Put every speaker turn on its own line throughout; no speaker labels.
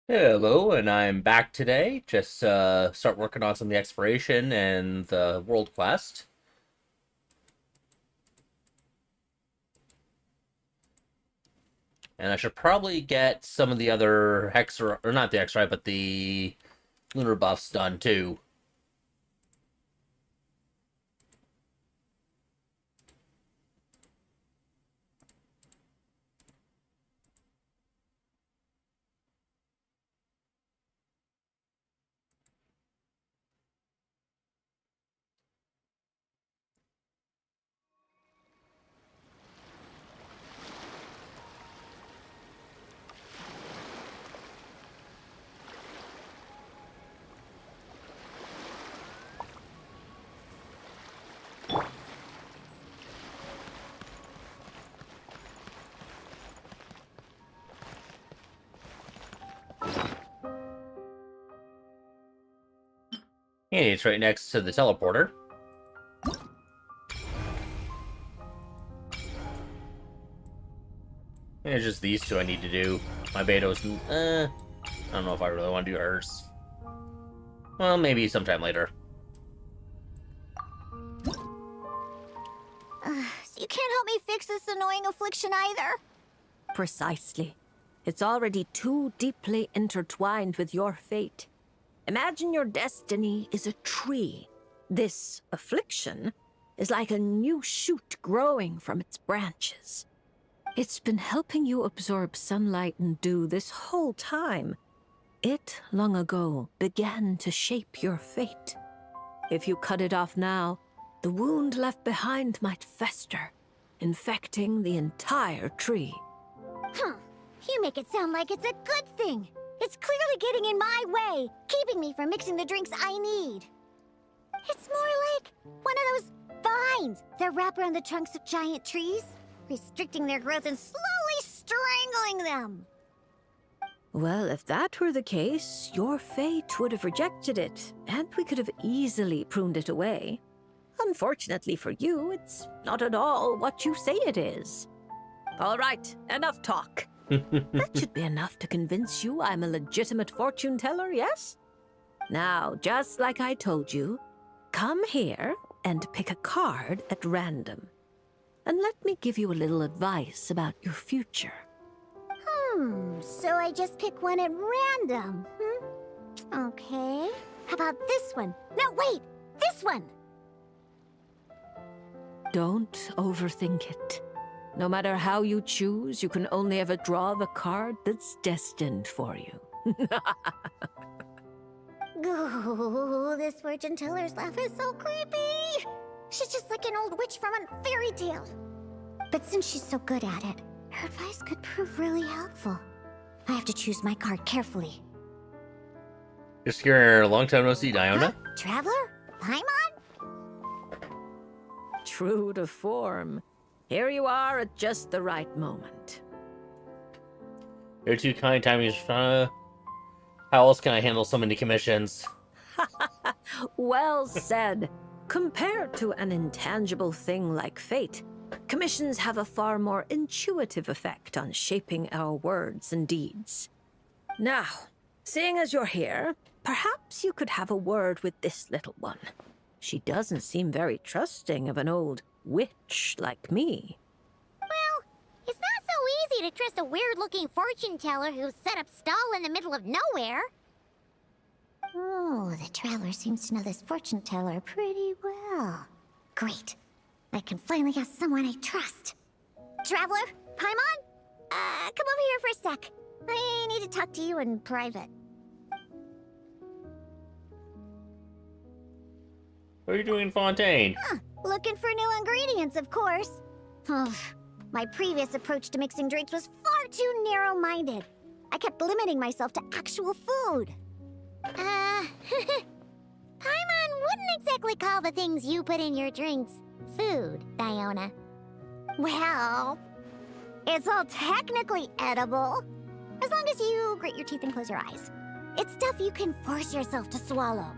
Hello, and I'm back today. Just start working on some of the exploration and the world quest. And I should probably get some of the other hex or not the X-ray, but the lunar buffs done too. And it's right next to the teleporter. And it's just these two I need to do. My Beto's, I don't know if I really want to do hers. Well, maybe sometime later.
So you can't help me fix this annoying affliction either?
Precisely. It's already too deeply intertwined with your fate. Imagine your destiny is a tree. This affliction is like a new shoot growing from its branches. It's been helping you absorb sunlight and dew this whole time. It, long ago, began to shape your fate. If you cut it off now, the wound left behind might fester, infecting the entire tree.
You make it sound like it's a good thing. It's clearly getting in my way, keeping me from mixing the drinks I need. It's more like one of those vines that wrap around the trunks of giant trees, restricting their growth and slowly strangling them.
Well, if that were the case, your fate would have rejected it, and we could have easily pruned it away. Unfortunately for you, it's not at all what you say it is. All right, enough talk. That should be enough to convince you I'm a legitimate fortune teller, yes? Now, just like I told you, come here and pick a card at random. And let me give you a little advice about your future.
So I just pick one at random, Okay. How about this one? No, wait! This one!
Don't overthink it. No matter how you choose, you can only ever draw the card that's destined for you.
Ooh, this fortune teller's laugh is so creepy! She's just like an old witch from a fairy tale. But since she's so good at it, her advice could prove really helpful. I have to choose my card carefully.
Just here, a long time no see, Diona.
Huh? Traveler? Paimon?
True to form. Here you are at just the right moment.
You're too kind, Timmy. How else can I handle so many commissions?
Well said. Compared to an intangible thing like fate, commissions have a far more intuitive effect on shaping our words and deeds. Now, seeing as you're here, perhaps you could have a word with this little one. She doesn't seem very trusting of an old witch like me.
Well, it's not so easy to trust a weird-looking fortune teller who's set up stall in the middle of nowhere. Oh, the traveler seems to know this fortune teller pretty well. Great. I can finally have someone I trust. Traveler? Paimon? Come over here for a sec. I need to talk to you in private.
What are you doing in Fontaine?
Looking for new ingredients, of course. My previous approach to mixing drinks was far too narrow-minded. I kept limiting myself to actual food. Paimon wouldn't exactly call the things you put in your drinks food, Diona. Well, it's all technically edible, as long as you grit your teeth and close your eyes. It's stuff you can force yourself to swallow.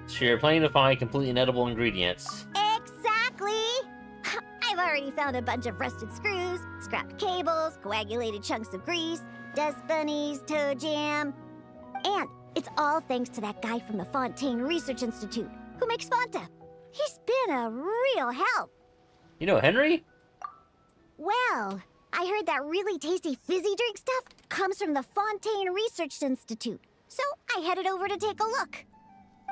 So you're planning to find completely inedible ingredients.
Exactly! I I've already found a bunch of rusted screws, scrapped cables, coagulated chunks of grease, dust bunnies, toe jam. And it's all thanks to that guy from the Fontaine Research Institute who makes Fanta. He's been a real help.
You know Henry?
Well, I heard that really tasty fizzy drink stuff comes from the Fontaine Research Institute, so I headed over to take a look.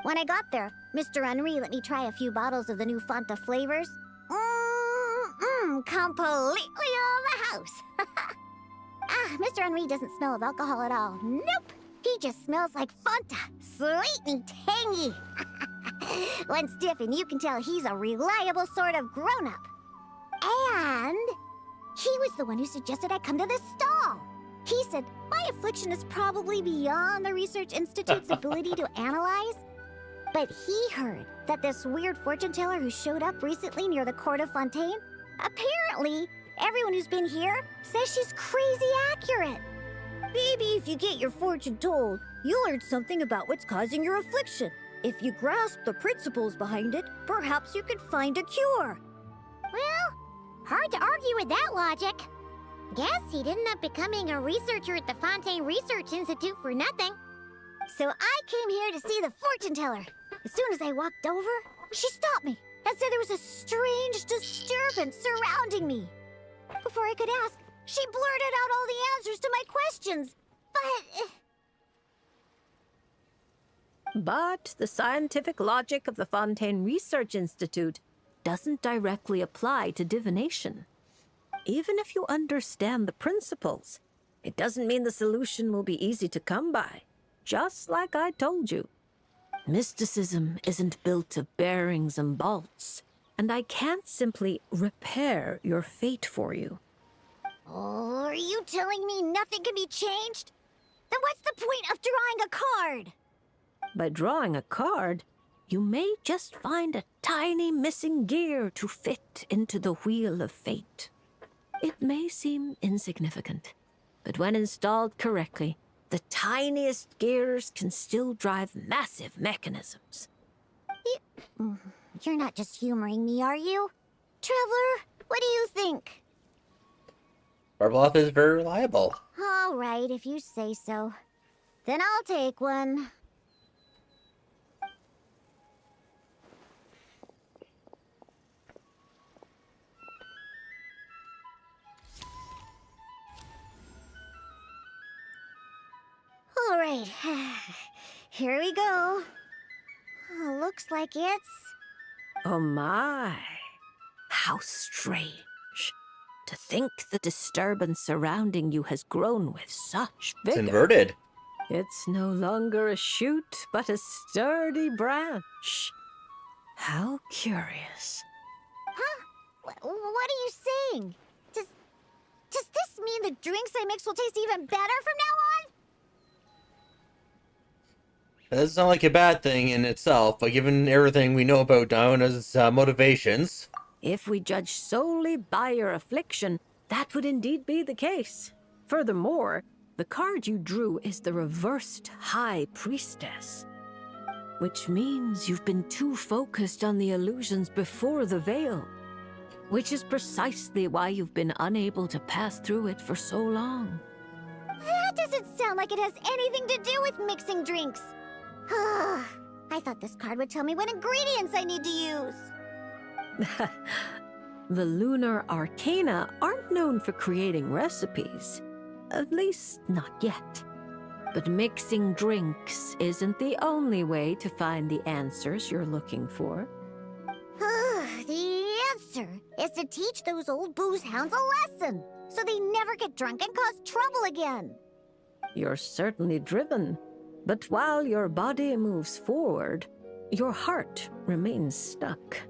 When I got there, Mr. Henry let me try a few bottles of the new Fanta flavors. Completely out of the house. Mr. Henry doesn't smell of alcohol at all. Nope. He just smells like Fanta. Sweet and tangy. One stiff and you can tell he's a reliable sort of grown-up. And he was the one who suggested I come to this stall. He said my affliction is probably beyond the Research Institute's ability to analyze. But he heard that this weird fortune teller who showed up recently near the court of Fontaine, apparently everyone who's been here says she's crazy accurate. Maybe if you get your fortune told, you'll learn something about what's causing your affliction. If you grasp the principles behind it, perhaps you could find a cure.
Well, hard to argue with that logic. Guess he didn't end up becoming a researcher at the Fontaine Research Institute for nothing.
So I came here to see the fortune teller. As soon as I walked over, she stopped me and said there was a strange disturbance surrounding me. Before I could ask, she blurted out all the answers to my questions.
But the scientific logic of the Fontaine Research Institute doesn't directly apply to divination. Even if you understand the principles, it doesn't mean the solution will be easy to come by. Just like I told you. Mysticism isn't built of bearings and bolts, and I can't simply repair your fate for you.
Oh, are you telling me nothing can be changed? Then what's the point of drawing a card?
By drawing a card, you may just find a tiny missing gear to fit into the wheel of fate. It may seem insignificant, but when installed correctly, the tiniest gears can still drive massive mechanisms.
You're not just humoring me, are you? Traveler, what do you think?
Barbeloff is very reliable.
All right, if you say so. Then I'll take one. All right, here we go. Oh, looks like it's...
Oh my, how strange. To think the disturbance surrounding you has grown with such
It's
vigor.
inverted.
It's no longer a shoot, but a sturdy branch. How curious.
Huh? What are you saying? Does this mean the drinks I mix will taste even better from now on?
That doesn't sound like a bad thing in itself, but given everything we know about Diana's motivations...
If we judge solely by your affliction, that would indeed be the case. Furthermore, the card you drew is the reversed High Priestess, which means you've been too focused on the illusions before the veil, which is precisely why you've been unable to pass through it for so long.
That doesn't sound like it has anything to do with mixing drinks. I thought this card would tell me what ingredients I need to use.
The lunar arcana aren't known for creating recipes. At least, not yet. But mixing drinks isn't the only way to find the answers you're looking for.
The answer is to teach those old booze hounds a lesson, so they never get drunk and cause trouble again.
You're certainly driven, but while your body moves forward, your heart remains stuck.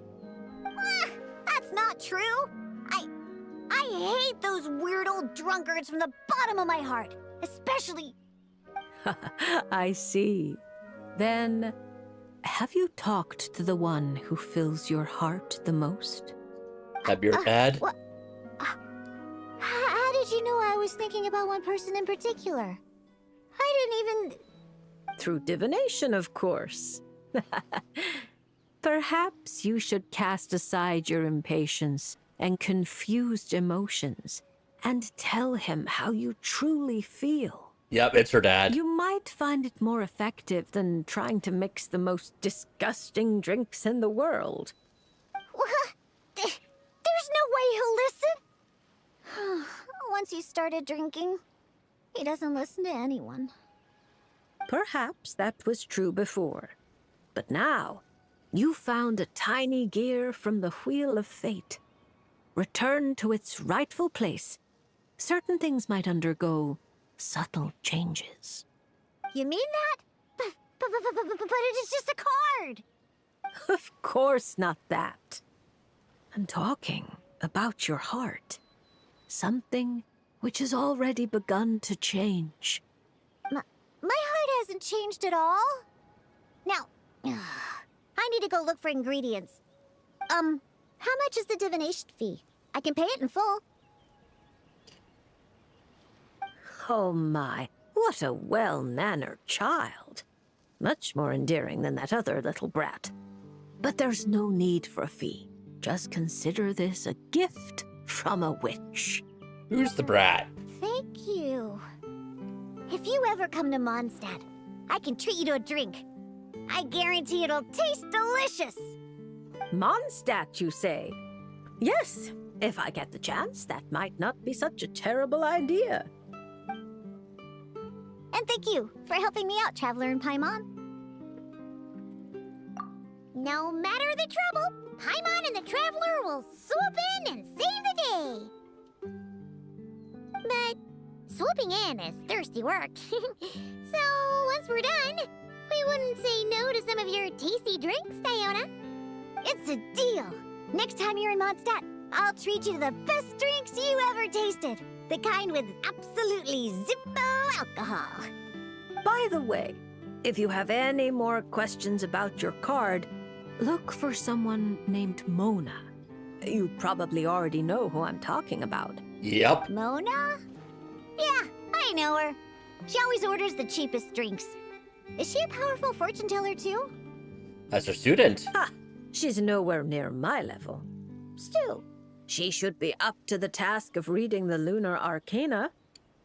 That's not true. I hate those weird old drunkards from the bottom of my heart, especially...
I see. Then, have you talked to the one who fills your heart the most?
That'd be your dad.
What? How did you know I was thinking about one person in particular? I didn't even...
Through divination, of course. Perhaps you should cast aside your impatience and confused emotions and tell him how you truly feel.
Yep, it's her dad.
You might find it more effective than trying to mix the most disgusting drinks in the world.
There's no way he'll listen. Once he started drinking, he doesn't listen to anyone.
Perhaps that was true before. But now, you found a tiny gear from the Wheel of Fate. Returned to its rightful place, certain things might undergo subtle changes.
You mean that? But it is just a card.
Of course not that. I'm talking about your heart. Something which has already begun to change.
My heart hasn't changed at all. Now, I need to go look for ingredients. How much is the divination fee? I can pay it in full.
Oh my, what a well-mannered child. Much more endearing than that other little brat. But there's no need for a fee. Just consider this a gift from a witch.
Who's the brat?
Thank you. If you ever come to Mondstadt, I can treat you to a drink. I guarantee it'll taste delicious.
Mondstadt, you say? Yes, if I get the chance, that might not be such a terrible idea.
And thank you for helping me out, Traveler in Paimon.
No matter the trouble, Paimon and the Traveler will swoop in and save the day. But swooping in is thirsty work. So once we're done, we wouldn't say no to some of your tasty drinks, Diona.
It's a deal. Next time you're in Mondstadt, I'll treat you to the best drinks you ever tasted. The kind with absolutely zippo alcohol.
By the way, if you have any more questions about your card, look for someone named Mona. You probably already know who I'm talking about.
Yep.
Mona? Yeah, I know her. She always orders the cheapest drinks. Is she a powerful fortune teller too?
As her student.
Ha! She's nowhere near my level. Still, she should be up to the task of reading the lunar arcana.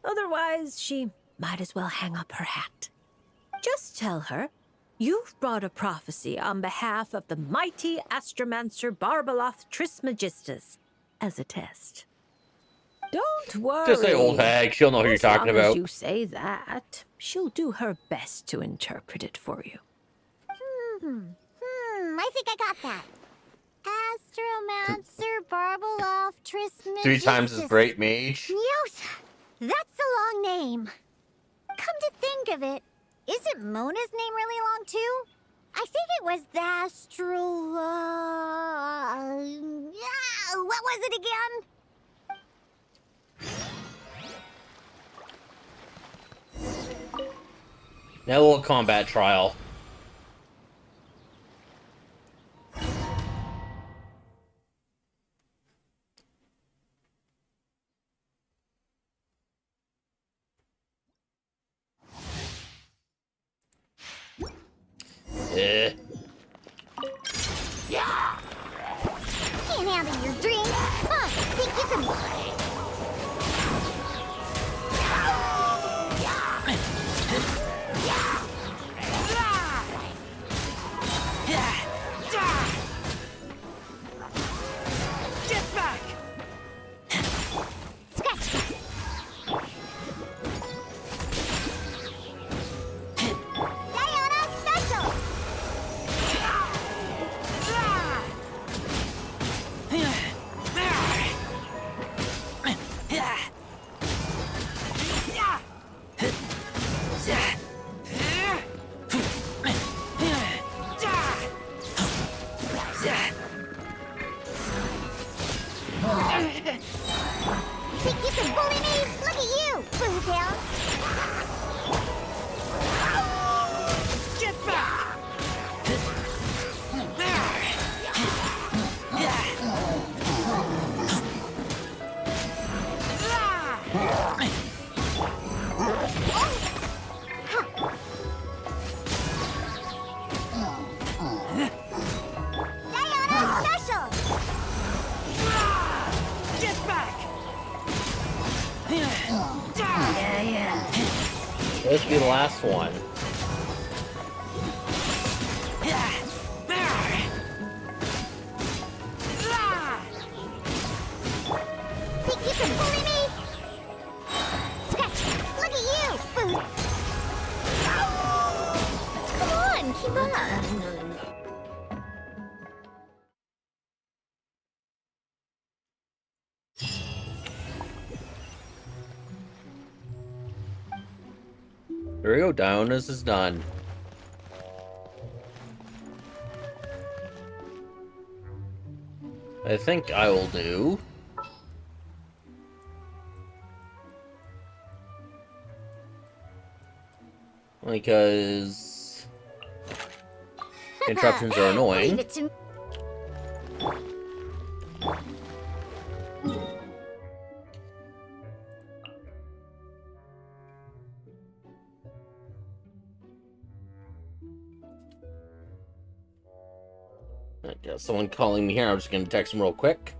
Otherwise, she might as well hang up her hat. Just tell her you've brought a prophecy on behalf of the mighty astromancer Barbeloth Trismegistus as a test. Don't worry.
Just say old hag. She'll know who you're talking
As long
about.
as you say that, she'll do her best to interpret it for you.
I think I got that. Astromancer Barbeloth Trismegistus.
3 times as great mage.
Yosa! That's a long name. Come to think of it, isn't Mona's name really long too? I think it was the what was it again?
Now a little combat trial.
Can't handle your drink. Think you can...
Get back!
Scratch. Diana Special! Think you can bully me? Look at you, Bootail!
Get back!
Diana Special!
This be the last one.
Think you can bully me? Scratch! Look at you! Come on, keep up!
There we go, Dionis is done. I think I will do... because... interruptions are
Leave
annoying.
it to me.
I got someone calling me here. I'm just gonna text him real quick.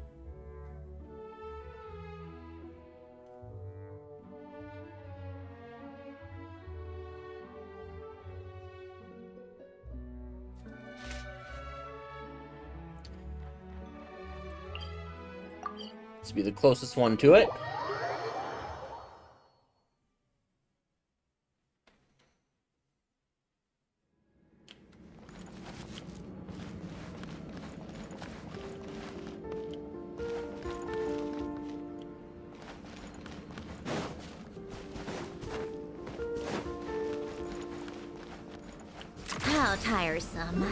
This will be the closest one to it.
How tiresome.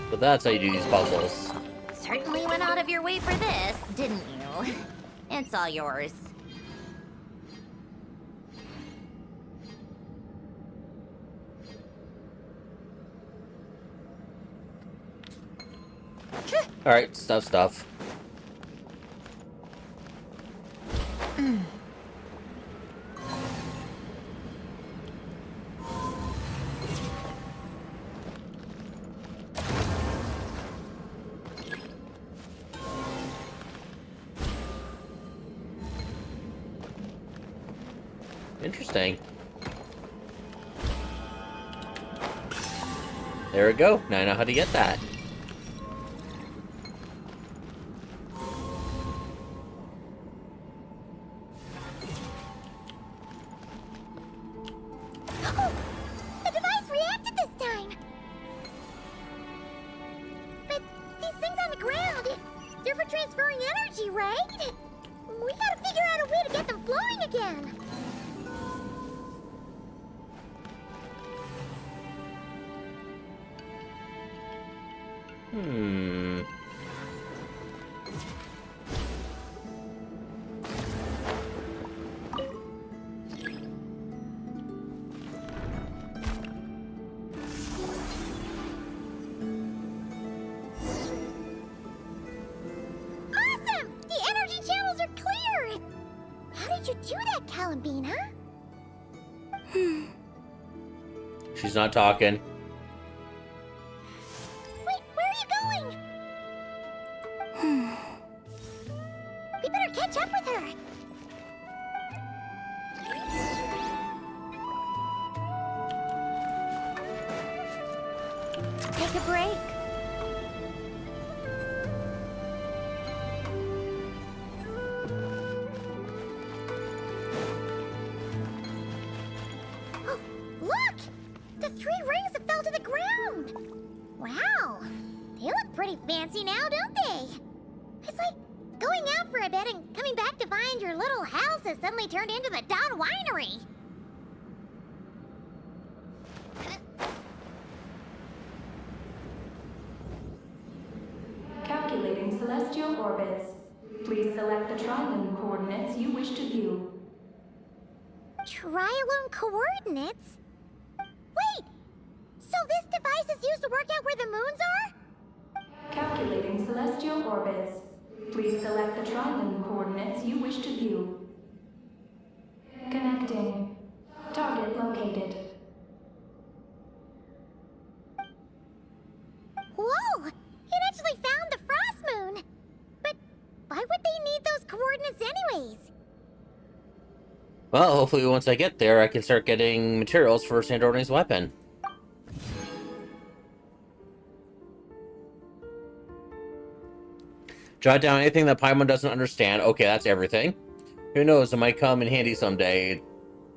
But that's how you do these puzzles.
Certainly went out of your way for this, didn't you? It's all yours.
Alright, stuff. Interesting. There we go. Now I know how to get that.
Oh, the device reacted this time! But these things on the ground, they're for transferring energy, right? We gotta figure out a way to get them flowing again. Awesome! The energy channels are clear! How did you do that, Columbine, huh?
She's not talking.
Wait, where are you going? We better catch up with her. Take a break. Oh, look! The 3 rings that fell to the ground! Wow, they look pretty fancy now, don't they? It's like going out for a bit and coming back to find your little house has suddenly turned into the Dawn Winery.
Calculating celestial celestial orbits. Please select the triune coordinates you wish to view.
Trilone coordinates? Wait! So this device is used to work out where the moons are?
Calculating celestial orbits. Please select the triune coordinates you wish to view. Connecting. Target located.
Whoa! It actually found the frost moon! But why would they need those coordinates anyways?
Well, hopefully once I get there, I can start getting materials for Sandrone's weapon. Jot down anything that Paimon doesn't understand. Okay, that's everything. Who knows, it might come in handy someday.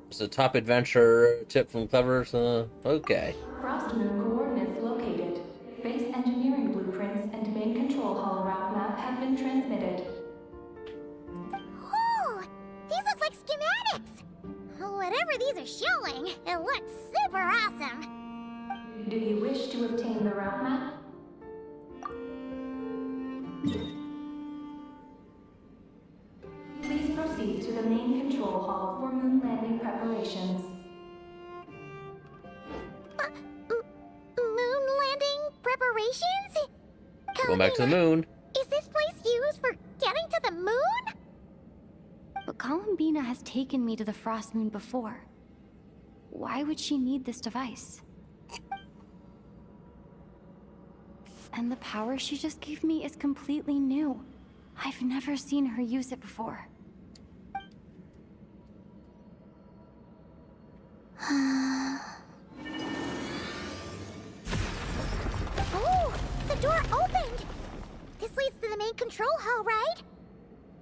It's a top adventure tip from Clever, so... okay.
Frost moon coordinates located. Base engineering blueprints and main control hall route map have been transmitted.
Oh! These look like schematics! Whatever these are showing, it looks super awesome!
Do you wish to obtain the route map? Please proceed to the main control hall for moon landing preparations.
Moon landing preparations?
Going back to the
Kalina,
moon.
is this place used for getting to the moon?
But Columbina has taken me to the Frost Moon before. Why would she need this device? And the power she just gave me is completely new. I've never seen her use it before.
Oh, the door opened! This leads to the main control hall, right?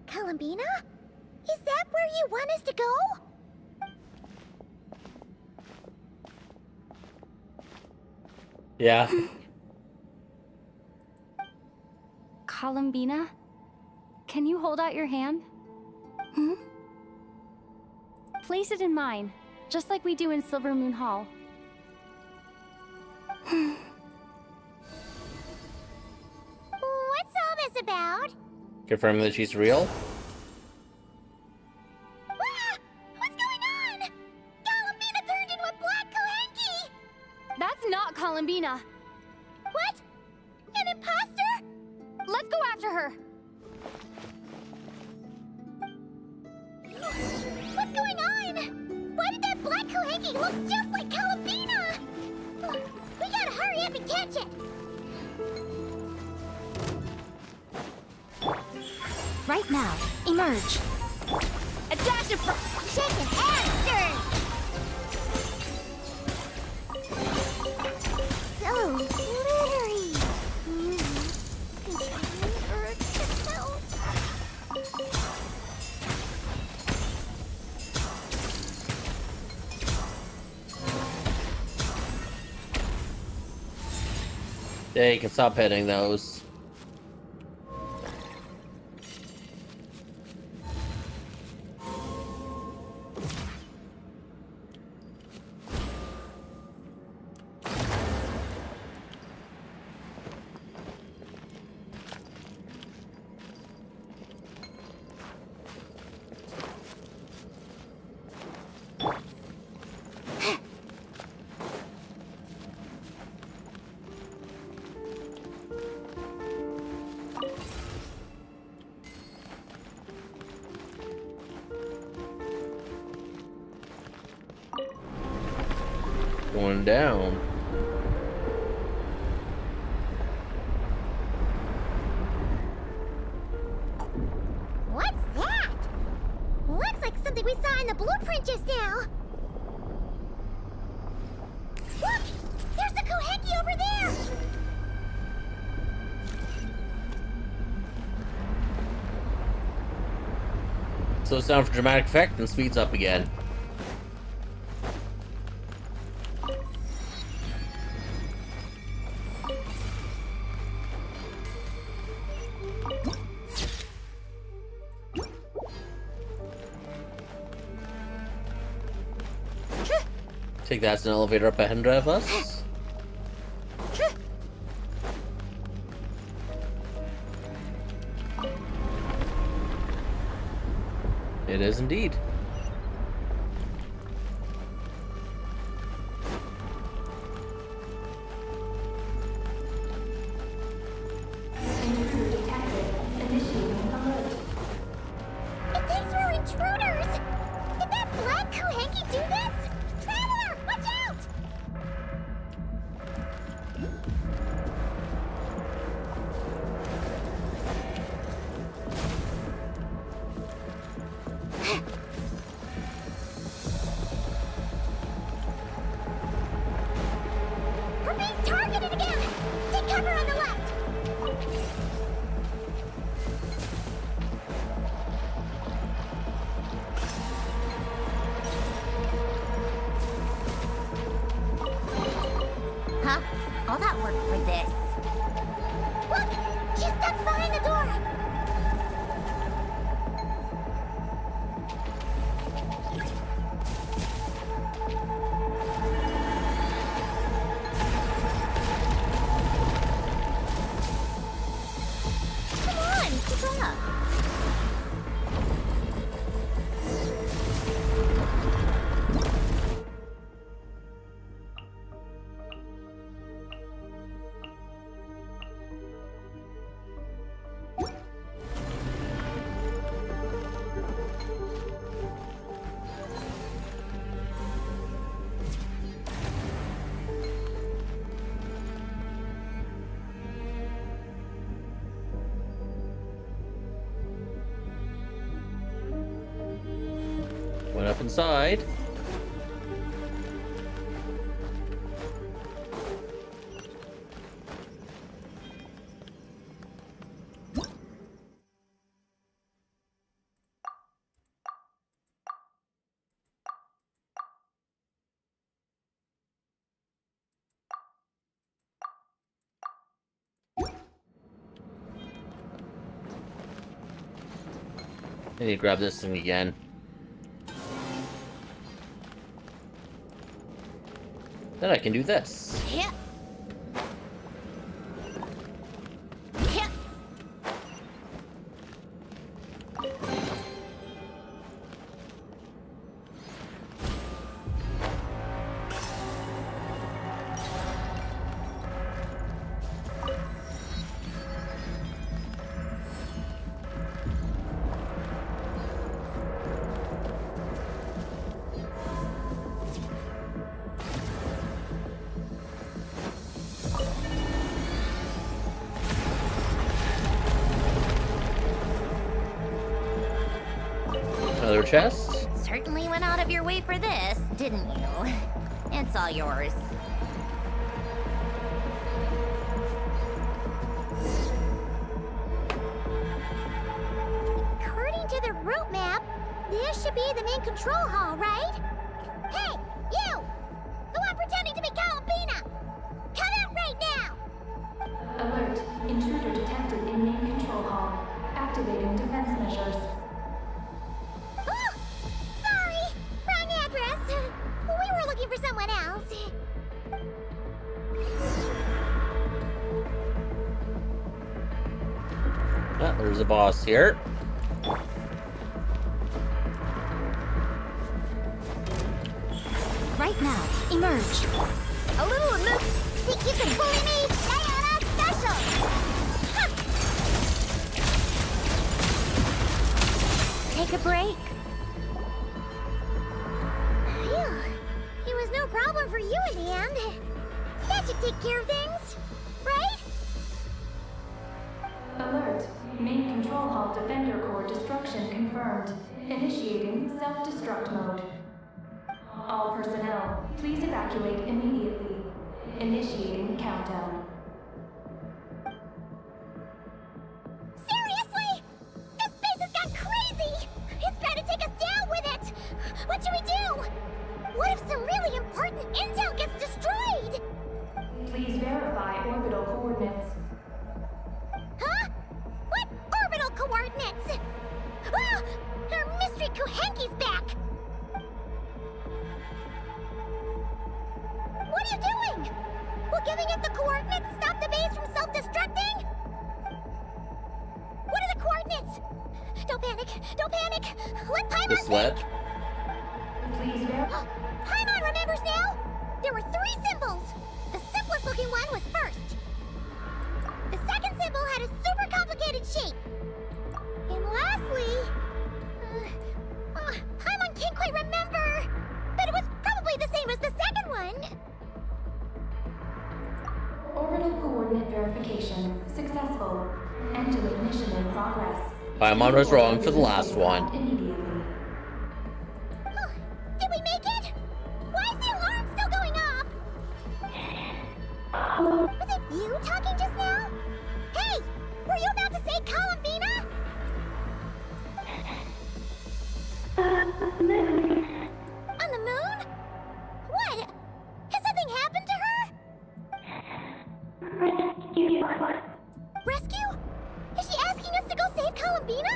Columbina? Is that where you want us to go?
Yeah.
Columbina? Can you hold out your hand?
Hmm?
Place it in mine, just like we do in Silver Moon Hall.
What's all this about?
Confirming that she's real.
Ah! What's going on? Columbina turned into a black Kohenki!
That's not Columbina!
What? An imposter?
Let's go after her!
What's going on? Why did that black Kohenki look just like Columbina? We gotta hurry up and catch it!
Right now, emerge!
A dash of shake and hamster! So glittery! Containing earth to melt.
Yeah, you can stop hitting those. Going down.
What's that? Looks like something we saw in the blueprint just now. Look! There's the Kohenki over there!
Slows down for dramatic effect and speeds up again. Take that as an elevator up ahead of us. It is indeed.
Intruder detected. Initiating alert.
It thinks we're intruders! Did that black Kuhenki do this? Traveler, watch out! We're being targeted again! Take cover on the left! Huh? All that work for this? Look! She's stuck behind the door! Come on, keep up!
Went up inside. I need to grab this thing again. Then I can do this.
Yeah. Yeah.
Another chest.
Certainly went out of your way for this, didn't you? It's all yours. According to the route map, this should be the main control hall, right? Hey, you! The one pretending to be Columbina! Come out right now!
Alert. Intruder detected in main control hall. Activating defense measures.
Oh! Sorry! Wrong address! We were looking for someone else.
Ah, there's a boss here.
Right now, emerge.
A little aloof. Think you can bully me? Diana special! Huh.
Take a break.
Phew. It was no problem for you in the end. That should take care of things, right?
Alert. Main control hall defender core destruction confirmed. Initiating self-destruct mode. All personnel, please evacuate immediately. Initiating countdown.
Seriously? This base has gone crazy! It's trying to take us down with it! What should we do? What if some really important intel gets destroyed?
Please verify orbital coordinates.
Huh? What orbital coordinates? Ah! Our mystery Kuhenki's back! What are you doing? Will giving it the coordinates stop the base from self-destructing? What are the coordinates? Don't panic! Don't panic! what Paimon
The
think?
sled.
Please verify.
Paimon remembers now! There were 3 symbols! The simplest looking one was first. The second symbol had a super complicated shape. And lastly... Paimon can't quite remember! But it was probably the same as the second one!
Orbital coordinate verification successful. Engine mission in progress.
Paimon was wrong for the last one.
Immediately.
Did we make it? Why is the alarm still going off? Was it you talking just now? Hey! Were you about to say Columbina? On the moon? What? Has something happened to her? Rescue? Is she asking us to go save Columbina?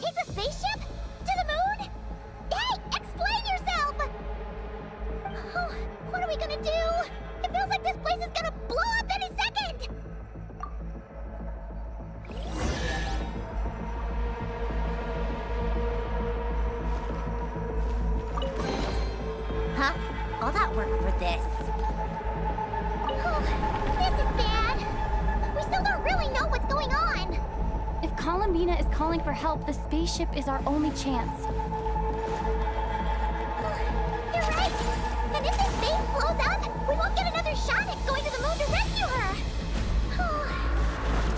Take the spaceship? To the moon? Hey, explain yourself! Oh, what are we gonna do? It feels like this place is gonna blow up any second! Huh? All that work for this? Oh, this is bad. We still don't really know what's going on.
If Columbina is calling for help, the spaceship is our only chance.
You're right. And if this base blows up, we won't get another shot at going to the moon to rescue her.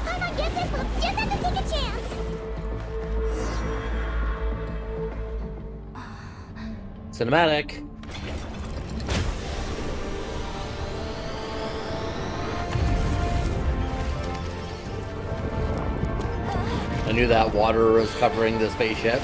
Paimon gets it. We'll just have to take a chance.
Cinematic. I knew that water was covering the spaceship.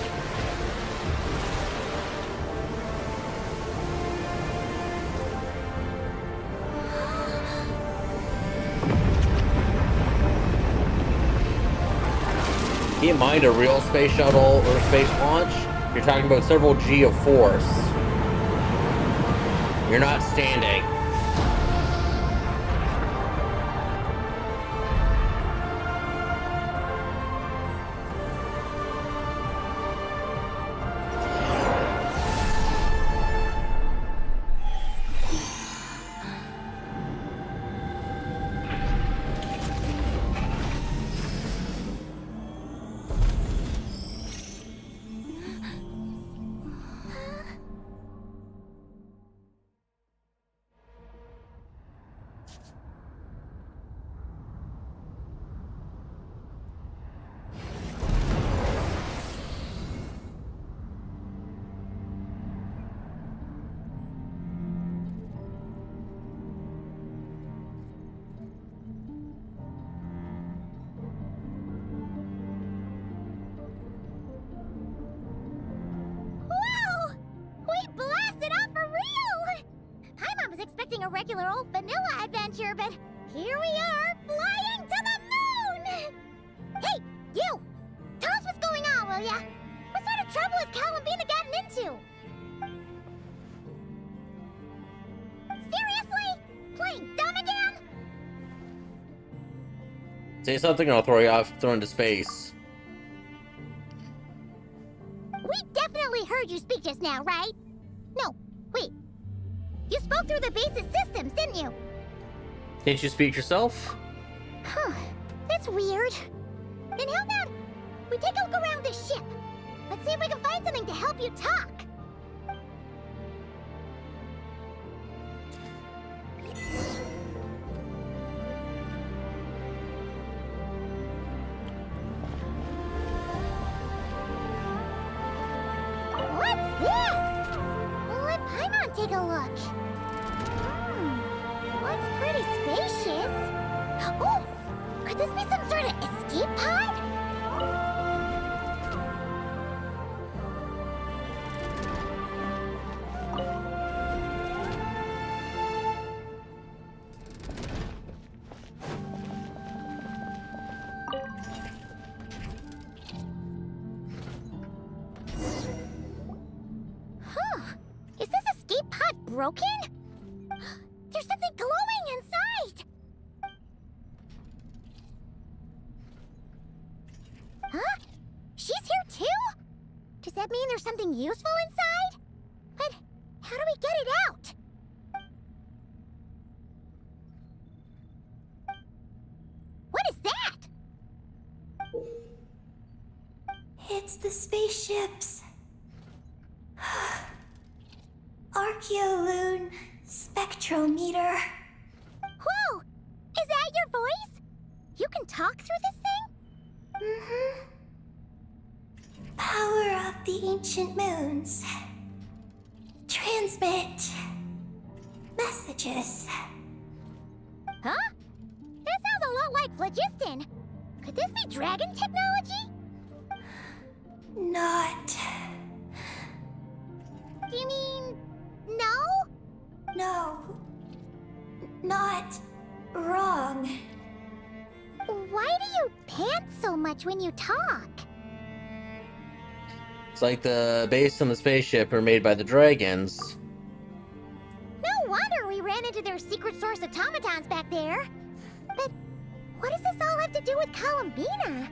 Keep in mind, a real space shuttle or space launch, you're talking about several G of force. You're not standing.
Whoa! We blasted off for real! Paimon was expecting a regular old vanilla adventure, but here we are, flying to the moon! Hey, you! Tell us what's going on, will ya? What sort of trouble has Columbina gotten into? Seriously? Playing dumb again?
Say something and I'll throw you off, throw into space.
We definitely heard you speak just now, right? No, wait. You spoke through the base's systems, didn't you?
Can't you speak yourself?
Huh. That's weird. Then how about we take a look around this ship? Let's see if we can find something to help you talk. What's this? Let Paimon take a look. Looks pretty spacious. Oh, could this be some sort of escape pod? Huh. Is this escape pod broken? There's something glowing inside!
Huh? She's here too? Does that mean there's something useful inside? But how do we get it out? What is that?
It's the spaceship's Archeoloon spectrometer.
Whoa! Is that your voice? You can talk through this thing?
Mm-hmm. Power of the ancient moons. Transmit messages.
Huh? That sounds a lot like phlogiston. Could this be dragon technology?
Not.
Do you mean... no?
No. Not wrong.
Why do you pant so much when you talk?
It's like the base and the spaceship are made by the dragons.
No wonder we ran into their secret source automatons back there. But what does this all have to do with Columbina?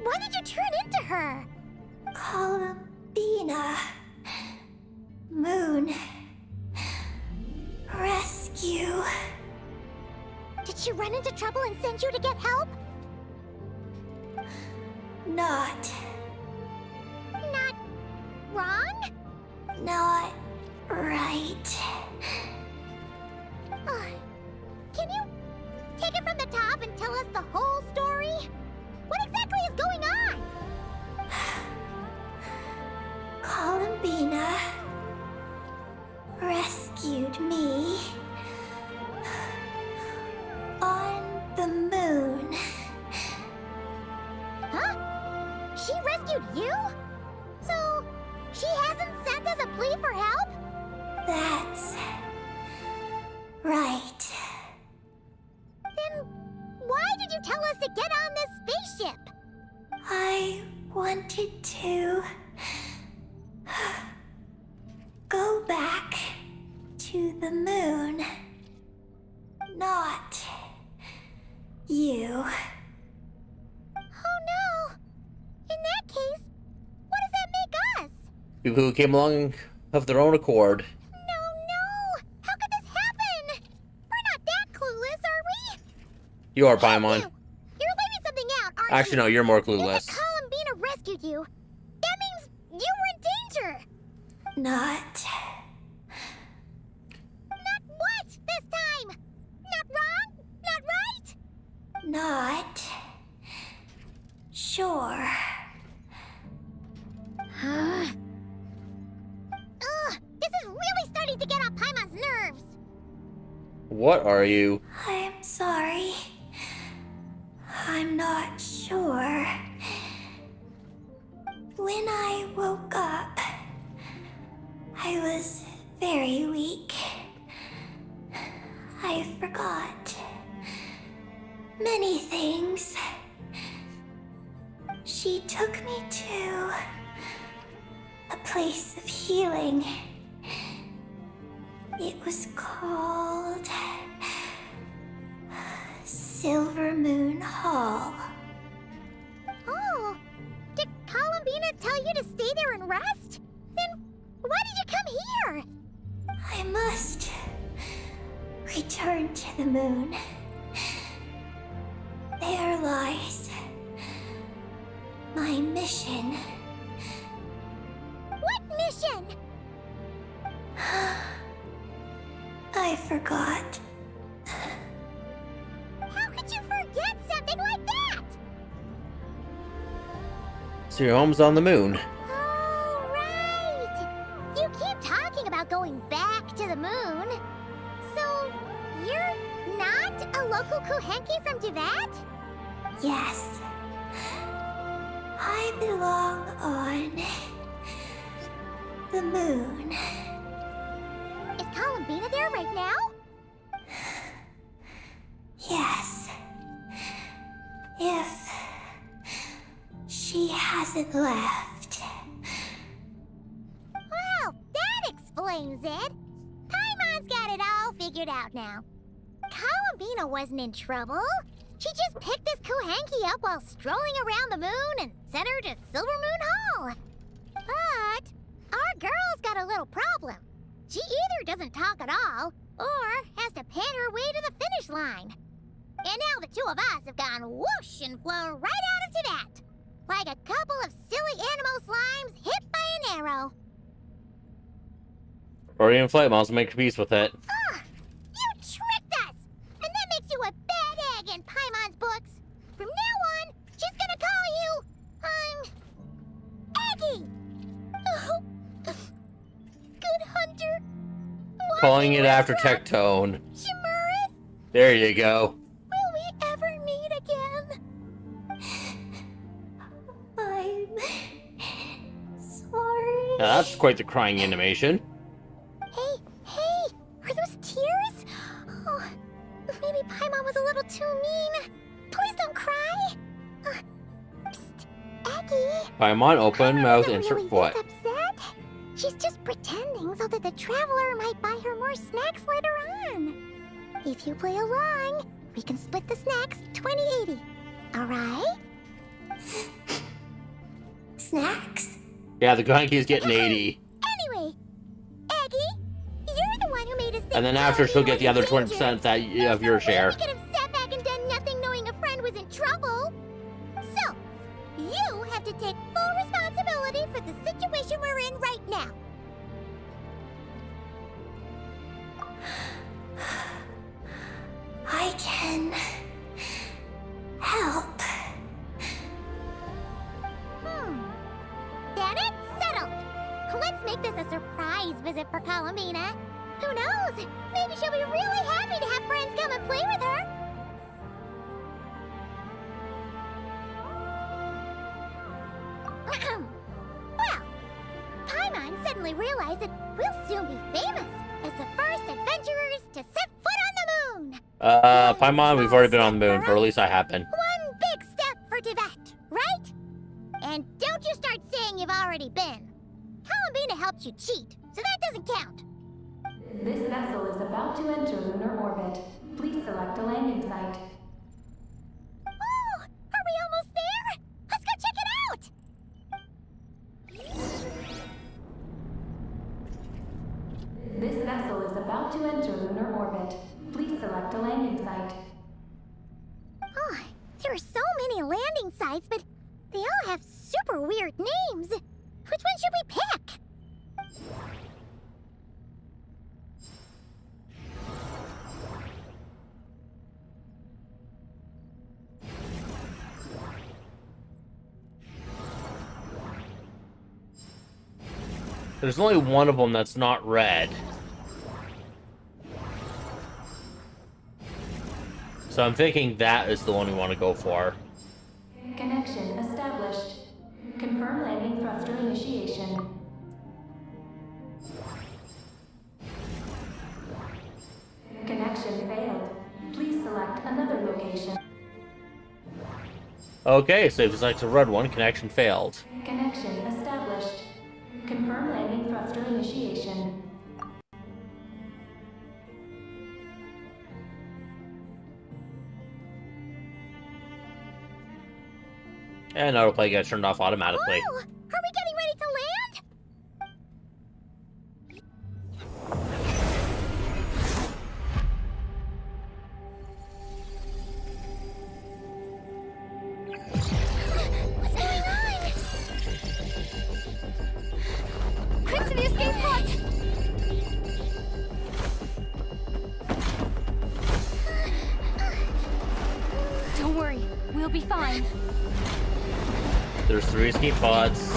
Why did you turn into her?
Columbina. Moon. Rescue.
Did she run into trouble and send you to get help?
Not.
Not wrong?
Not right.
Can you take it from the top and tell us the whole story? What exactly is going on?
Columbina rescued me on the moon.
Huh? She rescued you? So, she hasn't sent us a plea for help?
That's right.
Then why did you tell us to get on this spaceship?
I wanted to go back to the moon. Not you.
Oh no! In that case, what does that make us?
People who came along of their own accord.
No! How could this happen? We're not that clueless, are we?
You are Paimon.
You're leaving something out, aren't you?
Actually, no, you're more
If
clueless.
the Columbina rescued you, that means you were in danger!
Not.
Not what this time? Not wrong? Not right?
Not. Sure.
Ugh, this is really starting to get on Paimon's nerves!
What are you?
I'm sorry. I'm not sure. When I woke up, I was very weak. I forgot many things. She took me to a place of healing. It was called Silver Moon Hall.
Oh, did Columbina tell you to stay there and rest? Then why did you come here?
I must return to the moon. There lies my mission.
What mission?
I forgot.
How could you forget something like that?
So your home's on the moon.
Oh, right! You keep talking about going back to the moon. So, you're not a local Kuhenki from Tivat?
Yes. I belong on the moon.
Is Columbina there right now?
Yes. If she hasn't left.
Well, that explains it. Paimon's got it all figured out now. Columbina wasn't in trouble.
She just picked this Kohanki up while strolling around the moon and sent her to Silver Moon Hall. But our girl's got a little problem. She either doesn't talk at all, or has to pant her way to the finish line. And now the two of us have gone whoosh and flown right out of Tibet, like a couple of silly animal slimes hit by an arrow.
Or even flight models make peace with it.
You tricked us! And that makes you a bad egg in Paimon's books. From now on, she's gonna call you, Aggie! Oh, good hunter. Why
Calling
do
it
you
after
interrupt?
Tectone.
Shimurith,
There you go.
will we ever meet again?
I'm sorry.
Now that's quite the crying animation.
Hey, are those tears? Oh, maybe Paimon was a little too mean. Please don't cry. Psst, Aggie.
Paimon, open mouth,
Isn't
insert
really
foot.
this upset. She's just pretending so that the traveler might buy her more snacks later on. If you play along, we can split the snacks 20-80. All right?
Snacks?
Yeah, the Kohanki's getting 80.
Anyway, Aggie, you're the one who made us think
And then after she'll get the other
Paimon was in
20% that
danger.
of your
There's no way
share.
we could have sat back and done nothing knowing a friend was in trouble. So, you have to take full responsibility for the situation we're in right now.
I can help.
Then it's settled. Let's make this a surprise visit for Columbina. Who knows? Maybe she'll be really happy to have friends come and play with her. Well, Paimon suddenly realized that we'll soon be famous as the first adventurers to set foot on the moon.
Paimon, we've already been on the moon, or at least I have been.
One big step for Tibet, right? And don't you start saying you've already been. Columbina helped you cheat, so that doesn't count.
This vessel is about to enter lunar orbit. Please select a landing site.
Oh, are we almost there? Let's go check it out!
This vessel is about to enter lunar orbit. Please select a landing site.
Oh, there are so many landing sites, but they all have super weird names. Which one should we pick?
There's only one of them that's not red. So I'm thinking that is the one we want to go for.
Connection established. Confirm landing thruster initiation. Connection failed. Please select another location.
Okay, so if it's like a red one, connection failed.
Connection established. Confirm landing thruster initiation.
And autoplay gets turned off automatically.
Whoa! Are we getting ready to land? What's going on?
Quick to the escape pods! Don't worry, we'll be fine.
There's 3 escape pods.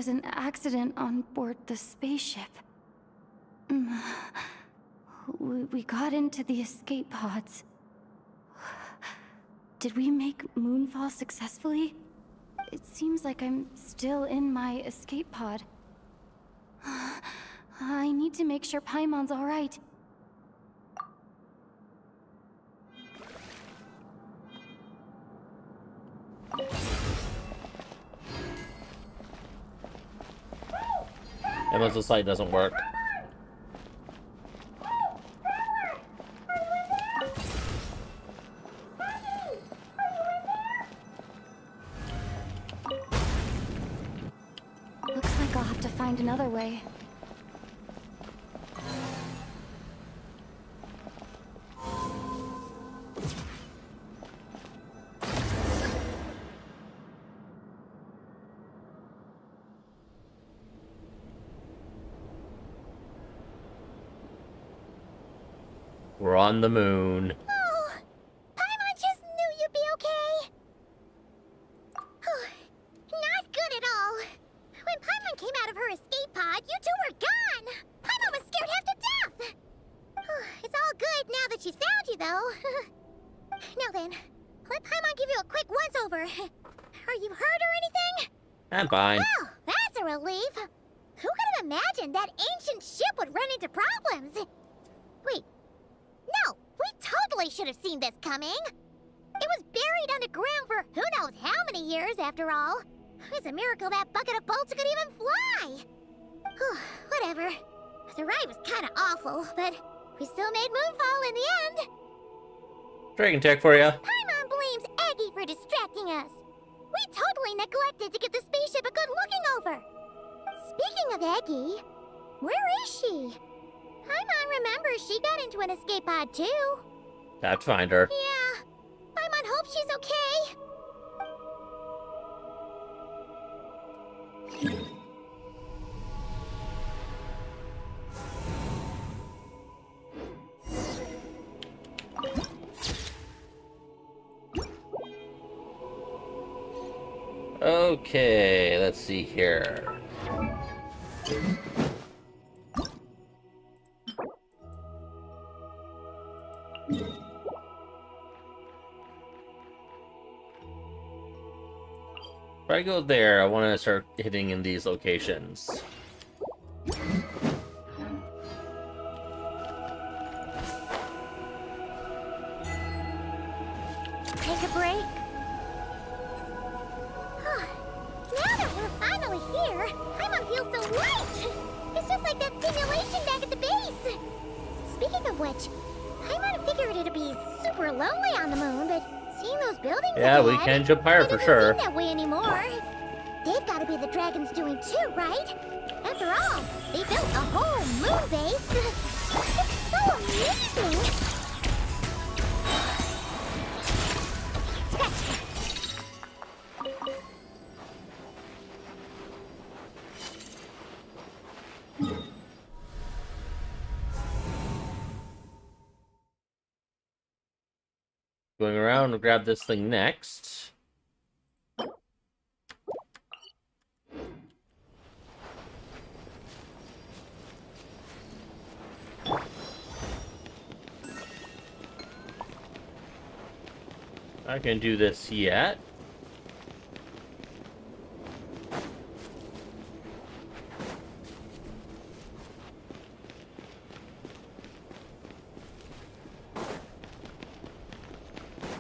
was an accident on board the spaceship. We got into the escape pods. Did we make moonfall successfully? It seems like I'm still in my escape pod. I need to make sure Paimon's all right.
Unless the site doesn't work.
Looks like I'll have to find another way.
We're on the moon.
Oh, Paimon just knew you'd be okay. Not good at all. When Paimon came out of her escape pod, you two were gone. Paimon was scared half to death. It's all good now that she's found you, though. Now then, let Paimon give you a quick once-over. Are you hurt or anything?
I'm fine.
Well, that's a relief. Who could have imagined that ancient ship would run into problems? Wait. No, we totally should have seen this coming. It was buried underground for who knows how many years, after all. It's a miracle that bucket of bolts could even fly. Whatever. The ride was kind of awful, but we still made moonfall in the end.
Dragon tech for ya.
Paimon blames Eggy for distracting us. We totally neglected to give the spaceship a good looking over. Speaking of Eggy, where is she? Paimon remembers she got into an escape pod too.
Have to find her.
Yeah. Paimon hopes she's okay.
Okay, let's see here. If I go there, I want to start hitting in these locations.
Take a break. Now that we're finally here, Paimon feels so light. It's just like that simulation back at the base. Speaking of which, Paimon figured it'd be super lonely on the moon, but seeing those buildings
Yeah, we
ahead,
can jump higher
it
for
doesn't
sure.
seem that way anymore. They've got to be the dragon's doing too, right? After all, they built a whole moon base. It's so amazing.
Going around to grab this thing next. I can do this yet.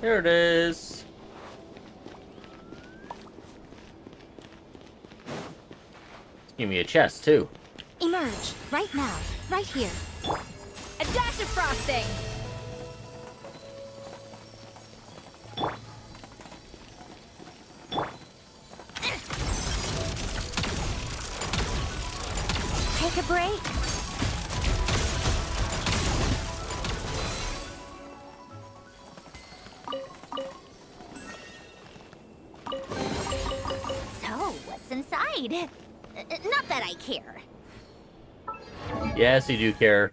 There it is. Give me a chest too.
Emerge, right now, right here.
A dash of frosting!
Take a break.
So, what's inside? Not that I care.
Yes, you do care.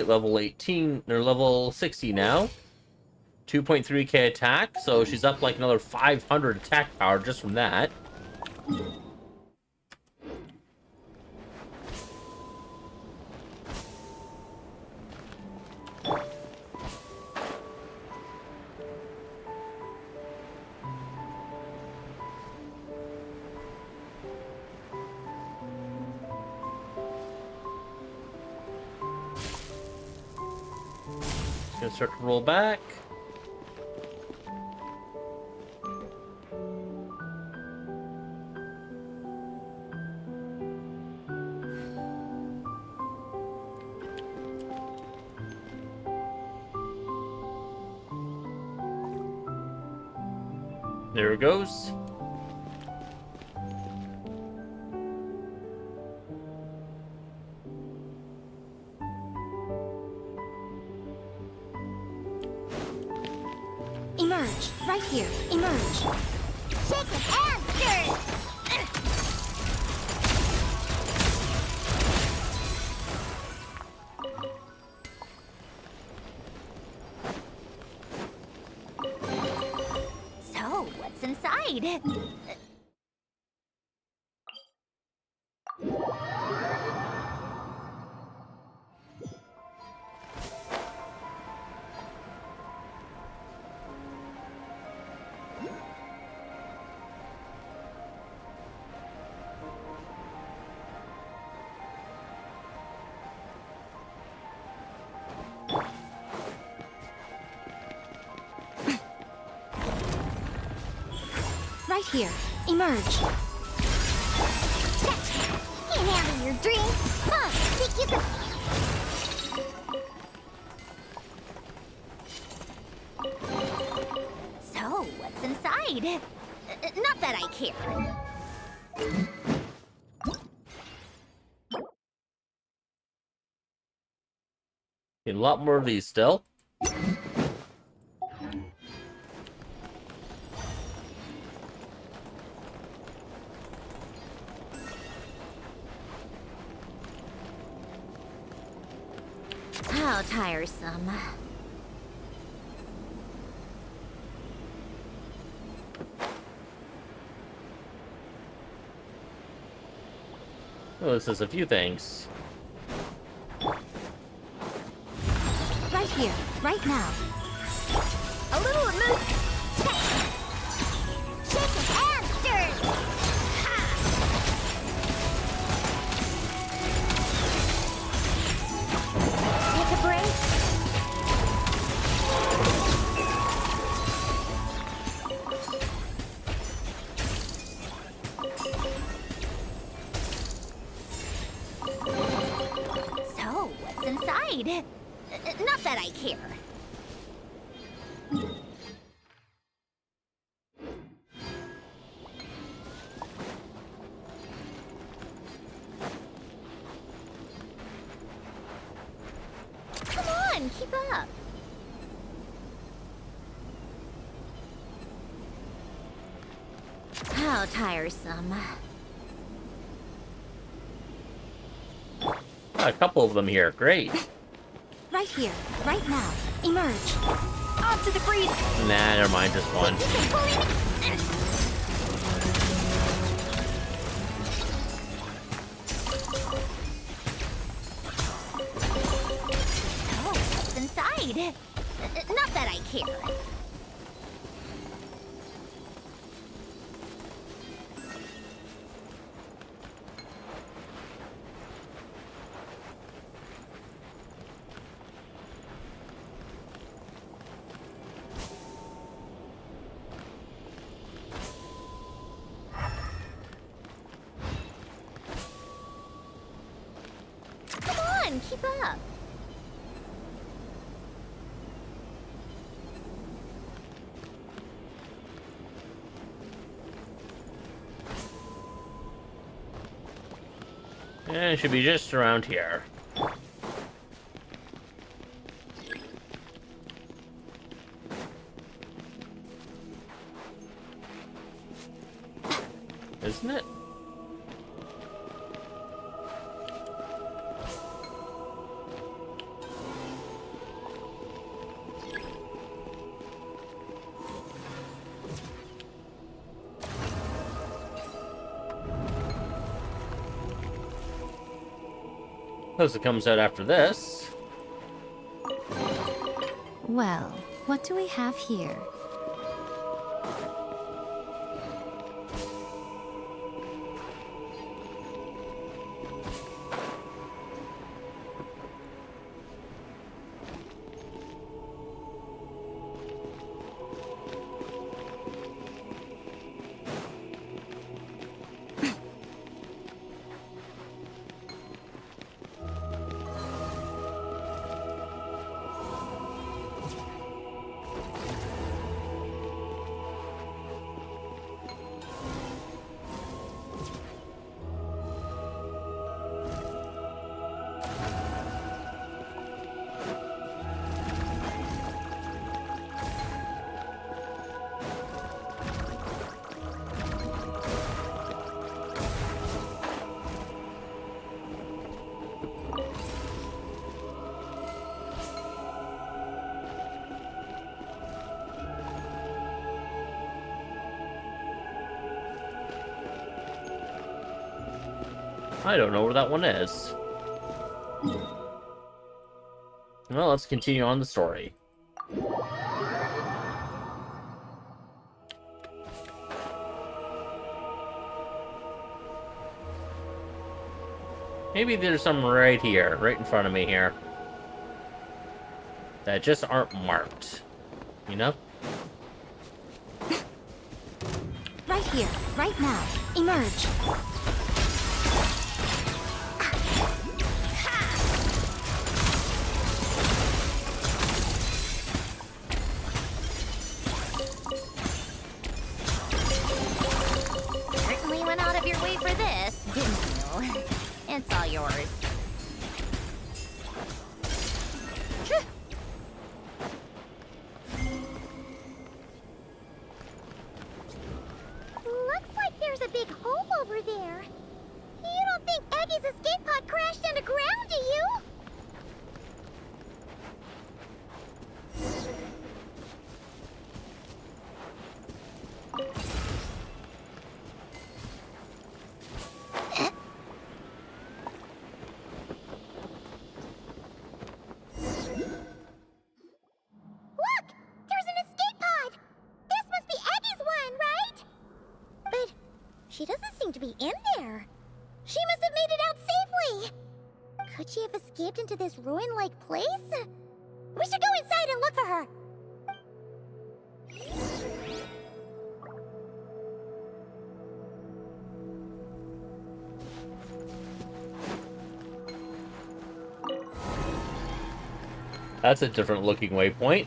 level 18, or level 60 now. 2.3k attack, so she's up like another 500 attack power just from that. Gonna start to roll back. There it goes.
Emerge. Right here. Emerge.
Shake it and stir it. So, what's inside?
Right here. Emerge.
Can't handle your drink. Huh, think you can... So, what's inside? Not that I care.
A lot more of these still.
How tiresome.
Oh, this is a few things.
Right here. Right now.
A little remove. Shake it and stir it. Ha!
Take a break.
So, what's inside? Not that I care. Come on, keep up. How tiresome.
A couple of them here. Great.
Right here. Right now. Emerge. Off to the freeze.
Nah, never mind. Just one.
Oh, what's inside? Not that I care. Come on, keep up.
And it should be just around here. Isn't it? Plus it comes out after this.
Well, what do we have here?
I don't know where that one is. Well, let's continue on the story. Maybe there's some right here, right in front of me here, that just aren't marked. You know?
Right here, right now. Emerge.
Certainly went out of your way for this, didn't you? It's all yours. Looks like there's a big hole over there. You don't think Aggie's escape pod crashed underground, do you? Look! There's an escape pod! This must be Aggie's one, right? But she doesn't seem to be in there. She must have made it out safely. Could she have escaped into this ruin-like place? We should go inside and look for her.
That's a different looking waypoint.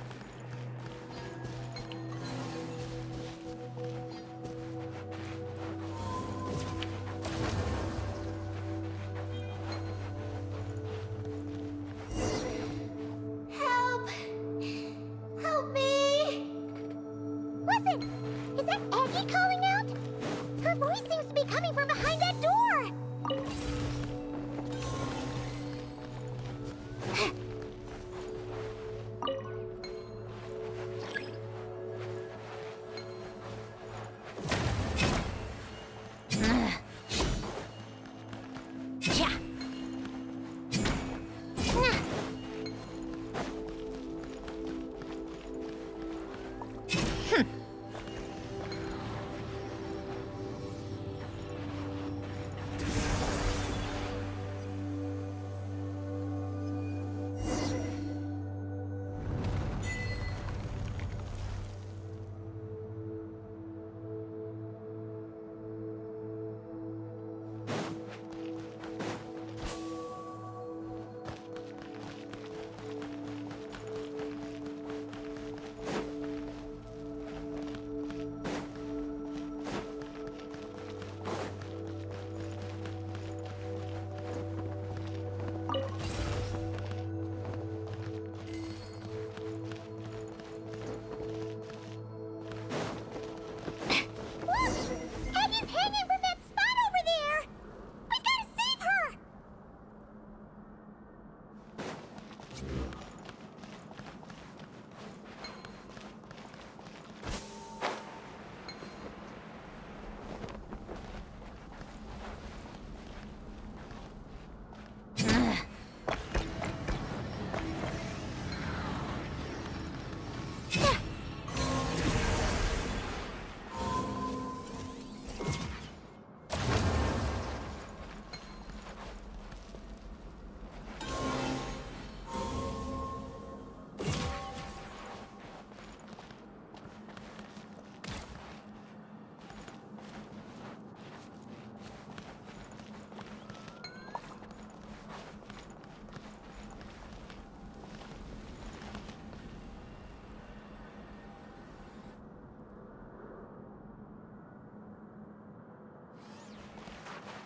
Help! Help me! Listen! Is that Aggie calling out? Her voice seems to be coming from behind that door!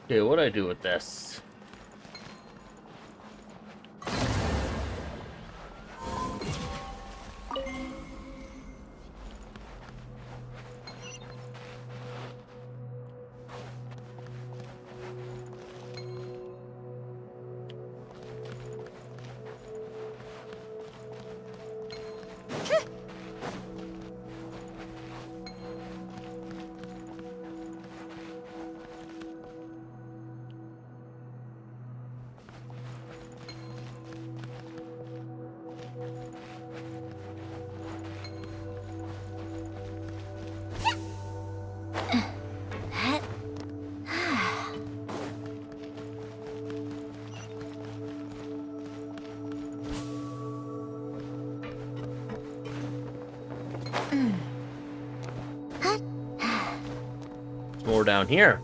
Okay, what do I do with this? More down here.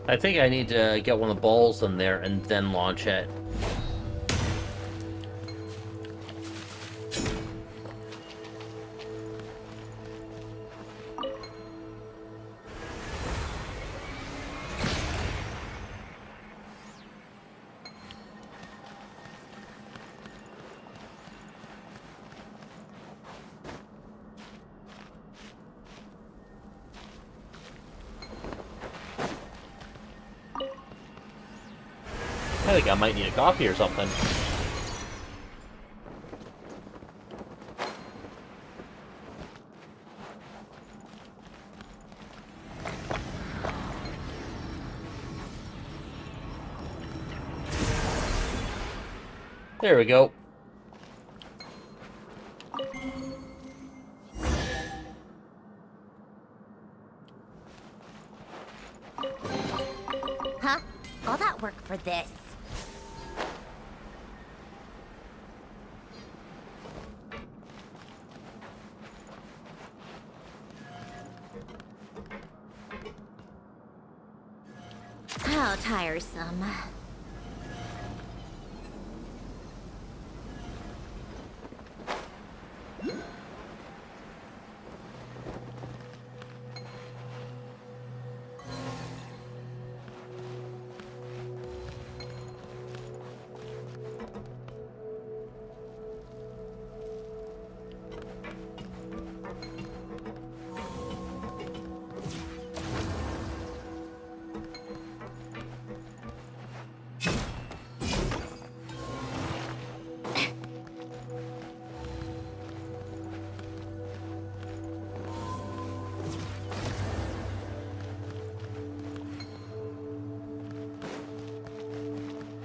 I think I need to get one of the balls in there and then launch it. I think I might need a coffee or something. There we go.
Huh? All that work for this? How tiresome.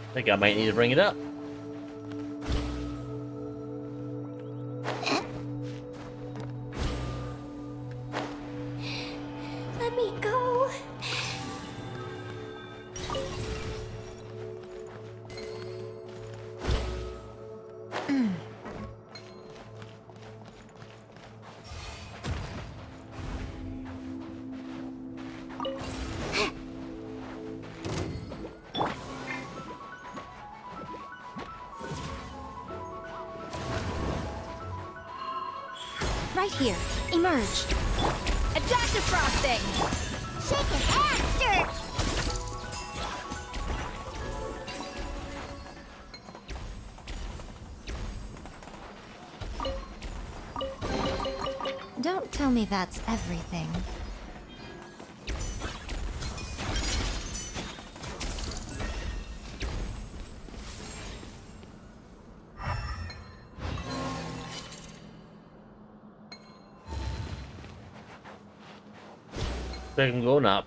I think I might need to bring it up.
Let me go.
Right here. Emerge.
A dash of frosting!
Shake it and stir.
Don't tell me that's everything.
like I'm going up.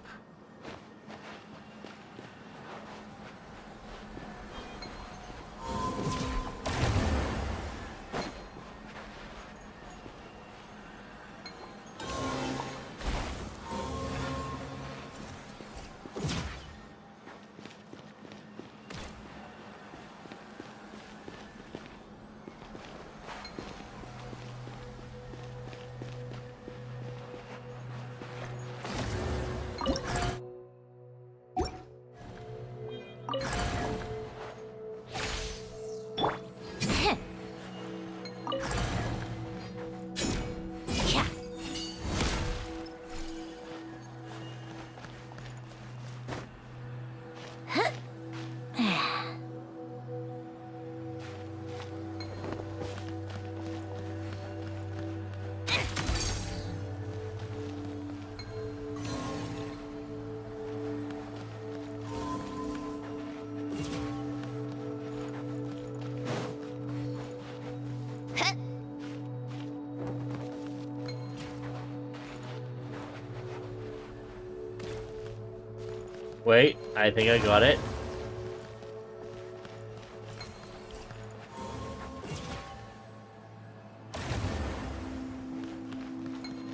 Wait, I think I got it.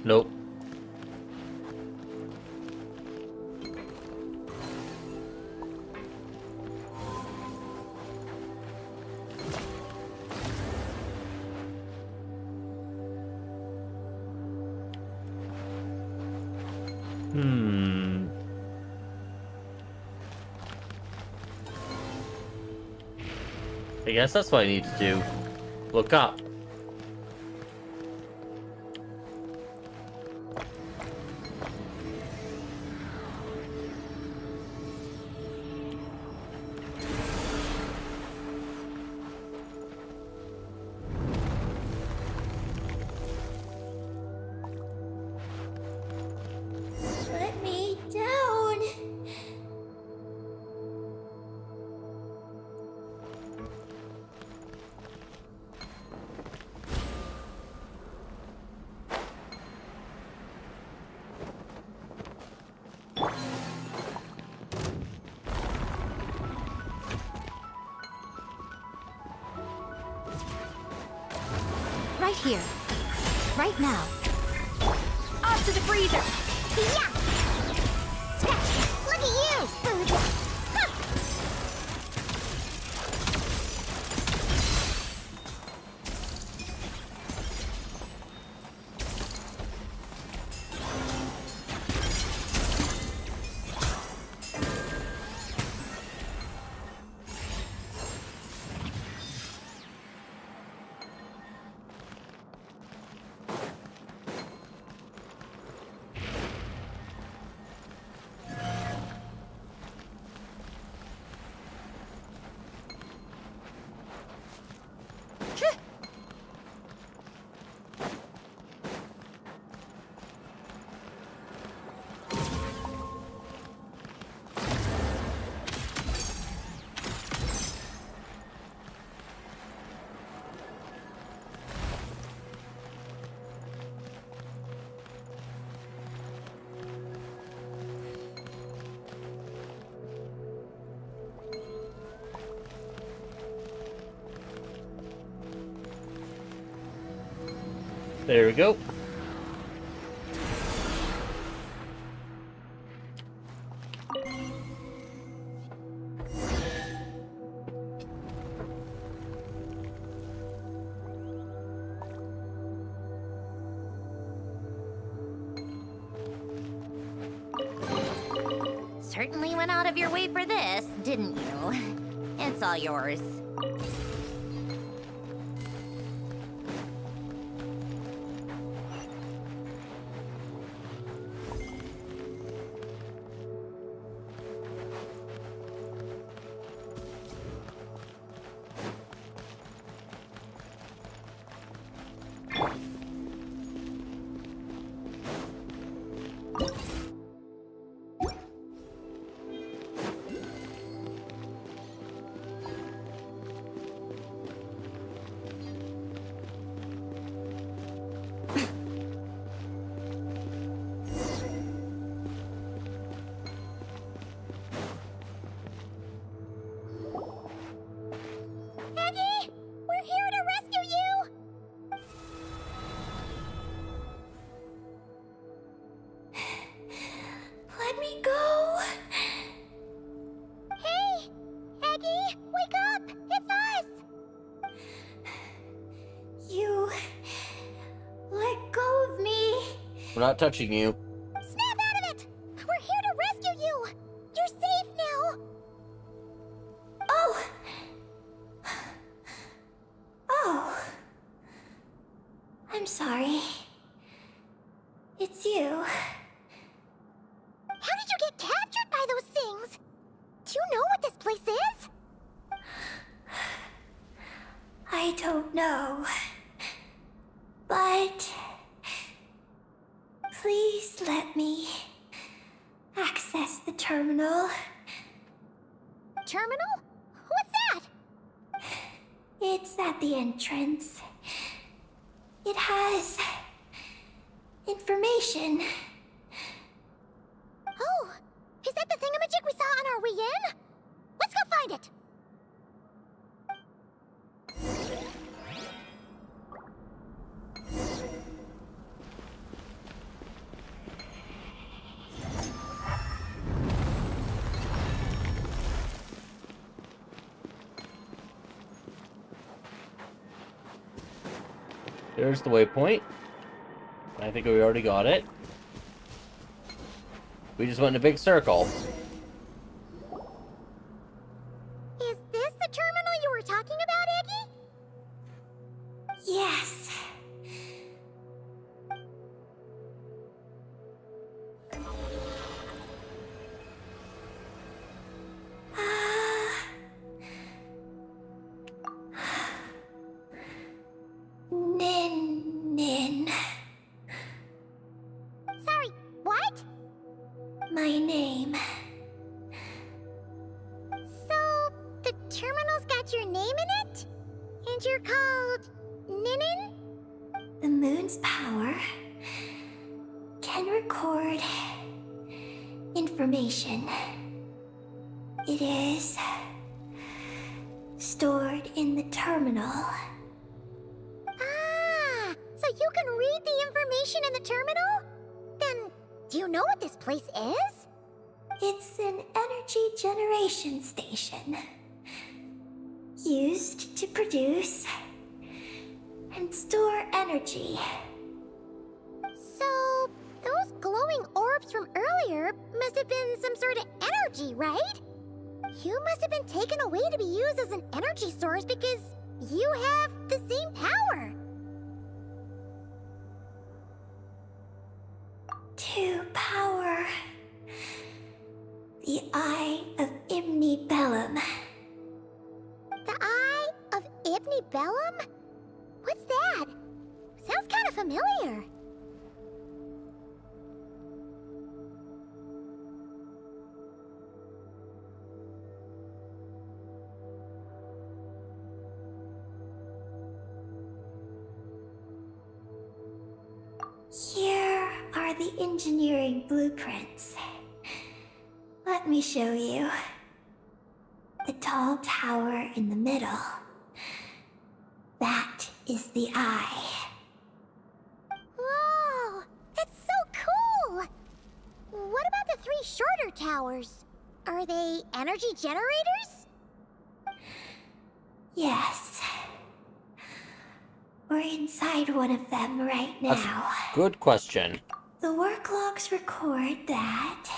Nope. I guess that's what I need to do. Look up.
Let me down.
Right here. Right now.
Off to the freezer!
Yeah! Scratch! Look at you! Huh.
There we go.
Certainly went out of your way for this, didn't you? It's all yours.
We're not touching you.
Snap out of it! We're here to rescue you! You're safe now!
Oh! Oh. I'm sorry. It's you.
How did you get captured by those things? Do you know what this place is?
I don't know. But please let me access the terminal.
Terminal? What's that?
It's at the entrance. It has information.
Oh, is that the thingamajig we saw on our way in? Let's go find it!
There's the waypoint. I think we already got it. We just went in a big circle.
Is this the terminal you were talking about, Eggy?
Yes. Nin.
Sorry, what?
My name.
So, the terminal's got your name in it? And you're called Ninin?
The moon's power can record information. It is stored in the terminal.
Ah, so you can read the information in the terminal? Then, do you know what this place is?
It's an energy generation station used to produce and store energy.
So, those glowing orbs from earlier must have been some sort of energy, right? You must have been taken away to be used as an energy source because you have the same power.
To power the Eye of Imnibellum.
The Eye of Ibnibellum? What's that? Sounds kind of familiar.
Here are the engineering blueprints. Let me show you. The tall tower in the middle. That is the eye.
Whoa, that's so cool! What about the three shorter towers? Are they energy generators?
Yes. We're inside one of them right now.
Good question.
The work logs record that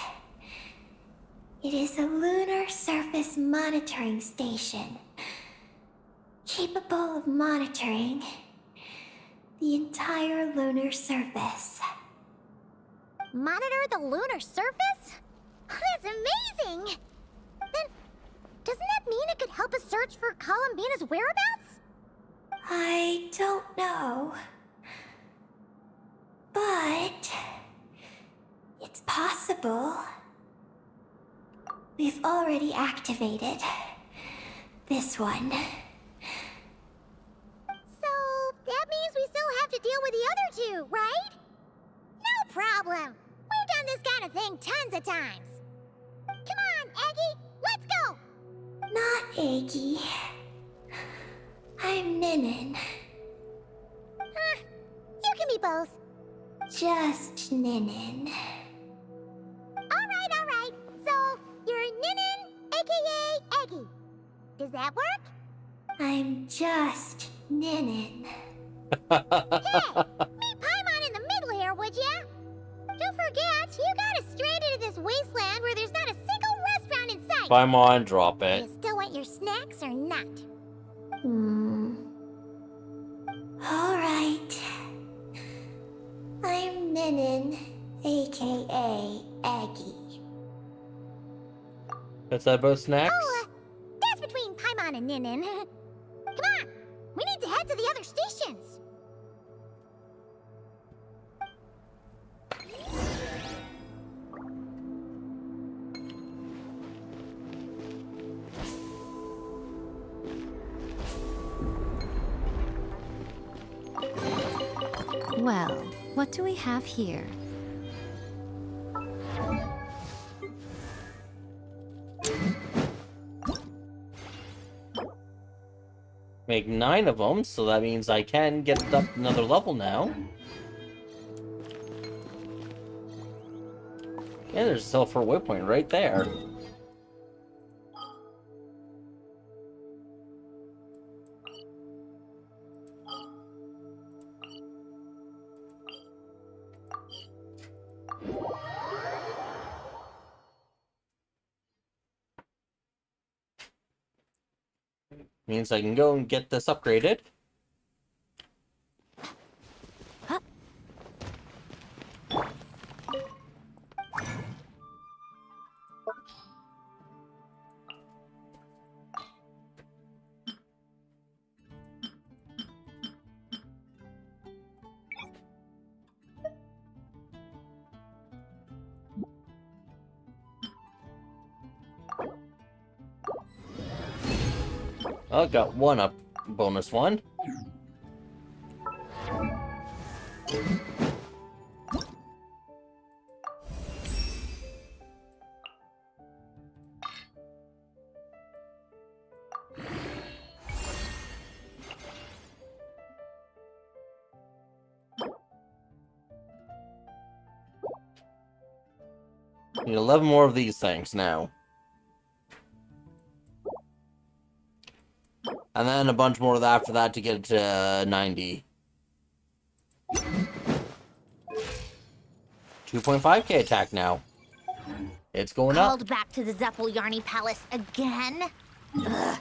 it is a lunar surface monitoring station, capable of monitoring the entire lunar surface.
Monitor the lunar surface? That's amazing! Then, doesn't that mean it could help us search for Columbina's whereabouts?
I don't know. But it's possible. We've already activated this one.
So, that means we still have to deal with the other two, right? No problem. We've done this kind of thing tons of times. Come on, Eggy, let's go!
Not Eggy. I'm Ninin.
You can be both.
Just Ninin.
Alright. So, you're Ninin, aka Eggy. Does that work?
I'm just Ninin.
Hey, meet Paimon in the middle here, would ya?
Paimon, drop it.
You still want your snacks or not?
All right. I'm Ninin, aka Aggie.
Is that both snacks?
Oh, that's between Paimon and Ninin. Come on, we need to head to the other stations.
Well, what do we have here?
Make 9 of them, so that means I can get up another level now. Yeah, there's a sulfur waypoint right there. Means I can go and get this upgraded. Oh, got one up, bonus one. Need 11 more of these things now. And then a bunch more after that to get to 90. 2.5k attack now. It's going up.
Called back to the Zeppeljärni Palace again? Ugh.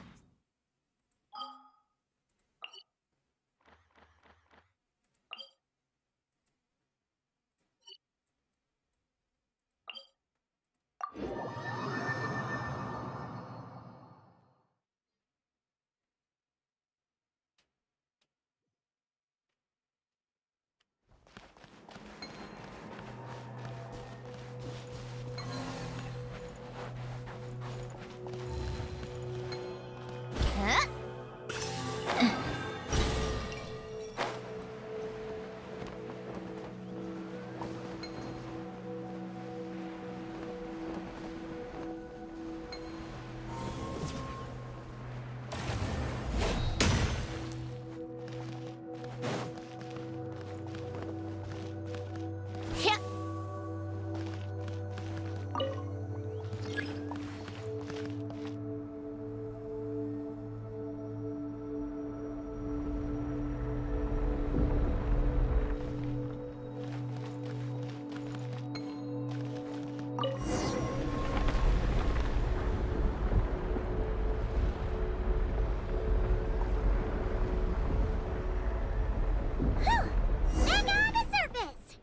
Back on the surface!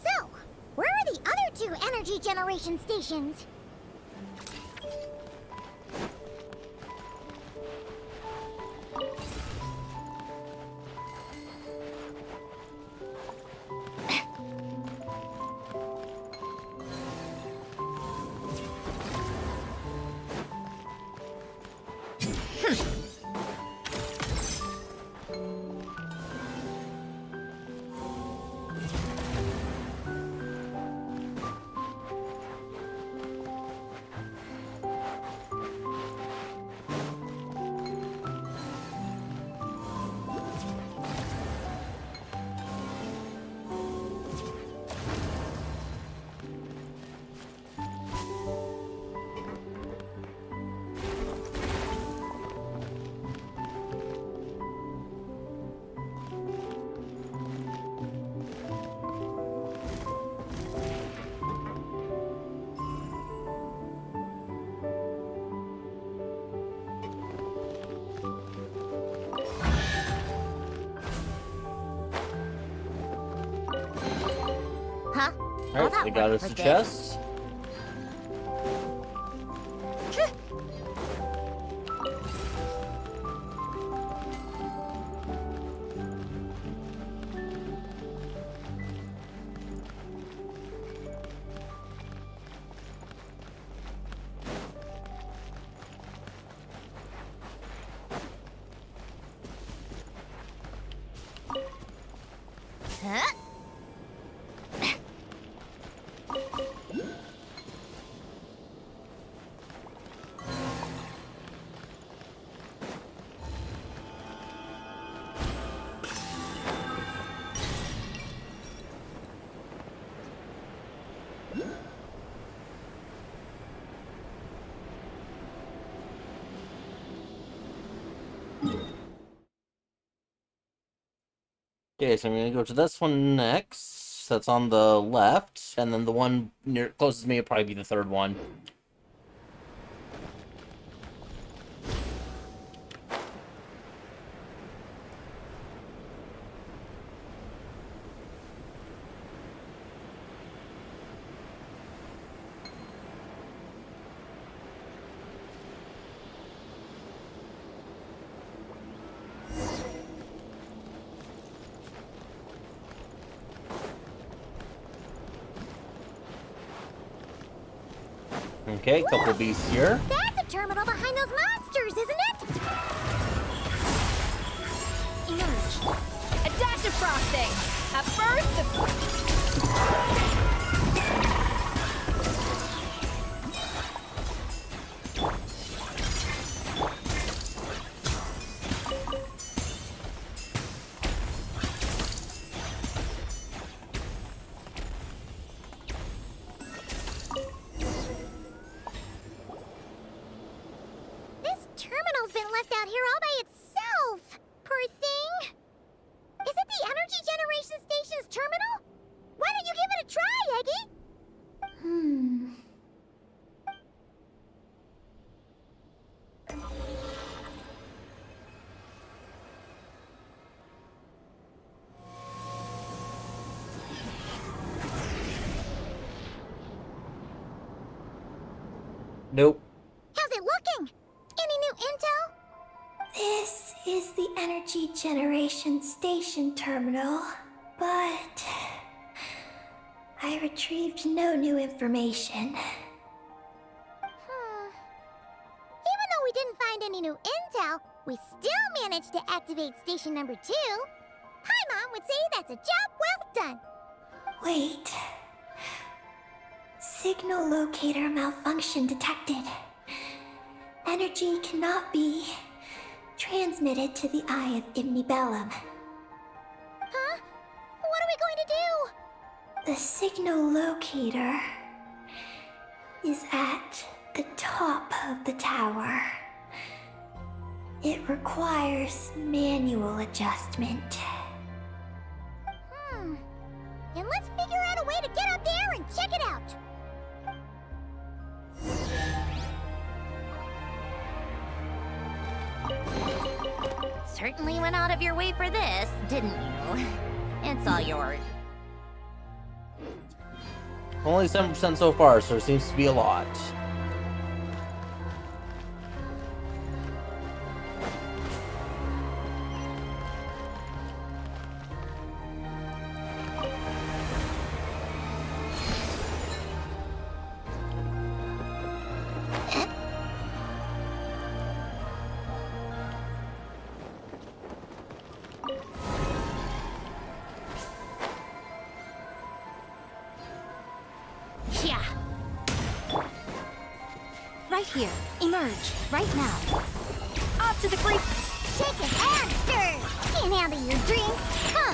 So, where are the other two energy generation stations?
Alright,
that
they got
work
us
for
a
this.
chest.
Huh?
Okay, so I'm gonna go to this one next. That's on the left, and then the one near closest to me will probably be the third one. Okay, couple beasts here.
That's a terminal behind those monsters, isn't it?
Emerge. A dash of frosting. A burst of...
This terminal's been left out here all by itself. Poor thing. Is it the energy generation station's terminal? Why don't you give it a try, Eggy?
Nope.
How's it looking? Any new intel?
This is the energy generation station terminal, but I retrieved no new information.
Even though we didn't find any new intel, we still managed to activate station number 2. Paimon would say that's a job well done.
Wait. Signal locator malfunction detected. Energy cannot be transmitted to the eye of Imnibellum.
Huh? What are we going to do?
The signal locator is at the top of the tower. It requires manual adjustment.
Then let's figure out a way to get up there and check it out.
Certainly went out of your way for this, didn't you? It's all yours.
Only 7% so far, so it seems to be a lot.
Yeah. Right here. Emerge. Right now. Off to the free...
Chicken and stir! Can't handle your dream, huh?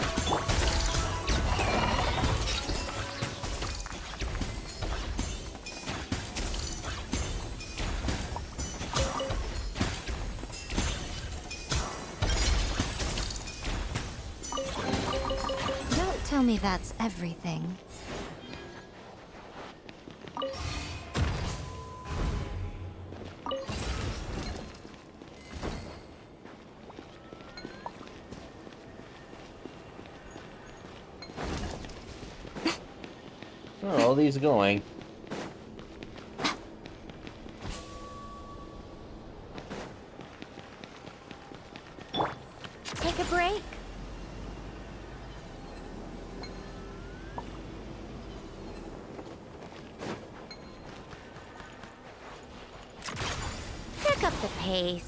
Don't tell me that's everything.
Where are all these going?
Take a break.
Pick up the pace.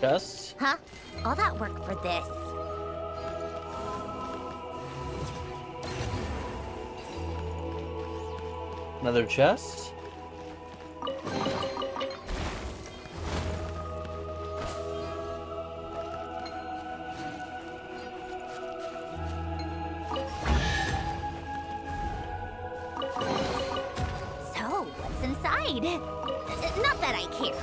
Chest?
Huh? All that work for this.
Another chest?
So, what's inside? Not that I care.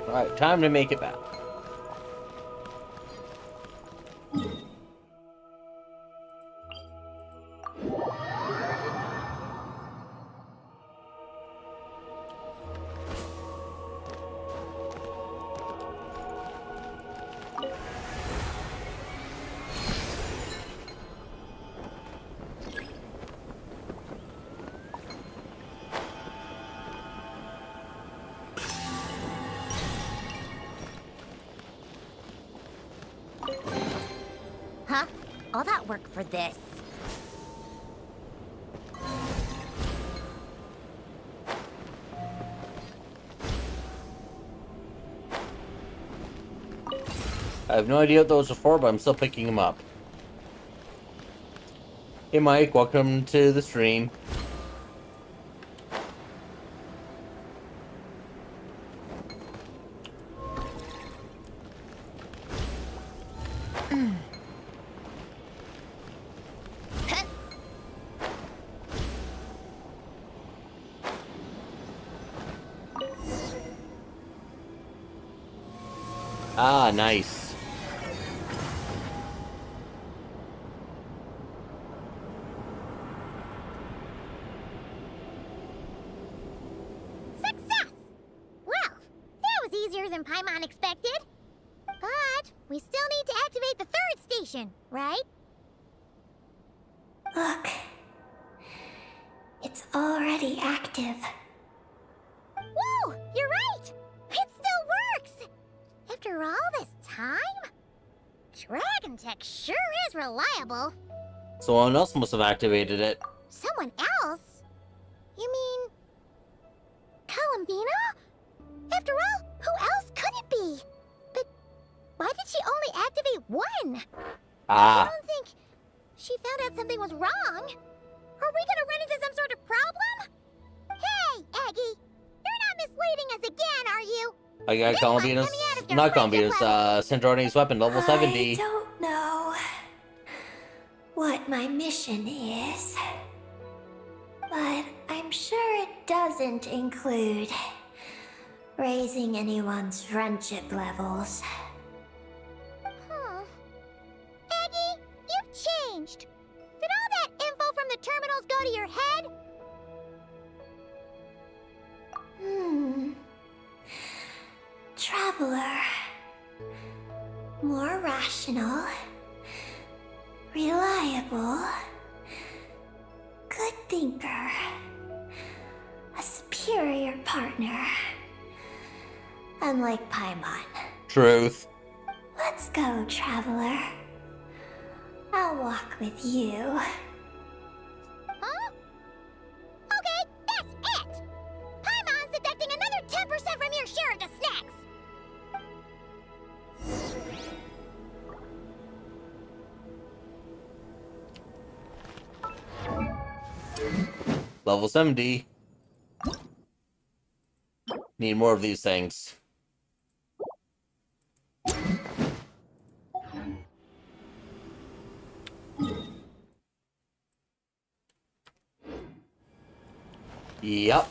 Alright, time to make it back.
Huh? All that work for this.
I have no idea what those are for, but I'm still picking them up. Hey Mike, welcome to the stream. Ah, nice.
Success! Well, that was easier than Paimon expected. But we still need to activate the third station, right?
Look. It's already active.
Whoa! You're right! It still works! After all this time? Dragon Tech sure is reliable.
Someone else must have activated it.
Someone else? You mean... Columbina? After all, who else could it be? But why did she only activate one? I
Ah,
don't think she found out something was wrong. Are we gonna run into some sort of problem? Hey, Aggie! You're not misleading us again, are you?
I got
This one's
Columbina's,
coming out of your
not
friendship
Columbina's, Sandrone's weapon, level 70.
I don't know what my mission is, but I'm sure it doesn't include raising anyone's friendship levels.
Huh. Aggie, you've changed. Did all that info from the terminals go to your head?
Traveler. More rational. Reliable. Good thinker. A superior partner. unlike Paimon.
Truth.
Let's go, traveler. I'll walk with you.
Huh? Okay, that's it! Paimon's deducting another 10% from your share of the snacks!
Level 70. Need more of these things. Yep.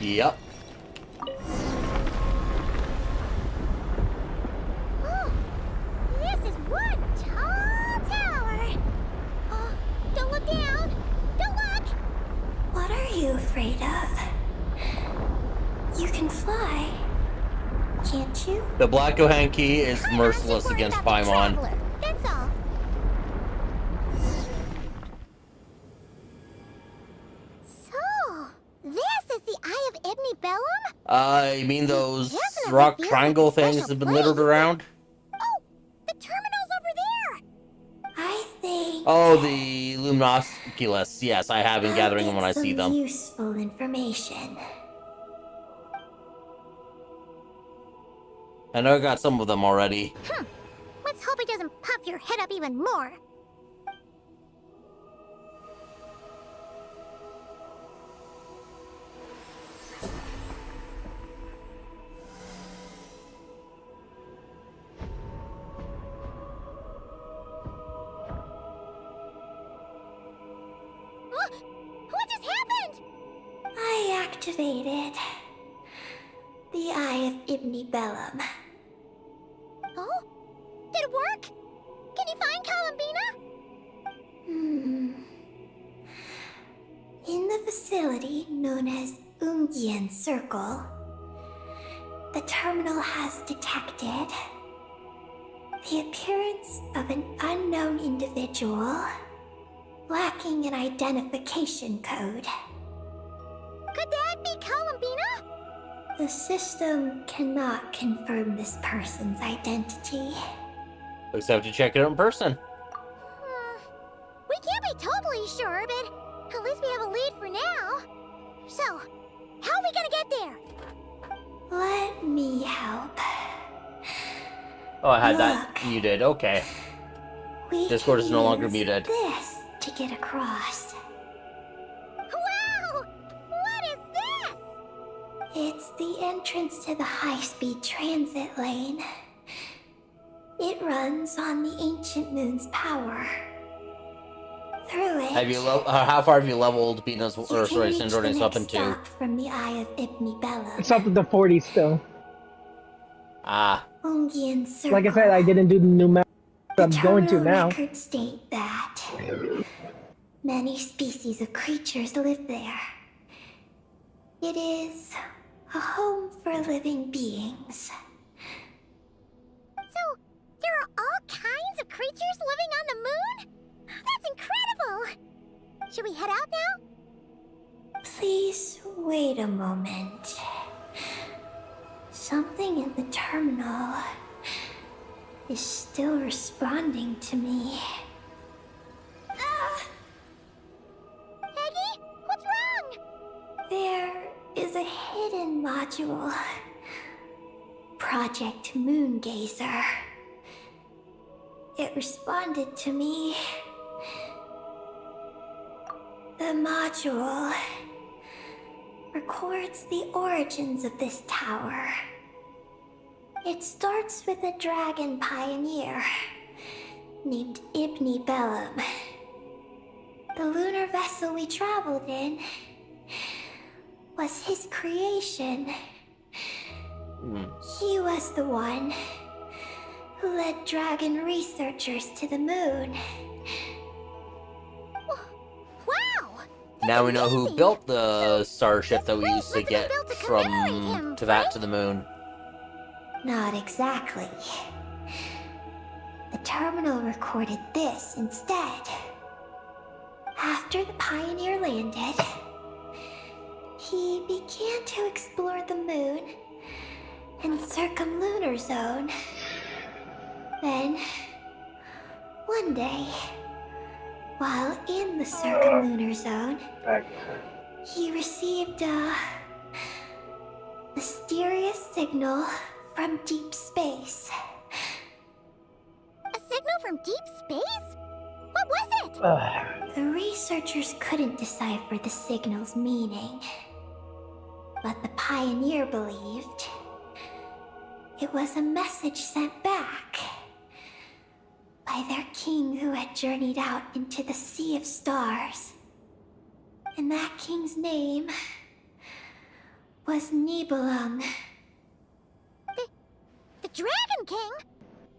Yep.
Oh, this is one tall tower. Oh, don't look down. Don't look.
What are you afraid of? You can fly, can't you?
The Black Gohan Key is
I'm
merciless
just worried
against
about the
Paimon.
traveler, that's all. So, this is the Eye of Ibni Bellum?
You mean those
Definitely
rock
feels
triangle
like a
things
special
have been
place.
littered around?
Oh, the terminal's over there.
I think
Oh, the Luminoculus. Yes, I have been
I'll
gathering them
get
when I see
some
them.
useful information.
I know I got some of them already.
Let's hope it doesn't puff your head up even more. What just happened?
I activated the Eye of Ibni Bellum.
Oh? Did it work? Can you find Columbina?
In the facility known as Ungian Circle, the terminal has detected the appearance of an unknown individual lacking an identification code.
Could that be Columbina?
The system cannot confirm this person's identity.
Looks have to check it out in person.
We can't be totally sure, but at least we have a lead for now. So, how are we gonna get there?
Let me help.
Oh, I had that
Look.
muted. Okay.
We
Discord
can
is no longer
use
muted.
This to get across.
Wow! What is this?
It's the entrance to the high-speed transit lane. It runs on the ancient moon's power. Through it,
Have you how far have you leveled Bina's
you
or
can
sorry,
reach the
Sandrone's
next
weapon to?
stop from the Eye of Ibni Bellum.
It's up to the 40 still.
Ah.
Ungian Circle.
Like I said, I didn't do the new map.
The
I'm going to
terminal
now.
records state that many species of creatures live there. It is a home for living beings.
So, there are all kinds of creatures living on the moon? That's incredible! Should we head out now?
Please wait a moment. Something in the terminal is still responding to me.
Peggy, what's wrong?
There is a hidden module. Project Moongazer. It responded to me. The module records the origins of this tower. It starts with a dragon pioneer named Ibni Bellum. The lunar vessel we traveled in was his creation He was the one who led dragon researchers to the moon.
Wow!
Now we know who
amazing.
built the starship that we
moon
used to
must have been
get
built to commemorate
from
him,
to that
right?
to the moon.
Not exactly. The terminal recorded this instead. After the Pioneer landed, he began to explore the moon and circumlunar zone. Then, one day, while in the circumlunar zone, he received a mysterious signal from deep space.
A signal from deep space? What was it?
The researchers couldn't decipher the signal's meaning, but the Pioneer believed it was a message sent back by their king who had journeyed out into the Sea of Stars. And that king's name was Nibelung.
The Dragon King?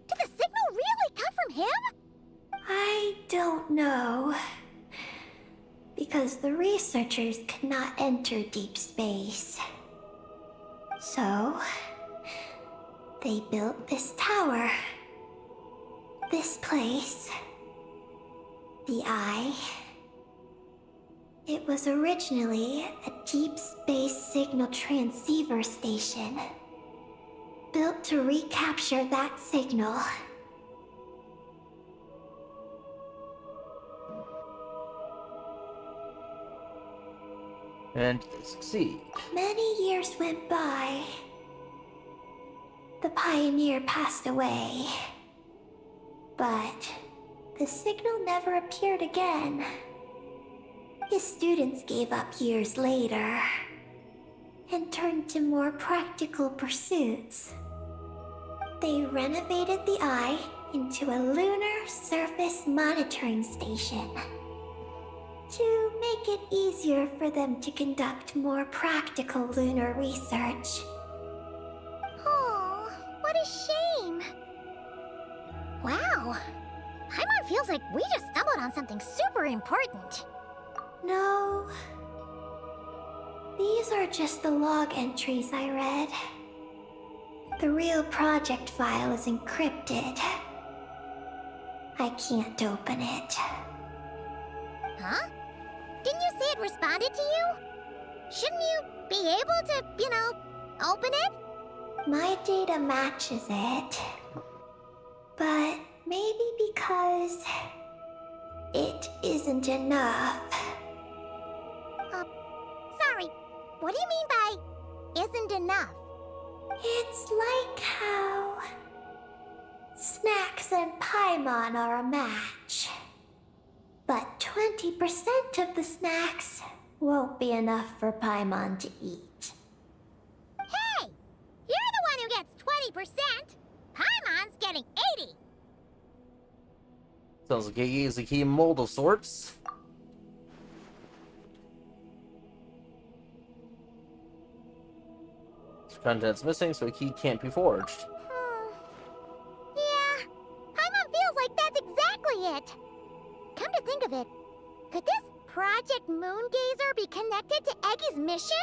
Did the signal really come from him?
I don't know. Because the researchers could not enter deep space. So, they built this tower. This place. The Eye. It was originally a deep space signal transceiver station. Built to recapture that signal.
And succeed.
Many years went by. The Pioneer passed away. But the signal never appeared again. His students gave up years later and turned to more practical pursuits. They renovated the Eye into a lunar surface monitoring station to make it easier for them to conduct more practical lunar research.
Oh, what a shame. Wow. Paimon feels like we just stumbled on something super important.
No. These are just the log entries I read. The real project file is encrypted. I can't open it.
Huh? Didn't you say it responded to you? Shouldn't you be able to, open it?
My data matches it. But maybe because it isn't enough.
Sorry, what do you mean by isn't enough?
It's like how snacks and Paimon are a match. But 20% of the snacks won't be enough for Paimon to eat.
Hey! You're the one who gets 20%! Paimon's getting 80!
Sounds like he is a key mold of sorts. Content's missing, so a key can't be forged.
Yeah, Paimon feels like that's exactly it. Come to think of it, could this Project Moongazer be connected to Eggy's mission?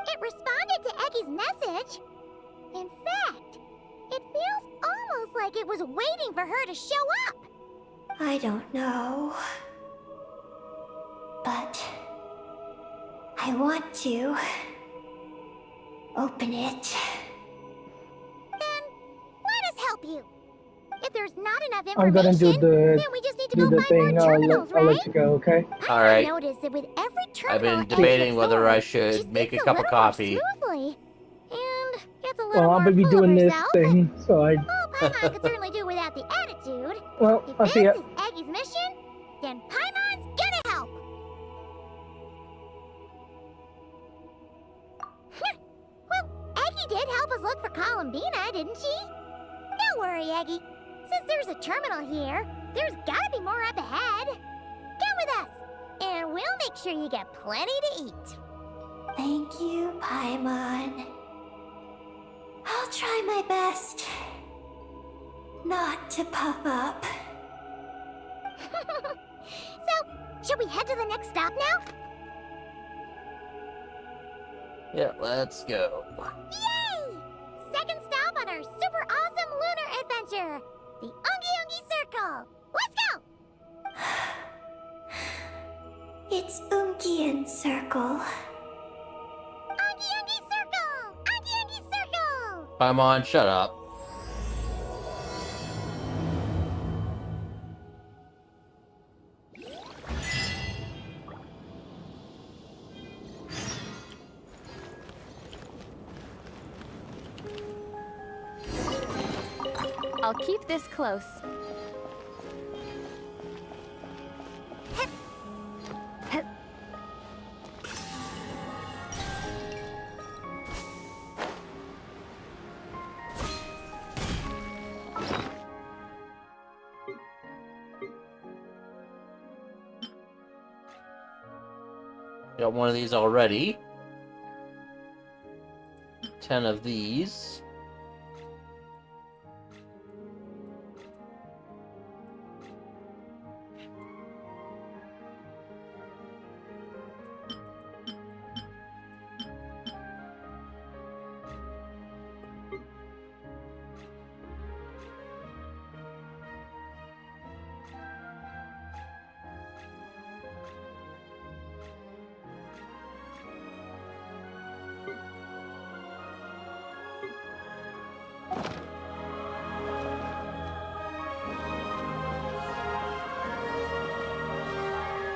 It responded to Eggy's message. In fact, it feels almost like it was waiting for her to show up.
I don't know. But I want to open it.
Then let us help you. If there's not enough
I'm gonna
information,
then
we just need to go find
thing.
more terminals,
I'll
right?
let you go, okay?
I
Alright.
noticed that with every terminal
I've been
Eggy
debating whether I
absorbs, she
should make a
speaks
cup of
little more
coffee.
smoothly, and gets a little
Well,
more
I'm gonna be
full
doing
of
this
herself.
thing, so I.
Well, Paimon could certainly do without the attitude.
Well,
If
I'll
this
see ya.
is Eggy's mission, then Paimon's gonna help. Well, Eggy did help us look for Columbina, didn't she? Don't worry, Eggy. Since there's a terminal here, there's gotta be more up ahead. Come with us, and we'll make sure you get plenty to eat.
Thank you, Paimon. try my best not to puff up.
So, should we head to the next stop now?
Yeah, let's go.
Yay! Second stop on our super awesome lunar adventure, the Ungi Ungi Circle. Let's go!
It's Ungian Circle.
Ungi Ungi Circle! Ungi Ungi Circle!
Paimon, shut up.
I'll keep this close.
Got one of these already. 10 of these.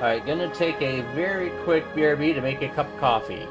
Alright, gonna take a very quick BRB to make a cup of coffee.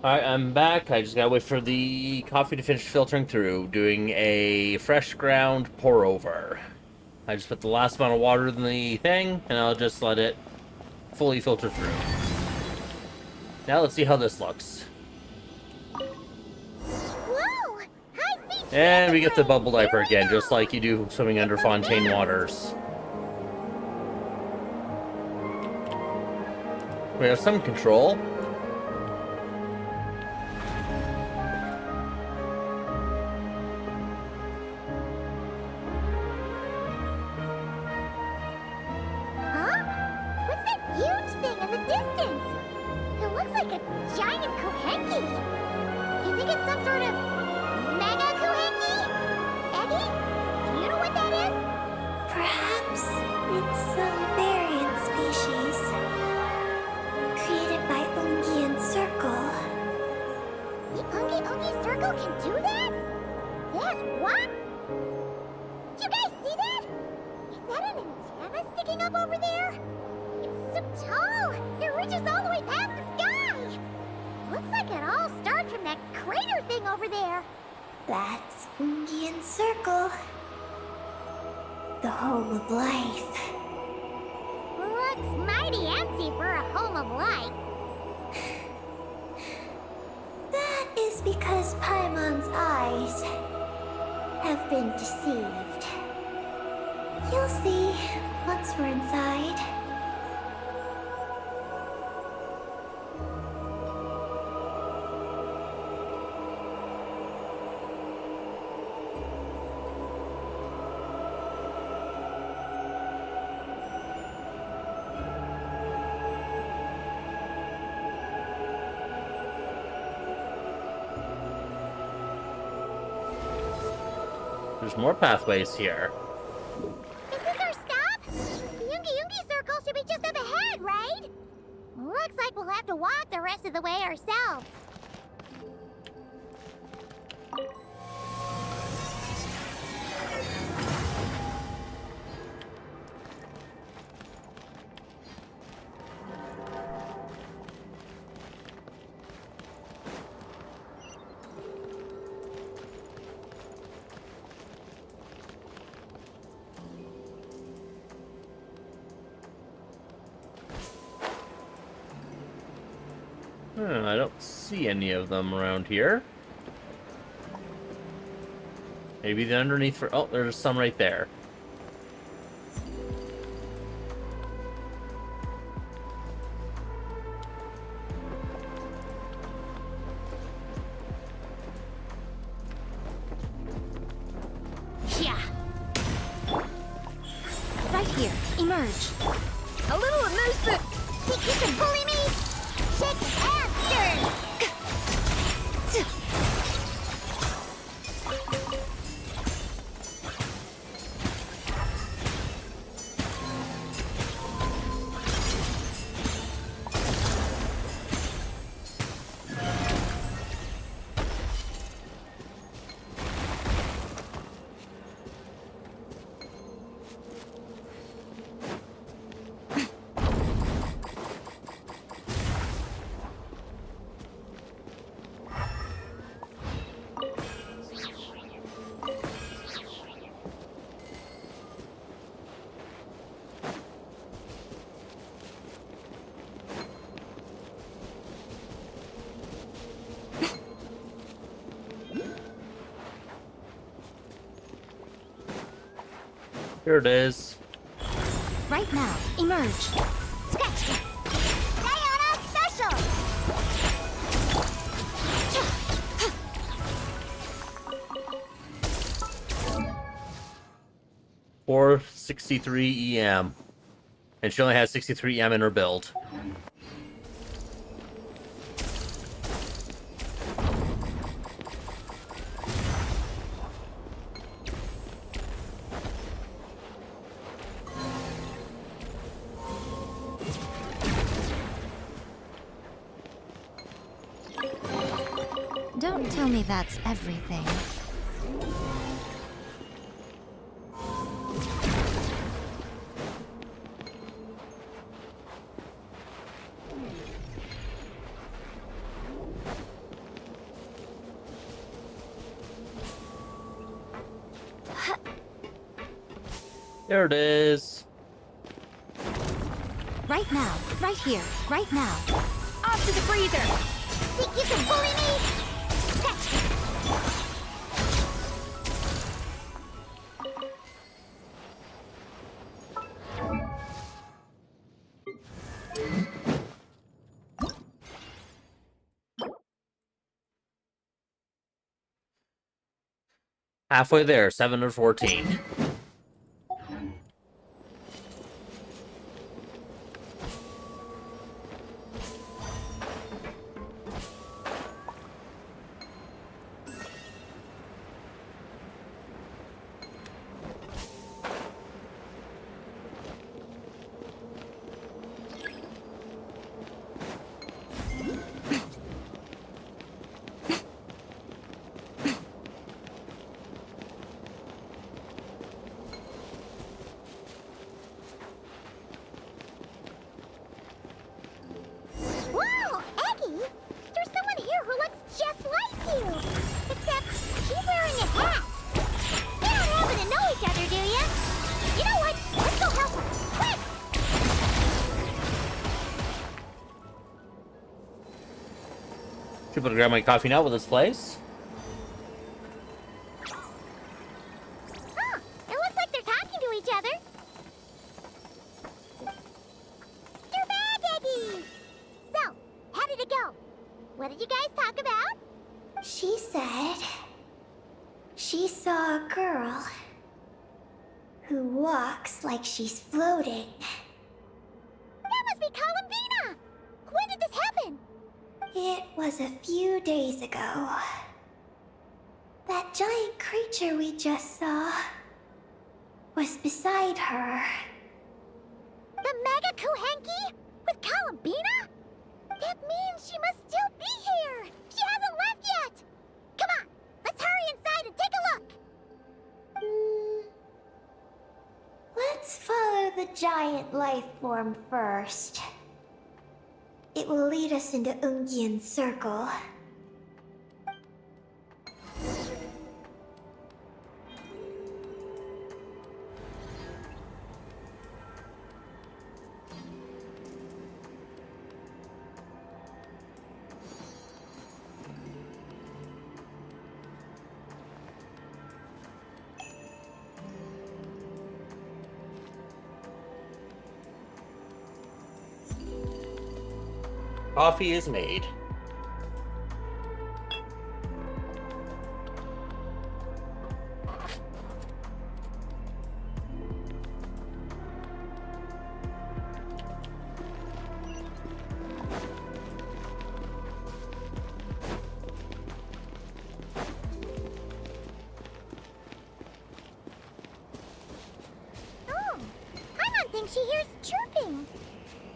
Alright, I'm back. I just gotta wait for the coffee to finish filtering through, doing a fresh ground pour over. I just put the last amount of water in the thing, and I'll just let it fully filter through. Now let's see how this looks.
Whoa! High-speed
And we get the
train!
bubble diaper
Here we
again,
go!
just like you do swimming under Fontaine waters. We have some control.
Huh? What's that huge thing in the distance? It looks like a giant Kohenki. You think it's some sort of mega Kohenki? Eddie? Do you know what that is?
Perhaps it's some variant species created by Ungian Circle.
The Ungi Ungi Circle can do that? Yes, what? Did you guys see that? Is that an antenna sticking up over there? It's so tall! It reaches all the way past the sky! Looks like it all starts from that crater thing over there.
That's Ungian Circle. The home of life.
Looks mighty empty for a home of life.
That is because Paimon's eyes have been deceived. You'll see once we're inside.
There's more pathways here.
Is this our stop? The Ungi Ungi Circle should be just up ahead, right? Looks like we'll have to walk the rest of the way ourselves.
I don't see any of them around here. Maybe they're underneath for... Oh, there's some right there.
Yeah. Right here. Emerge. A little immersive.
Think you can bully me? Shake and stir!
'Here it is.
Right now. Emerge.
Scratch! Diana Special!
463 EM. And she only has 63 EM in her build.
Don't tell me that's everything.
There it is.
Right now, right here, right now. Off to the freezer!
Think you can bully me?
Halfway there, 7 or 14.
Whoa, Eggie! There's someone here who looks just like you! Except she's wearing a hat. You don't happen to know each other, do you? You know what? Let's go help her. Quick!
Should better grab my coffee now with this place.
Huh, it looks like they're talking to each other. You're back, Eggie! So, how did it go? What did you guys talk about?
She said she saw a girl who walks like she's floating.
That must be Columbina! When did this happen?
It was a few days ago. That giant creature we just saw was beside her.
The Mega Kuhenki? With Columbina? That means she must still be here! She hasn't left yet! Come on, let's hurry inside and take a look!
Let's follow the giant life form first. It will lead us into Ungyen's circle.
Coffee is made.
Oh, Paimon thinks she hears chirping.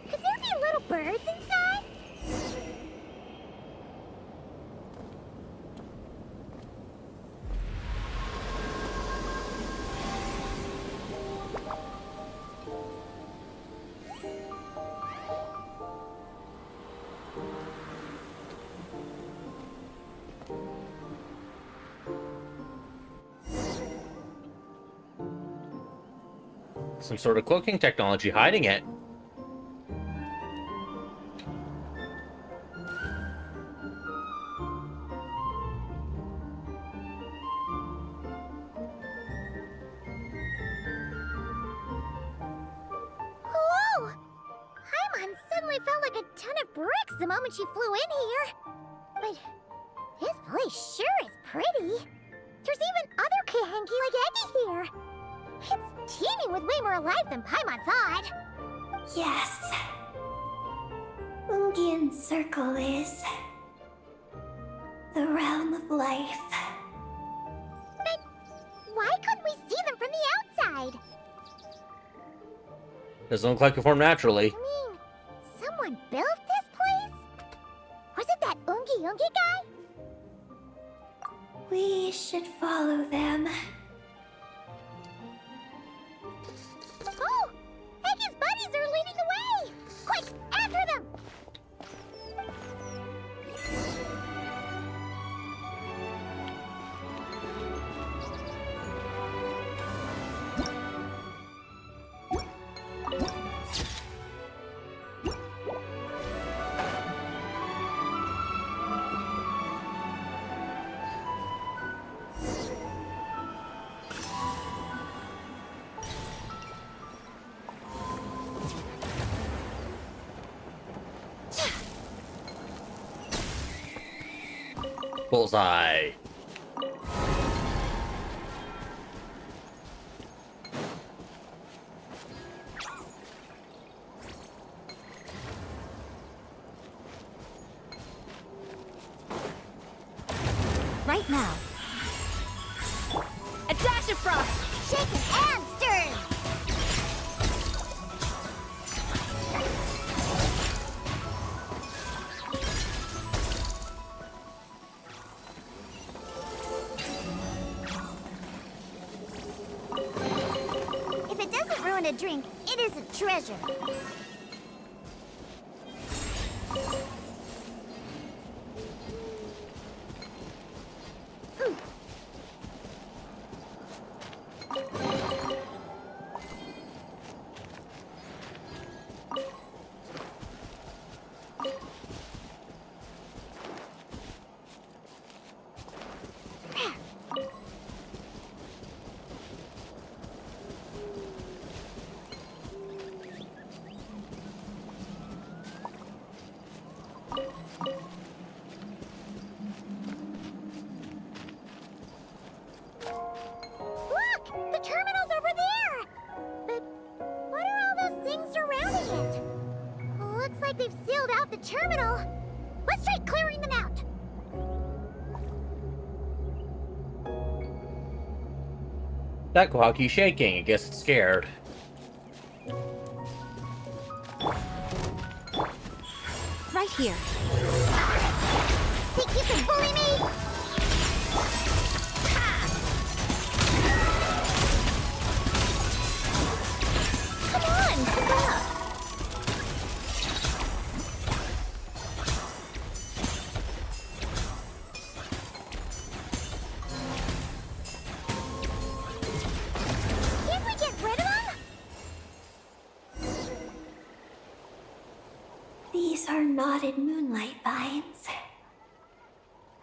Could there be little birds inside?
Some sort of cloaking technology hiding it.
Whoa! Paimon suddenly felt like a ton of bricks the moment she flew in here. But this place sure is pretty. There's even other Kahenki like Eggie here. It's teeming with way more life than Paimon thought.
Yes. Ungyen's circle is the realm of life.
But why couldn't we see them from the outside?
Doesn't look like it formed naturally.
I mean, someone built this place? Was it that Ungi guy?
We should follow them.
Oh! Eggie's buddies are leading the way! Quick, after them!
Bullseye.
Right now.
A dash of frost!
Shaken and stirred. If it doesn't ruin a drink, it is a treasure. Look! The terminal's over there! But what are all those things surrounding it? Looks like they've sealed out the terminal. Let's try clearing them out.
That Quackie's shaking. I guess it's scared.
Right here. Think you can bully me? Come on, come up. Can't we get rid of them?
These are knotted moonlight vines.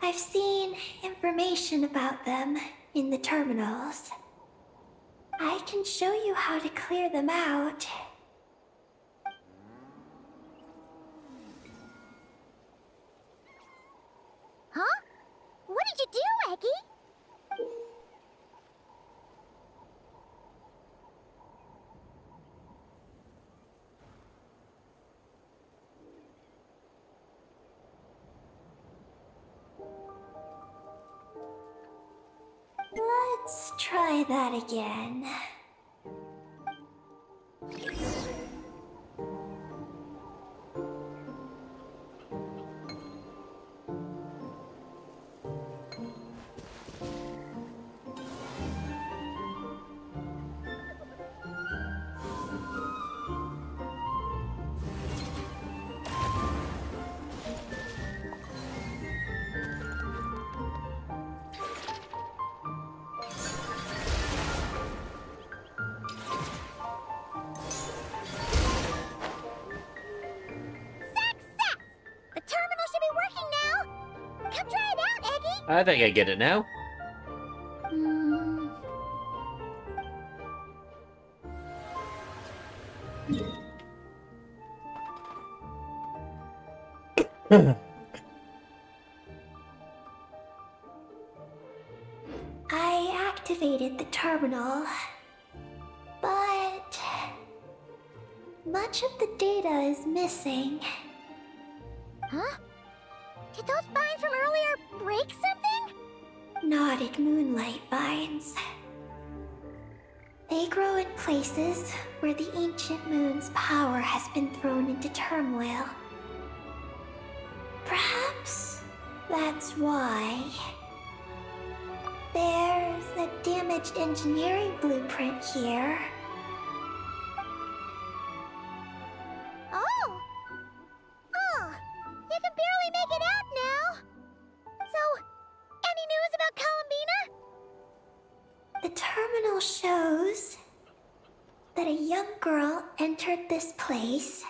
I've seen information about them in the terminals. I can show you how to clear them out.
Huh? What did you do, Eggie?
Let's try that again.
Success! The terminal should be working now. Come try it out, Eggie.
I think I get it now.
I activated the terminal, but much of the data is missing.
Huh? Did those vines from earlier break something?
Knotted moonlight vines. They grow in places where the ancient moon's power has been thrown into turmoil. Perhaps that's why. There's a damaged engineering blueprint here.
Oh! Oh! You can barely make it out now! So, any news about Columbina?
The terminal shows that a young girl entered this place,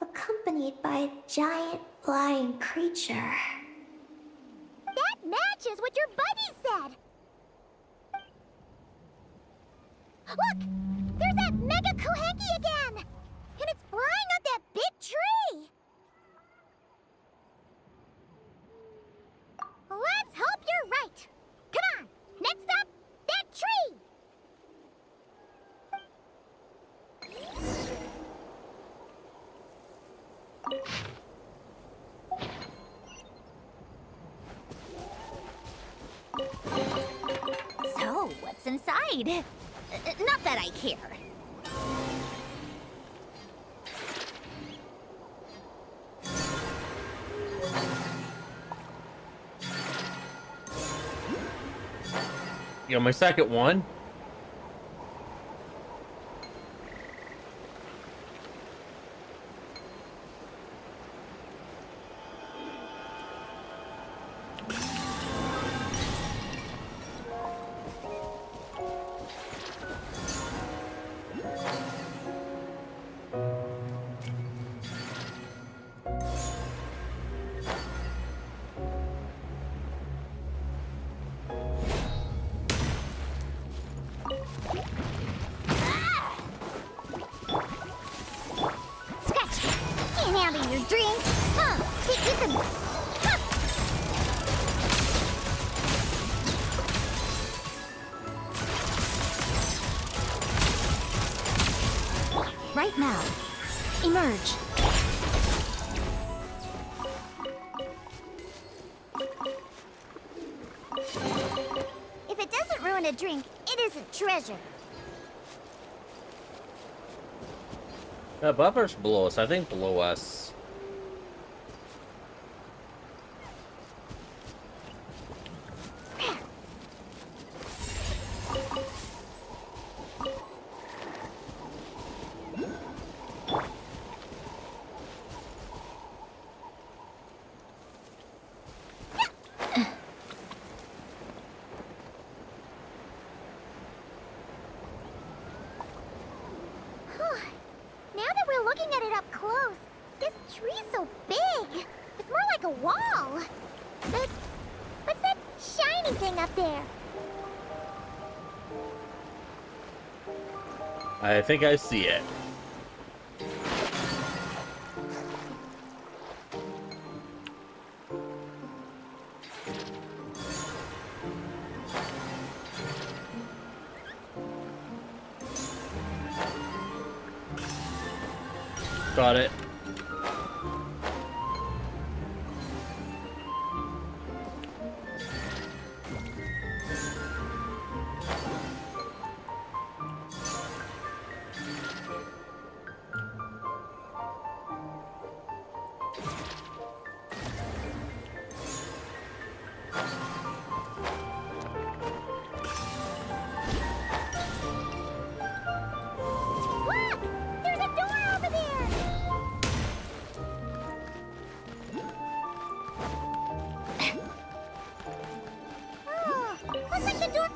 accompanied by a giant flying creature.
That matches what your buddy said! Look! There's that Mega Kohenki again! And it's flying up that big tree! what's inside. Not that I care.
You know, my second one.
Scratch! Can't handle your drink. Huh? You can... Huh. Right now. Emerge. If it doesn't ruin a drink, it isn't treasure.
Above or below us? I think below us.
Now that we're looking at it up close, this tree's so big. It's more like a wall. But what's that shiny thing up there?
I think I see it. Got it.
Look! There's a door over there! Oh, looks like the door...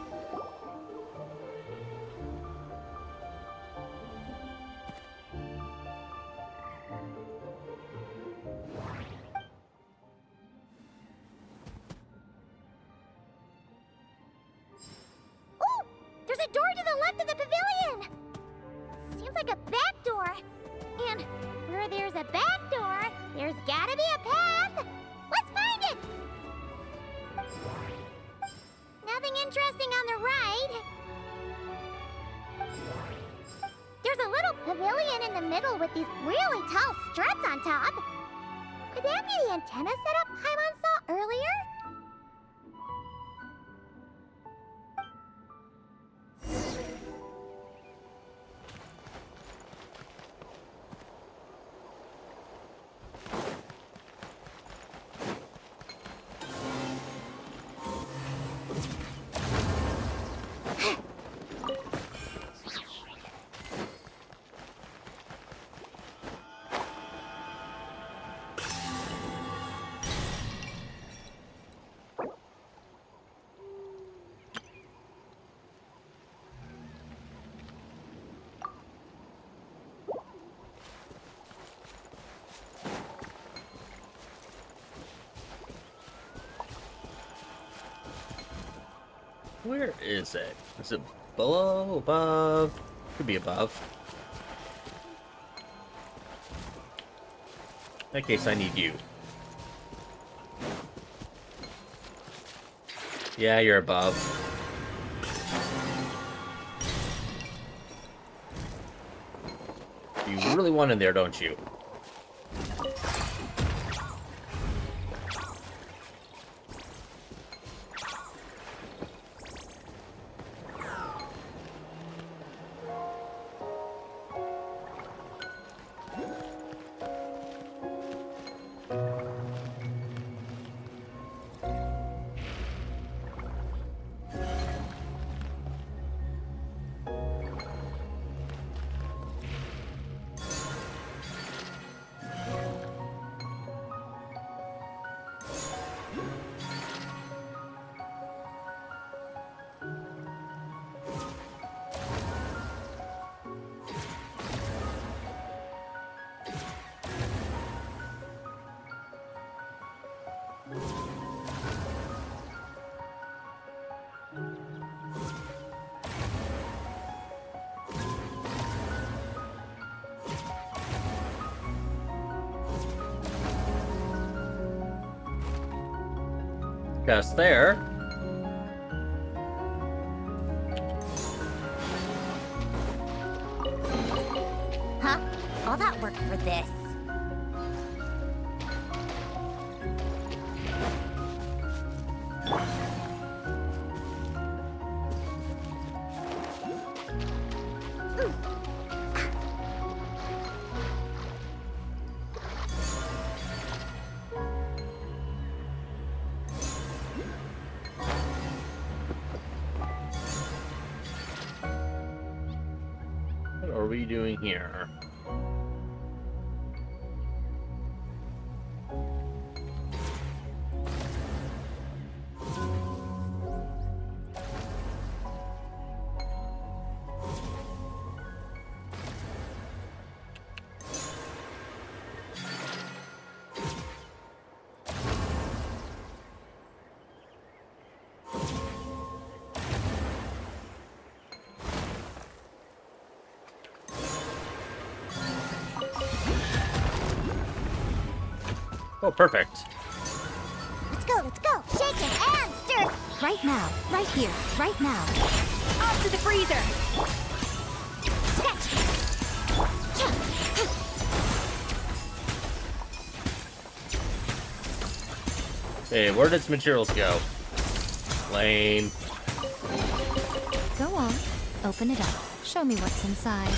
Oh! There's a door to the left of the pavilion! Seems like a back door. And where there's a back door, there's gotta be a path. Let's find it! Nothing interesting on the right. There's a little pavilion in the middle with these really tall struts on top. Could that be the antenna setup Paimon saw earlier?
Where is it? Is it below, above? Could be above. In that case, I need you. Yeah, you're above. You really want in there, don't you? chest there.
Huh? All that work for this.
What are we doing here? Oh, perfect.
Let's go, let's go. Shake it and stir. Right now, right here, right now. Off to the freezer. Scratch.
Hey, where did its materials go? Lame.
Go on, open it up. Show me what's inside.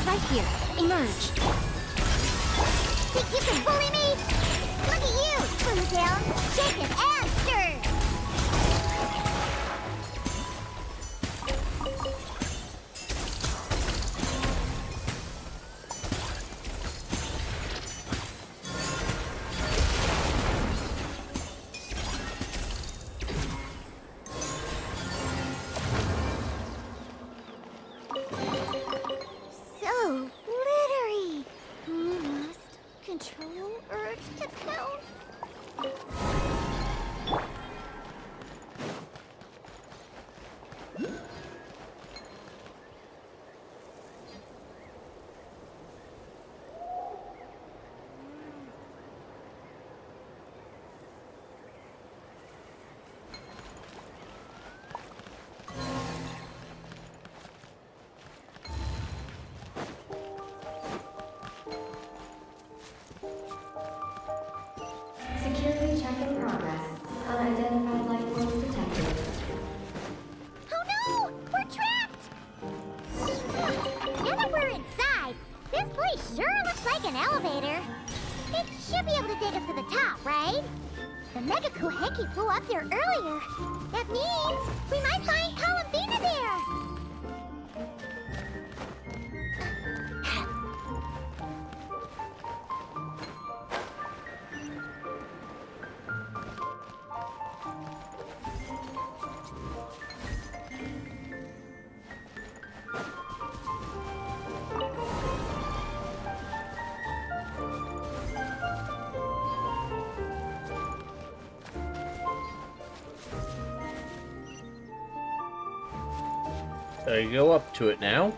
Right here, emerge. Think you can bully me? Look at you, Boom down. Shake it and stir. So glittery. Who must control urge to pounce?
Security check in progress. Unidentified life forms detected.
Oh no! We're trapped! Now that we're inside, this place sure looks like an elevator. It should be able to take us to the top, right? The Mega Kuhenki flew up there earlier. That means we might find Columbina there.
So you go up to it now.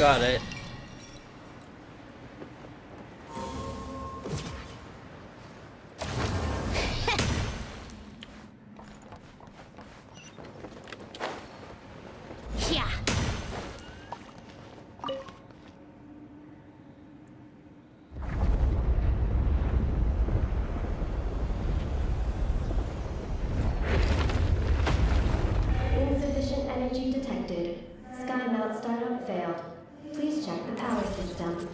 got it.
Yeah.
Insufficient energy detected. Sky mount startup failed. Please check the power system.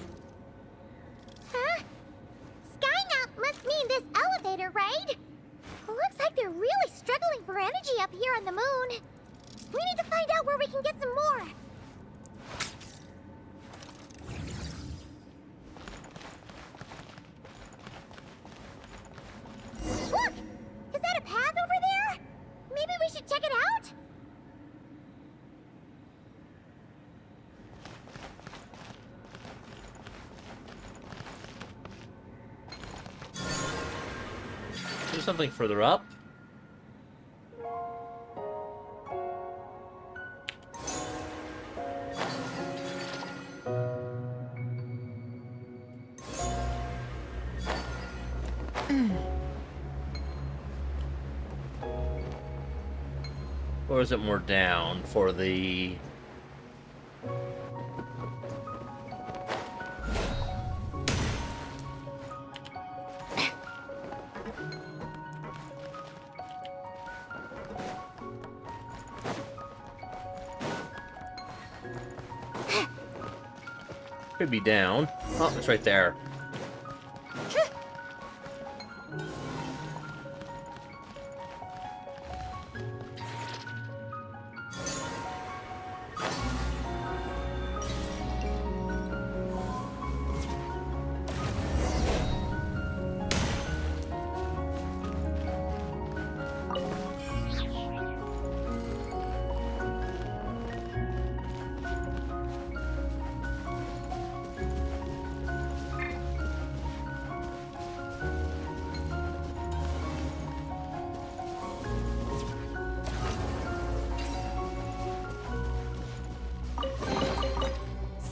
Huh? Skynaut must mean this elevator, right? Looks like they're really struggling for energy up here on the moon. We need to find out where we can get some more. Look! Is that a path over there? Maybe we should check it out?
There's something further up. Or is it more down for the... Could be down. Oh, it's right there.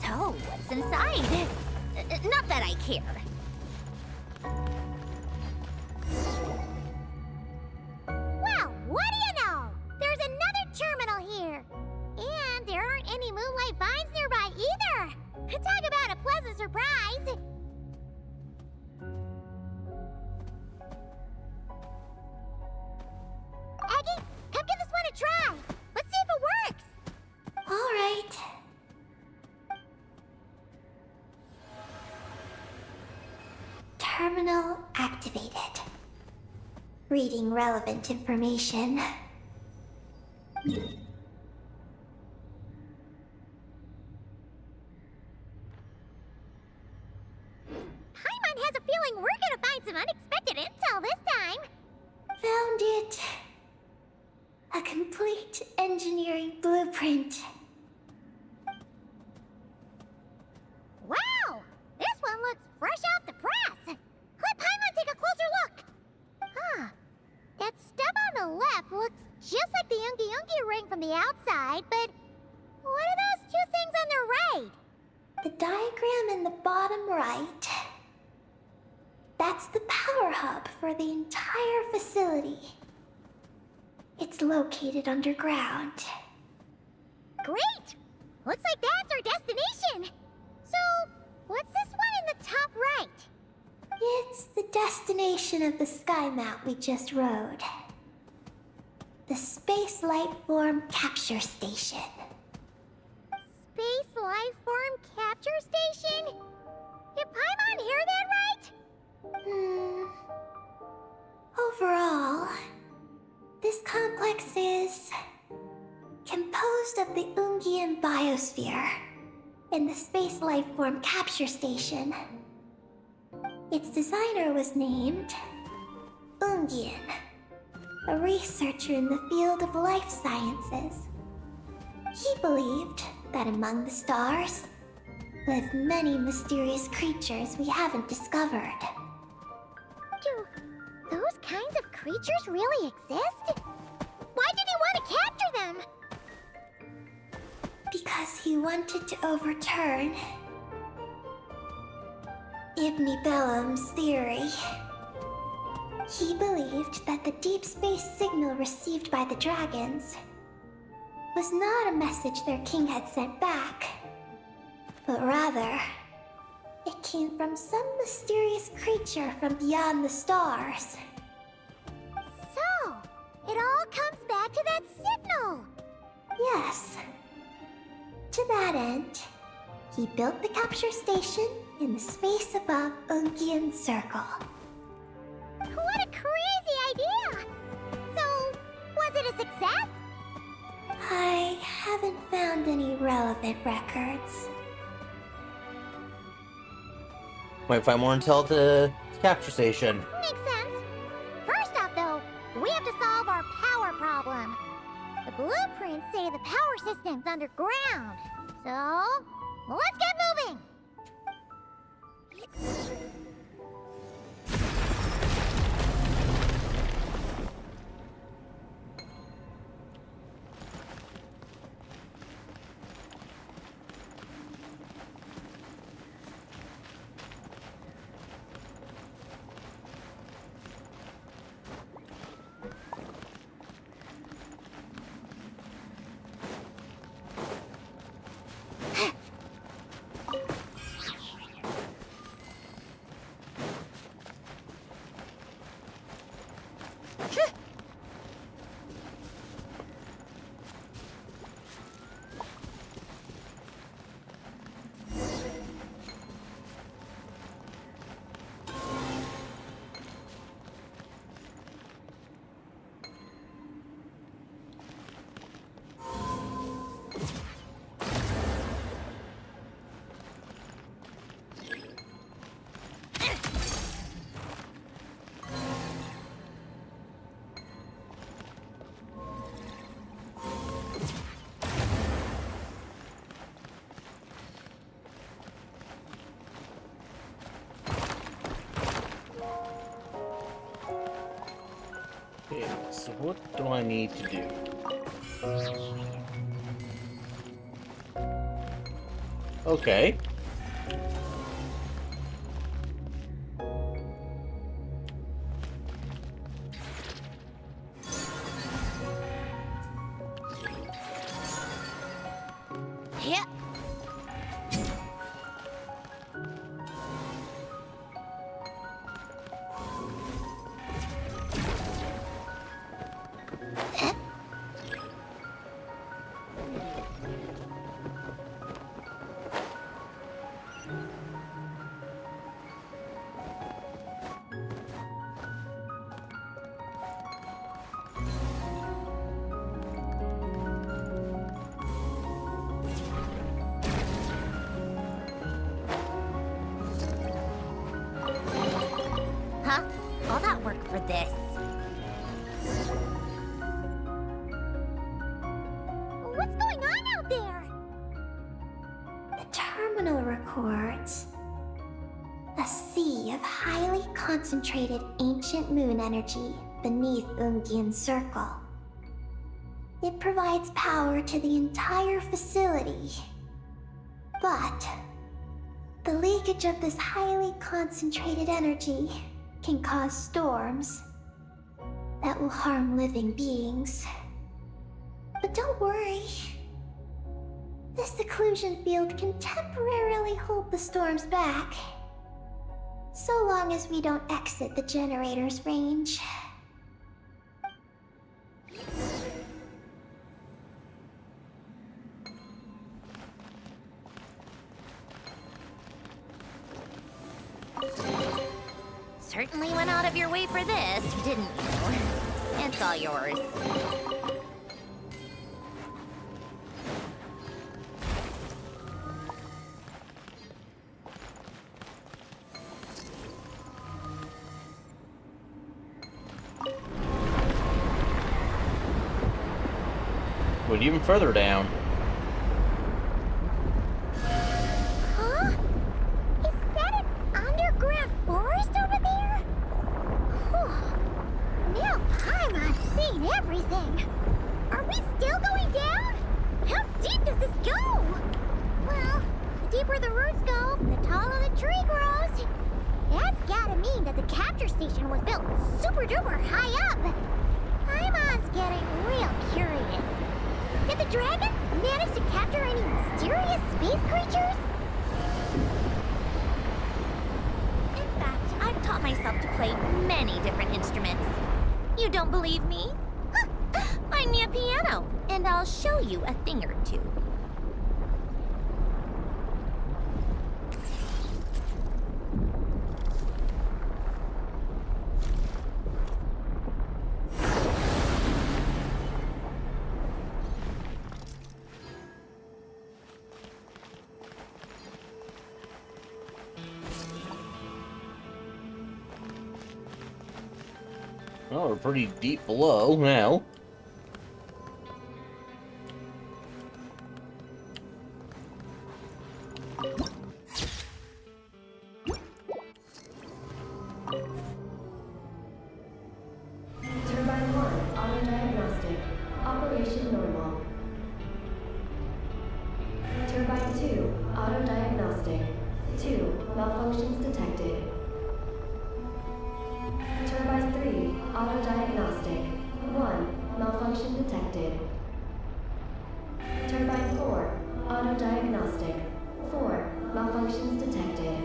So, what's inside? Not that I care. Well, what do you know? There's another terminal here. And there aren't any moonlight vines nearby either. Talk about a pleasant surprise. Aggie, come give this one a try. Let's see if it works.
All right. Terminal activated. Reading relevant information.
Paimon has a feeling we're gonna find some unexpected intel this time.
Found it. A complete engineering blueprint.
Wow! This one looks fresh off the press. Let Paimon take a closer look. Huh. That stub on the left looks just like the Ungi ring from the outside, but what are those two things on the right?
The diagram in the bottom right. That's the power hub for the entire facility. It's located underground.
Great! Looks like that's our destination. So, what's this one in the top right?
It's the destination of the sky mount we just rode. The Space Life Form Capture Station.
Space Life Form Capture Station? Did Paimon hear that right?
Overall, this complex is composed of the Ungian biosphere and the Space Life Form Capture Station. Its designer was named Ungian, a researcher in the field of life sciences. He believed that among the stars live many mysterious creatures we haven't discovered.
Do those kinds of creatures really exist? Why did he want to capture them?
Because he wanted to overturn Ibn Bellum's theory. He believed that the deep space signal received by the dragons was not a message their king had sent back, but rather, it came from some mysterious creature from beyond the stars.
So, it all comes back to that signal.
Yes. To that end, he built the capture station in the space above Ungian Circle.
What a crazy idea! So, was it a success?
I haven't found any relevant records.
Might find more intel at the capture station.
Makes sense. First off, though, we have to solve our power problem. The blueprints say the power system's underground. So, let's get moving!
Okay, so what do I need to do? Okay.
Yeah. Huh? All that work for this. What's going on out there?
The terminal records a sea of highly concentrated ancient moon energy beneath Ungian Circle. It provides power to the entire facility. But the leakage of this highly concentrated energy can cause storms that will harm living beings. But don't worry. This seclusion field can temporarily hold the storms back, so long as we don't exit the generator's range.
Certainly went out of your way for this, didn't you? It's all yours.
Went even further down.
Huh? Is that an underground forest over there? Whew. Now Paimon's seen everything. Are we still going down? How deep does this go? deeper the roots go, the taller the tree grows. That's gotta mean that the capture station was built super duper high up. Paimon's getting real curious. Did the dragons manage to capture any mysterious space creatures?
In fact, I've taught myself to play many different instruments. You don't believe me? Huh. Find me a piano, and I'll show you a thing or two.
Oh, we're pretty deep below now.
Turbine 1, auto-diagnostic. Operation normal. Turbine 2, auto-diagnostic. 2, malfunctions detected. Turbine 3, auto-diagnostic. 1, malfunction detected. Turbine 4, auto-diagnostic. 4, malfunctions detected.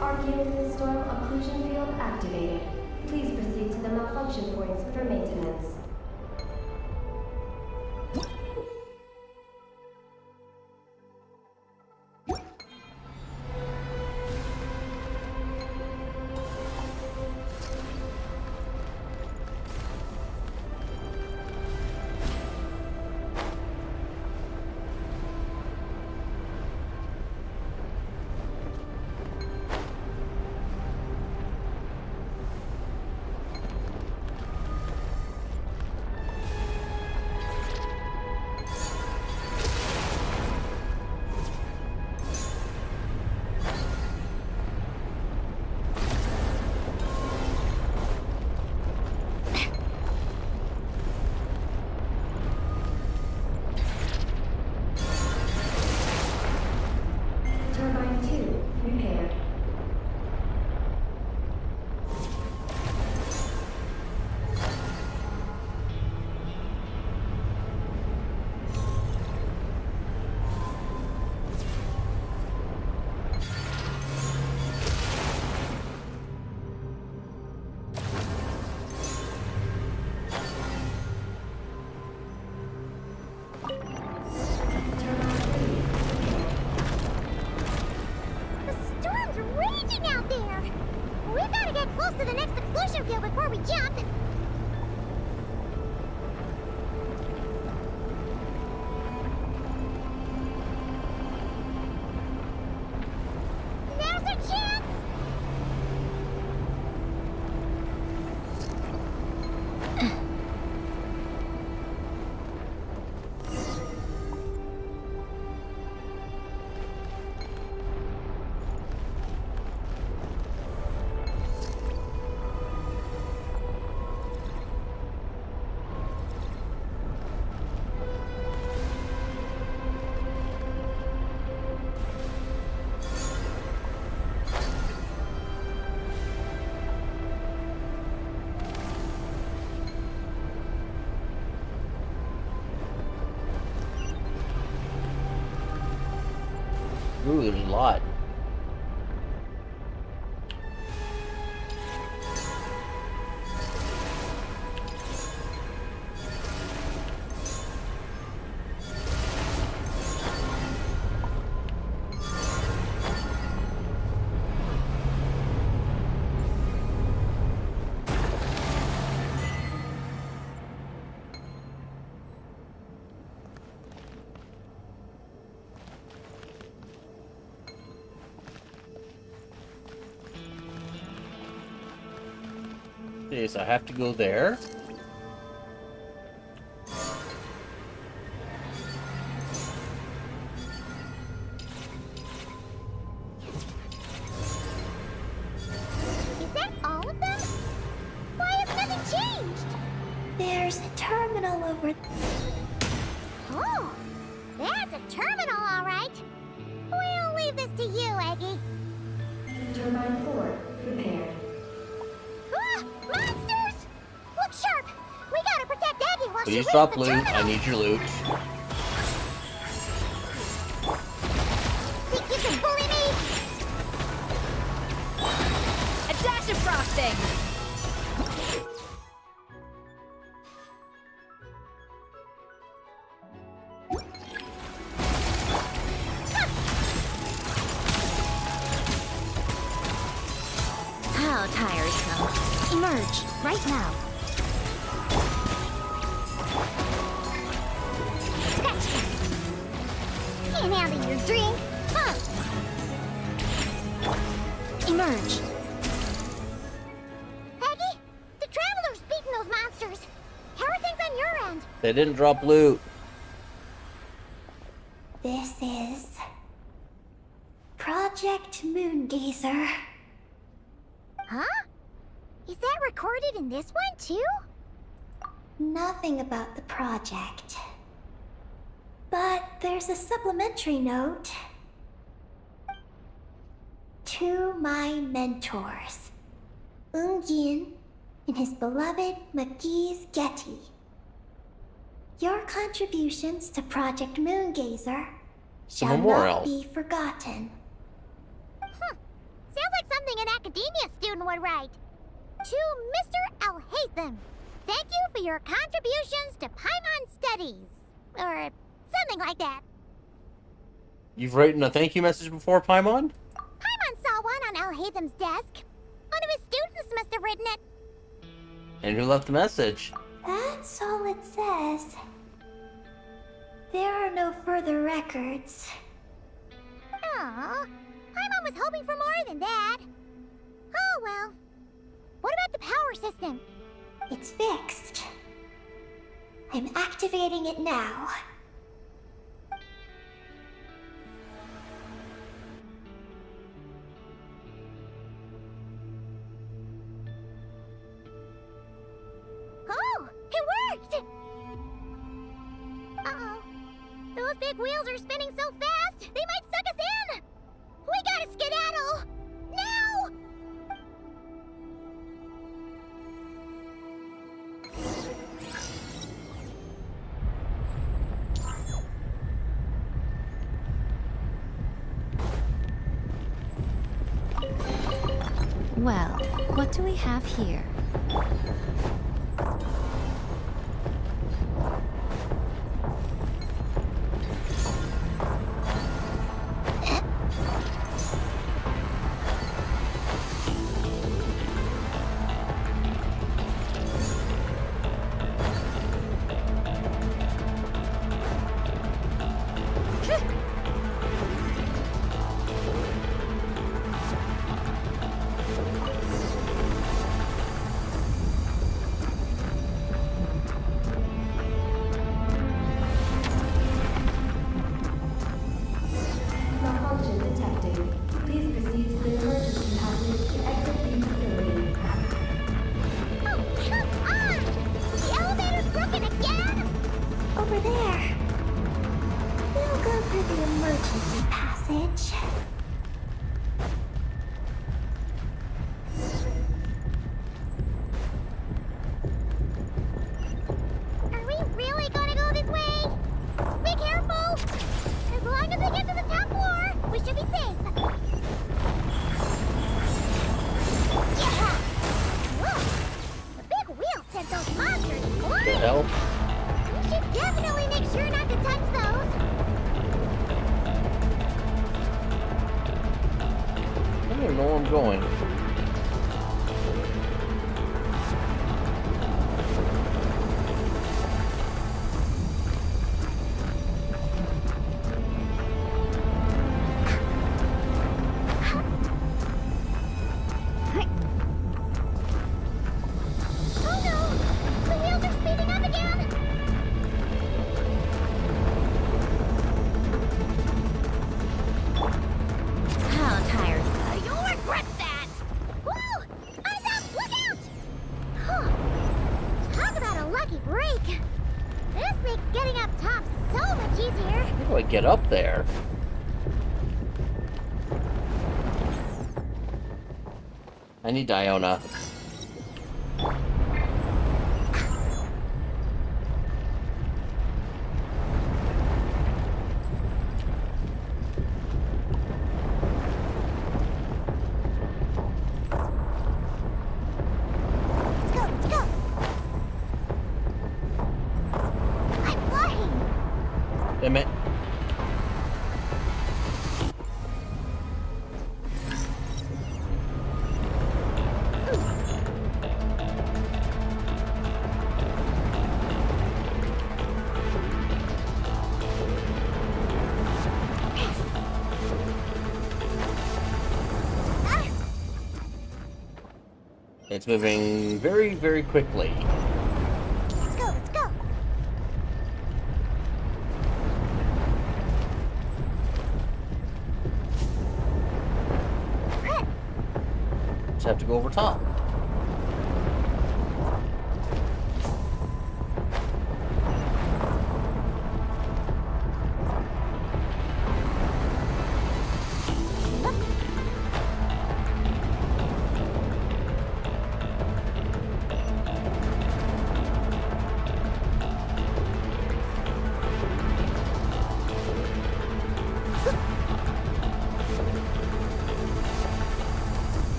Archaean storm occlusion field activated. Please proceed to the malfunction points for maintenance. Turbine 2, repaired. Turbine 3,
The storm's raging out there. We gotta get close to the next exclusion field before we jump. Now's our chance.
Ooh, there's a lot. Okay, so I have to go there.
Is that all of them? Why has nothing changed?
There's a terminal over...
Oh,
Please drop loot. I need your loot.
Think you can bully me?
A dash of frosting!
How tiresome. Emerge, right now. Scratch that. Can't handle your drink. Huh. Emerge. Peggy, the Traveler's beating those monsters. How are things on your end?
They didn't drop loot.
This is Project Moongazer.
Huh? Is that recorded in this one, too?
Nothing about the project. But there's a supplementary note. To my mentors, Yin and his beloved McGee's Getty. Your contributions to Project Moongazer shall
memorial.
not be forgotten.
Sounds like something an academia student would write. To Mr. Alhaitham, thank you for your contributions to Paimon Studies. Or something like that.
You've written a thank you message before, Paimon?
Paimon saw one on Alhaitham's desk. One of his students must have written it.
And who left the message?
That's all it says. There are no further records.
Aw, Paimon was hoping for more than that. Oh well. What about the power system?
It's fixed. I'm activating it now.
Oh, it worked! Uh-oh. Those big wheels are spinning so fast, they might suck us in! We gotta skedaddle! Now!
Well, what do we have here?
Malfunction detected. Please proceed to the emergency passage to exit the facility.
Oh, come on! The elevator's broken again?
Over there. We'll go through the emergency passage.
Are we really gonna go this way? Be careful! As long as we get to the top floor, we should be safe. Yeah! Whoa! The big wheel sent those monsters
The
flying!
hell?
We should definitely make sure not to touch those!
I don't even know where I'm going.
Oh no! The wheels are speeding up again! How tired. You'll regret that! Whoa! Eyes up! Look out! Huh. Talk about a lucky break! This makes getting up top so much easier!
How do I get up there? I need Diona. It's moving very, very quickly.
Let's go, let's go.
Just have to go over top.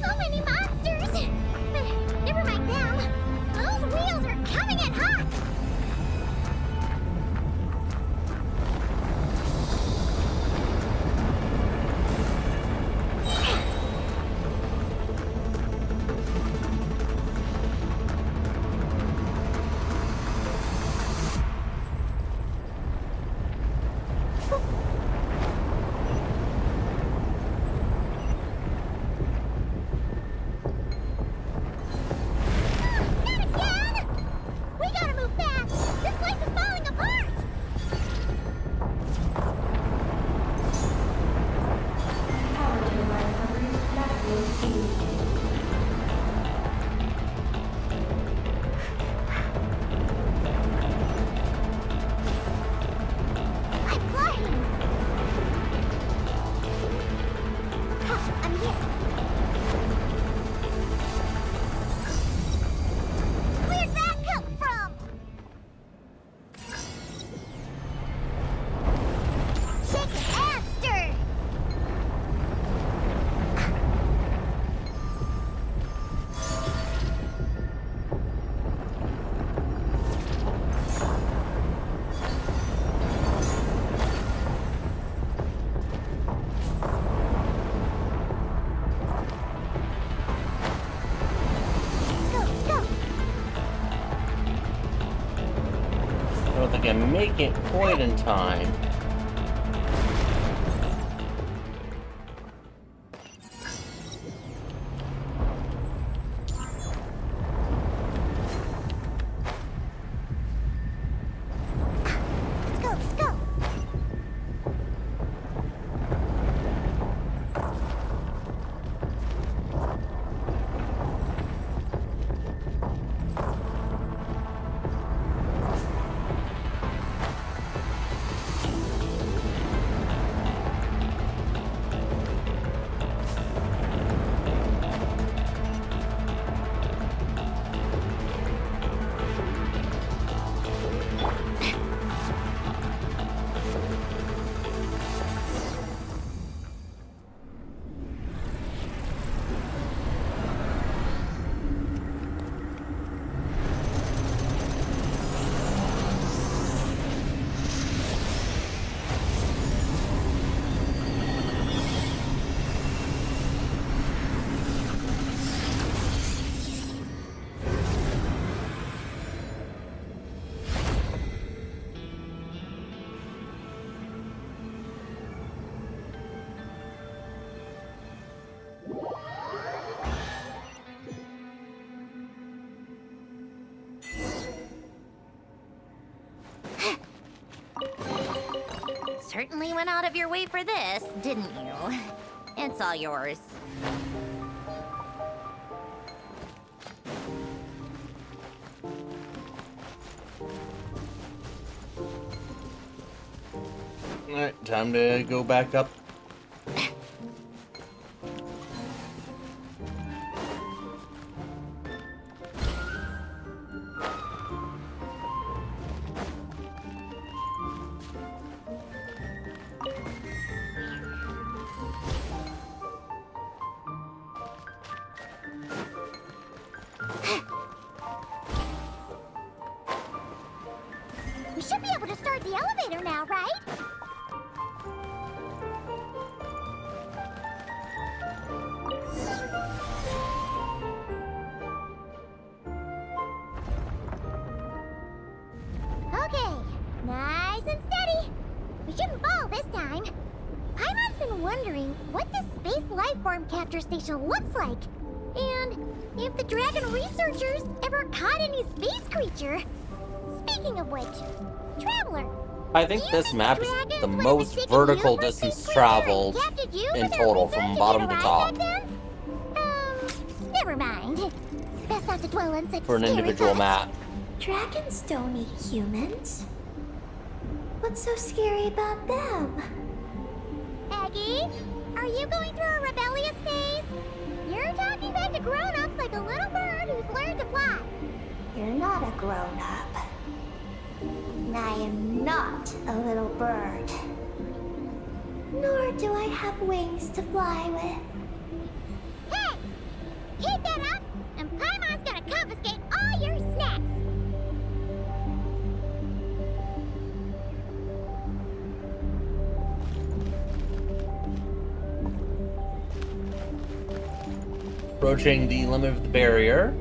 So many monsters! But never mind them. Those wheels are coming in hot! Not again! We gotta move fast! This place is falling apart!
Power turbines have reached maximum speed.
I'm flying! Ha, I'm here! Where'd that come from? Shaken and stirred! Let's go, let's go!
I don't think I make it quite in time.
Let's go, let's go!
Certainly went out of your way for this, didn't you? It's all yours.
Alright, time to go back up.
We should be able to start the elevator now, right? Okay, nice and steady. We shouldn't fall this time. Paimon's been wondering what this space life form capture station looks like. And if the dragon researchers ever caught any space creature... Speaking of which, Traveler,
I think this map is the most vertical distance traveled in total from bottom to top
never mind. Best not to dwell on such
for an
scary
individual
thoughts.
map.
Dragons don't eat humans. What's so scary about them?
Aggie, are you going through a rebellious phase? You're talking back to grown-ups like a little bird who's learned to fly.
You're not a grown-up. I am not a little bird. Nor do I have wings to fly with.
Hey! Keep that up, and Paimon's gonna confiscate all your snacks!
Approaching the limit of the barrier.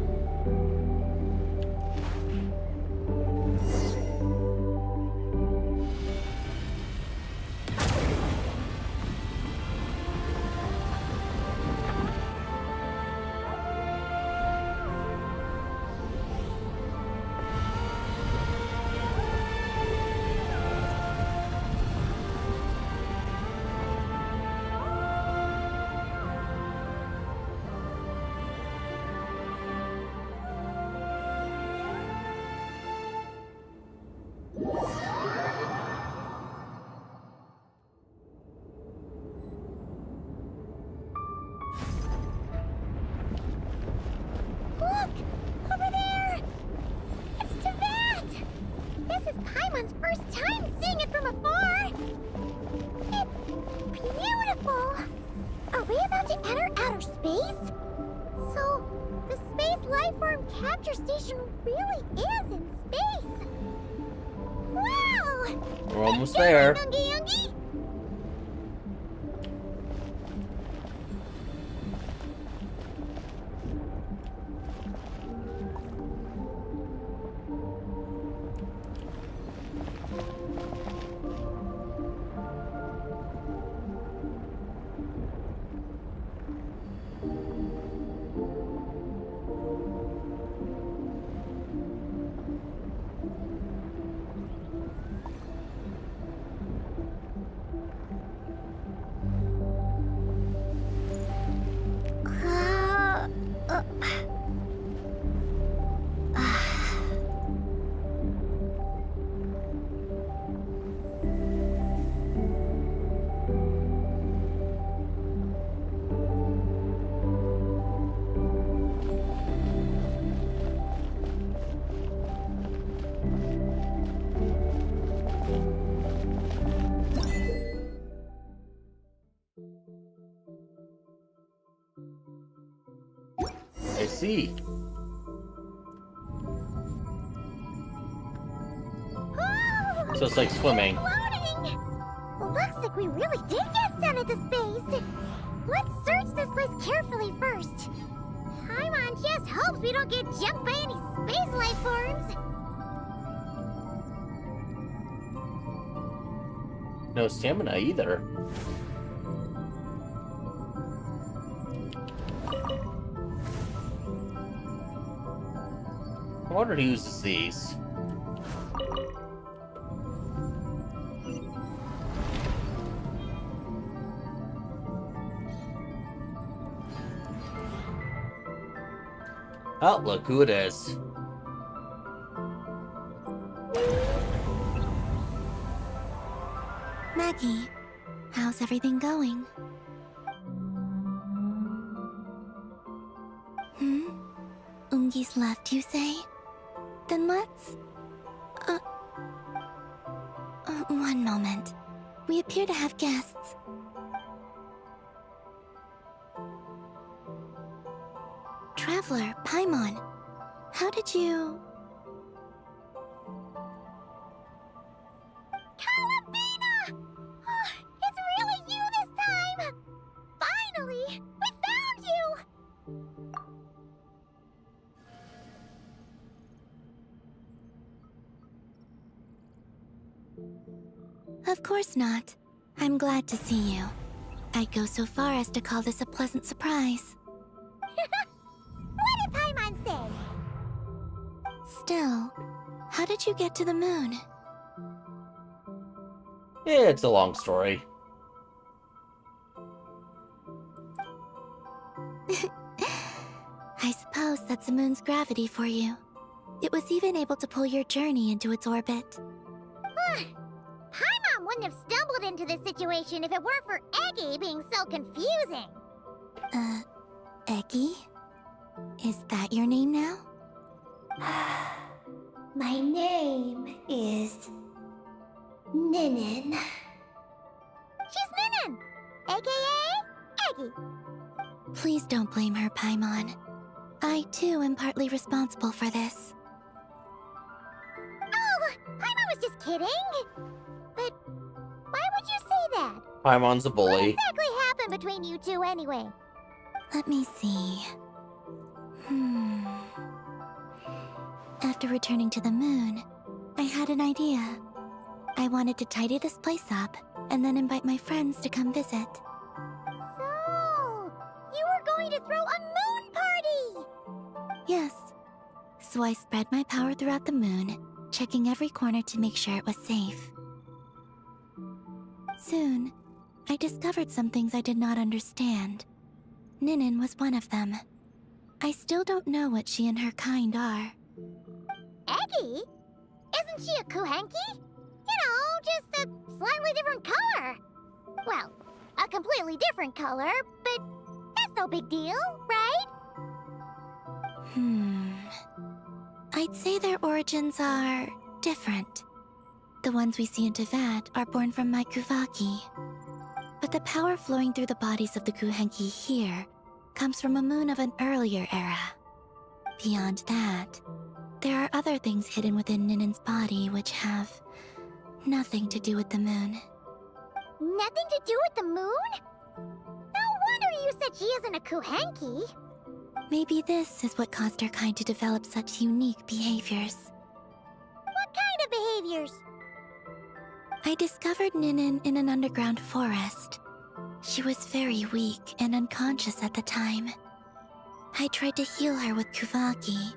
Look! Over there! It's Tibet! This is Paimon's first time seeing it from afar! It's beautiful! Are we about to enter outer space? So, the space lifeform capture station really is in space! Wow!
We're almost there.
Youngie, youngie!
I see. So it's like swimming.
Floating! Looks like we really did get sent into space. Let's search this place carefully first. Paimon just hopes we don't get jumped by any space life forms.
No stamina either. I wonder who uses these. Oh, look who it is.
Maggie, how's everything going? Ungi's left, you say? Then let's... one moment. We appear to have guests. Traveler, Paimon, how did you...
Kalabina! Oh, it's really you this time! Finally! We found you!
Of course not. I'm glad to see you. I'd go so far as to call this a pleasant surprise.
Still, how did you get to the moon?
It's a long story.
I suppose that's the moon's gravity for you. It was even able to pull your journey into its orbit.
Paimon wouldn't have stumbled into this situation if it weren't for Eggy being so confusing.
Eggy? Is that your name now? My name is Ninin.
She's Ninin, aka Eggy.
Please don't blame her, Paimon. I, too, am partly responsible for this.
Oh, Paimon was just kidding. But why would you say that?
Paimon's a
What
bully.
exactly happened between you two anyway?
Let me see. After returning to the moon, I had an idea. I wanted to tidy this place up and then invite my friends to come visit.
So, you were going to throw a moon party!
Yes. So I spread my power throughout the moon, checking every corner to make sure it was safe. Soon, I discovered some things I did not understand. Ninin was one of them. I still don't know what she and her kind are.
Eggy? Isn't she a Kuhenki? You know, just a slightly different color. Well, a completely different color, but that's no big deal, right?
I'd say their origins are different. The ones we see in Tevat are born from my Kuvaki. But the power flowing through the bodies of the Kuhenki here comes from a moon of an earlier era. Beyond that, there are other things hidden within Ninin's body which have nothing to do with the moon.
Nothing to do with the moon? No wonder you said she isn't a Kuhenki.
Maybe this is what caused her kind to develop such unique behaviors.
What kind of behaviors?
I discovered Ninin in an underground forest. She was very weak and unconscious at the time. I tried to heal her with Kuvaki,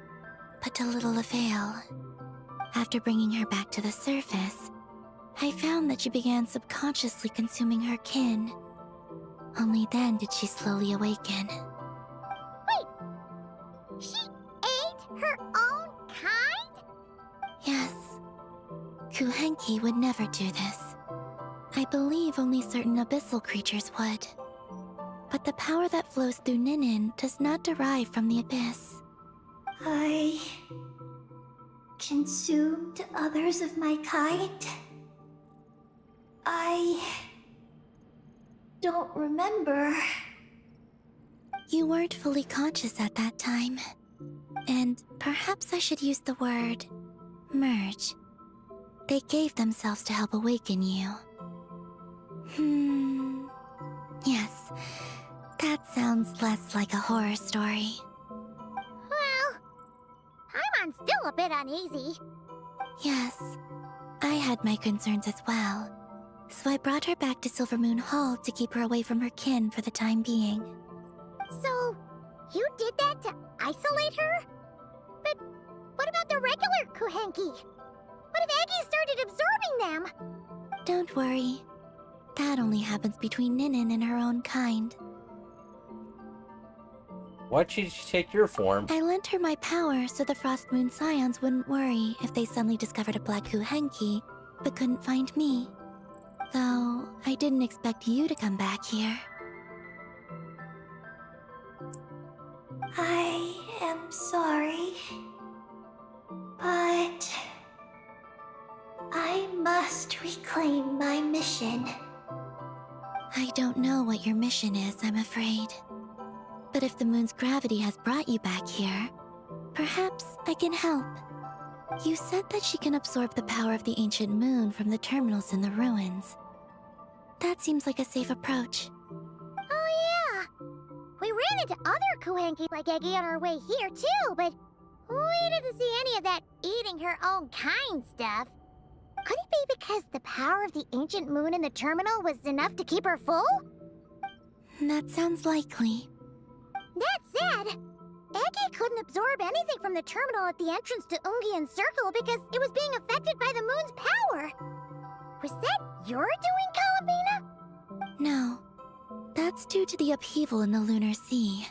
but to little avail. After bringing her back to the surface, I found that she began subconsciously consuming her kin. Only then did she slowly awaken.
Wait, she ate her own kind?
Yes. Kuhenki would never do this. I believe only certain abyssal creatures would. But the power that flows through Ninin does not derive from the abyss. I consumed others of my kind? I don't remember. You weren't fully conscious at that time. And perhaps I should use the word merge. They gave themselves to help awaken you. Yes, that sounds less like a horror story.
Well, Paimon's still a bit uneasy.
Yes, I had my concerns as well. So I brought her back to Silvermoon Hall to keep her away from her kin for the time being.
So, you did that to isolate her? But what about the regular Kuhenki? What if Eggy started absorbing them?
Don't worry. That only happens between Ninin and her own kind.
Why'd she take your form?
I lent her my power so the Frost Moon Scions wouldn't worry if they suddenly discovered a Black Kuhenki, but couldn't find me. Though, I didn't expect you to come back here. I am sorry, but I must reclaim my mission. I don't know what your mission is, I'm afraid. But if the moon's gravity has brought you back here, perhaps I can help. You said that she can absorb the power of the ancient moon from the terminals in the ruins. That seems like a safe approach.
Oh yeah! We ran into other Kuhenki like Eggy on our way here too, but we didn't see any of that eating her own kind stuff. Could it be because the power of the ancient moon in the terminal was enough to keep her full?
That sounds likely.
That said,
Eggy couldn't absorb anything from the terminal at the entrance to Ungian Circle because it was being affected by the moon's power. Was that your doing, Columbina?
No. That's due to the upheaval in the lunar sea.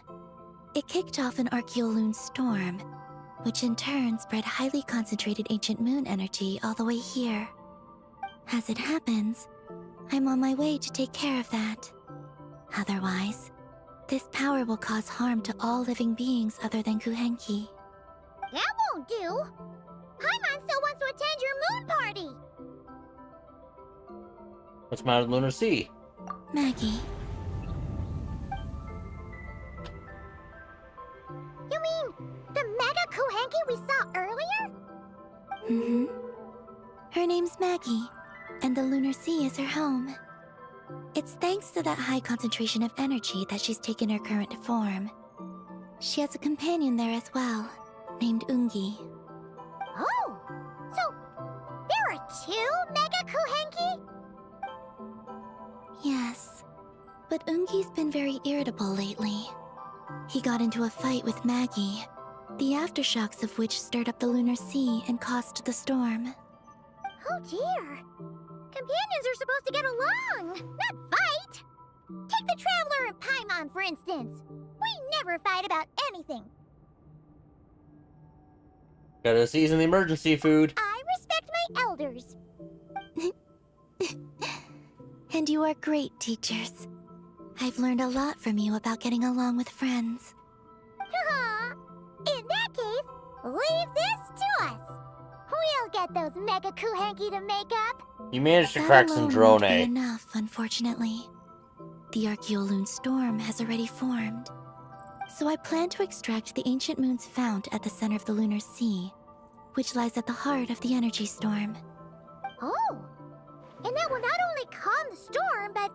It kicked off an Archeoloon storm, which in turn spread highly concentrated ancient moon energy all the way here. As it happens, I'm on my way to take care of that. Otherwise, this power will cause harm to all living beings other than Kuhenki.
That won't do. Paimon still wants to attend your moon party.
What's the matter with Lunar Sea?
Maggie,
You mean the Mega Kuhenki we saw earlier?
Her name's Maggie, and the lunar sea is her home. It's thanks to that high concentration of energy that she's taken her current form. She has a companion there as well, named Ungi.
Oh, so there are 2 Mega Kuhenki?
Yes, but Ungi's been very irritable lately. He got into a fight with Maggie, the aftershocks of which stirred up the lunar sea and caused the storm.
Oh dear. Companions are supposed to get along, not fight. Take the Traveler and Paimon, for instance. We never fight about anything.
Gotta season the emergency food.
I respect my elders.
And you are great teachers. I've learned a lot from you about getting along with friends.
In that case, leave this to us. We'll get those Mega Kuhenki to make up.
You managed to
That
crack
alone
Sandrone.
won't be enough, unfortunately. The Archeoloon storm has already formed. So I plan to extract the ancient moon's fount at the center of the lunar sea, which lies at the heart of the energy storm.
Oh, and that will not only calm the storm, but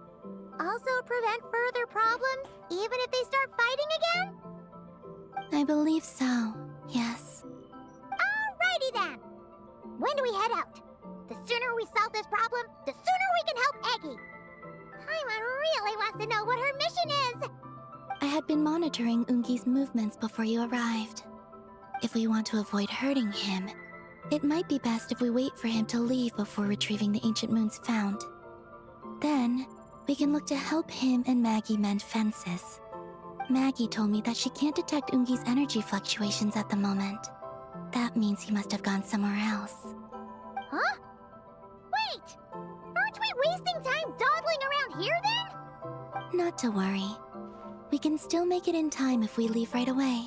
also prevent further problems, even if they start fighting again?
I believe so, yes.
Alrighty then. When do we head out? The sooner we solve this problem, the sooner we can help Eggy. Paimon really wants to know what her mission is.
I had been monitoring Ungi's movements before you arrived. If we want to avoid hurting him, it might be best if we wait for him to leave before retrieving the ancient moon's fount. Then, we can look to help him and Maggie mend fences. Maggie told me that she can't detect Ungi's energy fluctuations at the moment. That means he must have gone somewhere else.
Huh? Wait! Aren't we wasting time dawdling around here then?
Not to worry. We can still make it in time if we leave right away.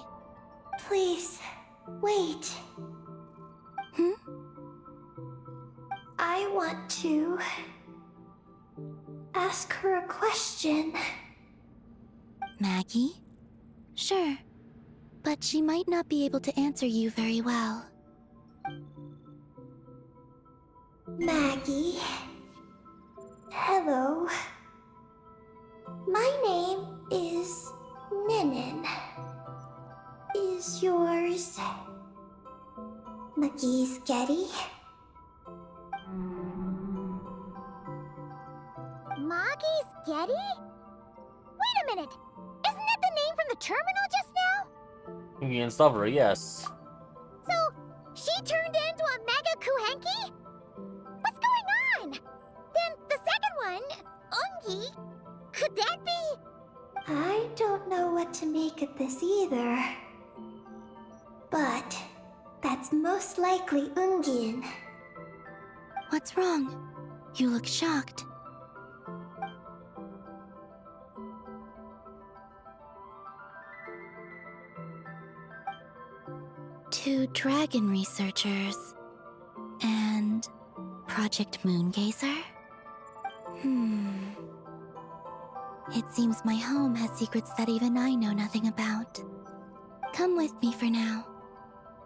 Please, wait. I want to ask her a question.
Maggie? Sure. But she might not be able to answer you very well.
Maggie. Hello. My name is Ninin. Is yours McGee's Getty?
Maggie's Getty? Wait a minute! Isn't that the name from the terminal just now?
Ungi Stavra, yes.
So, she turned into a Mega Kuhenki? What's going on? Then the second one, Ungi, could that be?
I don't know what to make of this either. But that's most likely Ungin.
What's wrong? You look shocked. Two dragon researchers and Project Moongazer? It seems my home has secrets that even I know nothing about. Come with me for now.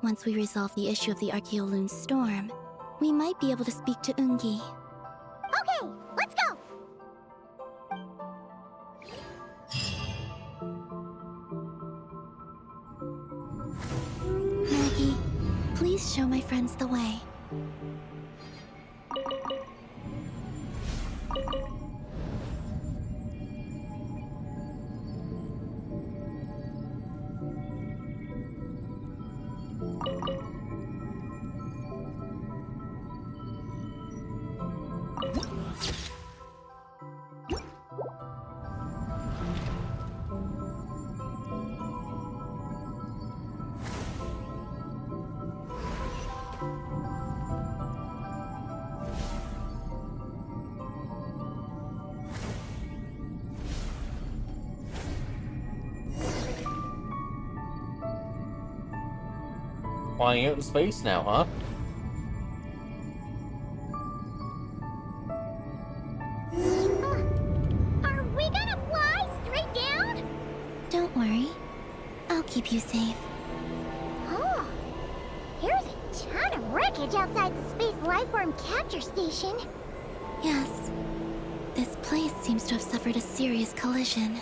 Once we resolve the issue of the Archeoloon storm, we might be able to speak to Ungi.
Okay, let's go!
Maggie, please show my friends the way.
flying out in space now, huh?
Are we gonna fly straight down?
Don't worry. I'll keep you safe.
Oh, here's a ton of wreckage outside the Space Lifeform Capture Station.
Yes. This place seems to have suffered a serious collision.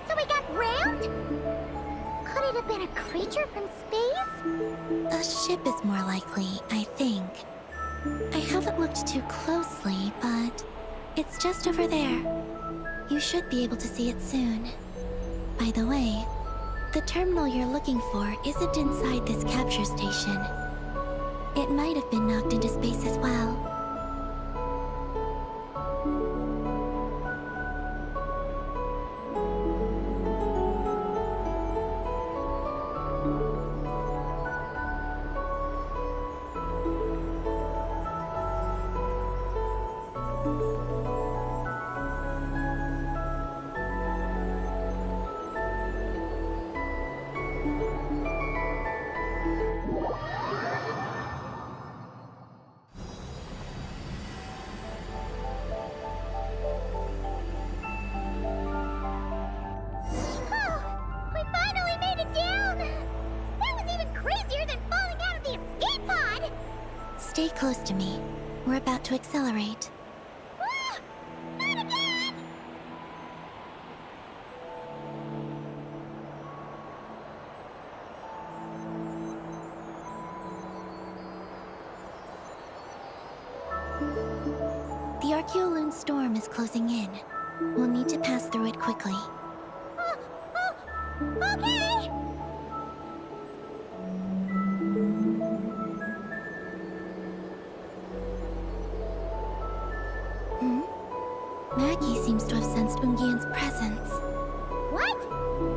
So we got rammed? Could it have been a creature from space?
A ship is more likely, I think. I haven't looked too closely, but it's just over there. You should be able to see it soon. By the way, the terminal you're looking for isn't inside this capture station. It might have been knocked into space as well.
Oh, we finally made it down! That was even crazier than falling out of the escape pod!
Stay close to me. We're about to accelerate.
Ah, not again!
The Archeoloon storm is closing in. We'll need to pass through it quickly.
Okay!
Maggie seems to have sensed Ungian's presence.
What?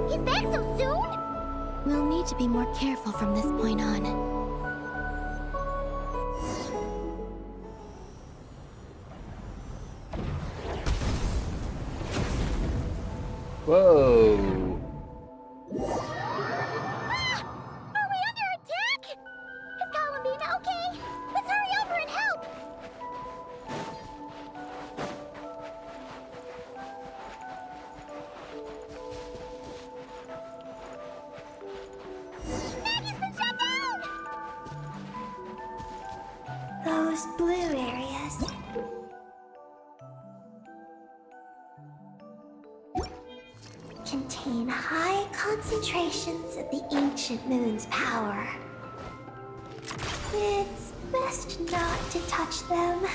He's back so soon?
We'll need to be more careful from this point on.
Whoa.
Are we under attack? Is Columbina okay? Let's hurry over and help! Maggie's been shut down!
Those blue areas. Contain high concentrations of the ancient moon's power. It's best not to touch them.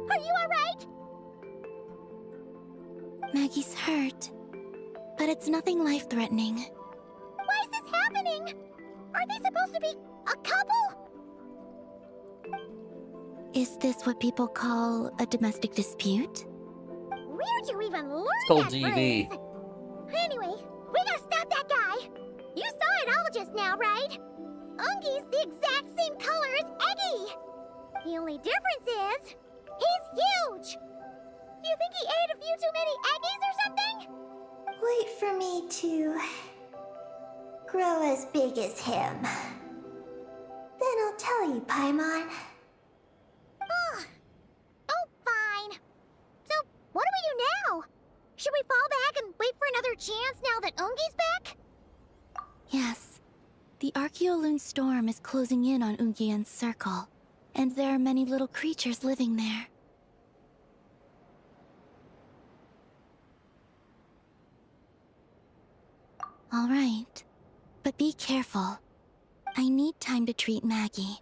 Are you alright?
Maggie's hurt, but it's nothing life-threatening.
Why is this happening? Are they supposed to be a couple?
Is this what people call a domestic dispute?
Where'd you even learn
called
that
DV.
phrase? Anyway, we gotta stop that guy. You saw it all just now, right? Ungi's the exact same color as Eggy. The only difference is, he's huge. Do you think he ate a few too many Eggies or something?
Wait for me to grow as big as him. Then I'll tell you, Paimon.
Oh, fine. So, what do we do now? Should we fall back and wait for another chance now that Ungi's back?
Yes. The Archeoloon storm is closing in on Ungian's circle, and there are many little creatures living there. All right. But be careful. I need time to treat Maggie.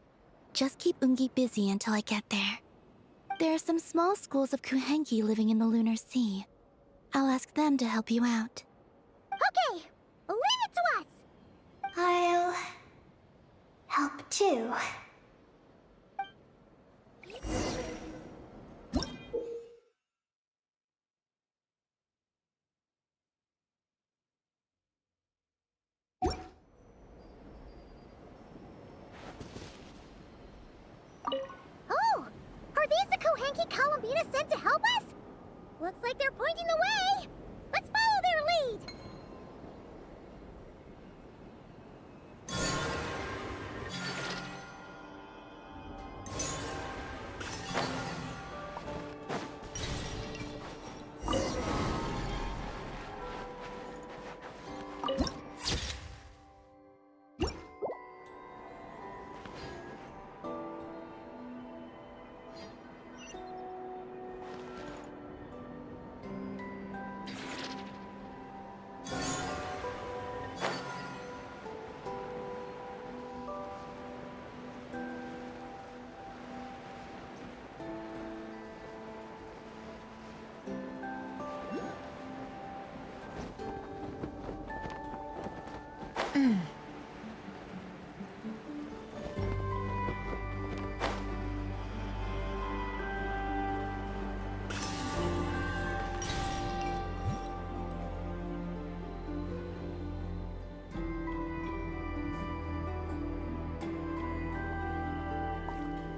Just keep Ungi busy until I get there. There are some small schools of Kuhenki living in the Lunar Sea. I'll ask them to help you out.
Okay, leave it to us.
I'll help too.
Oh, are these the Kohenki Columbina sent to help us? Looks like they're pointing the way! Let's follow their lead!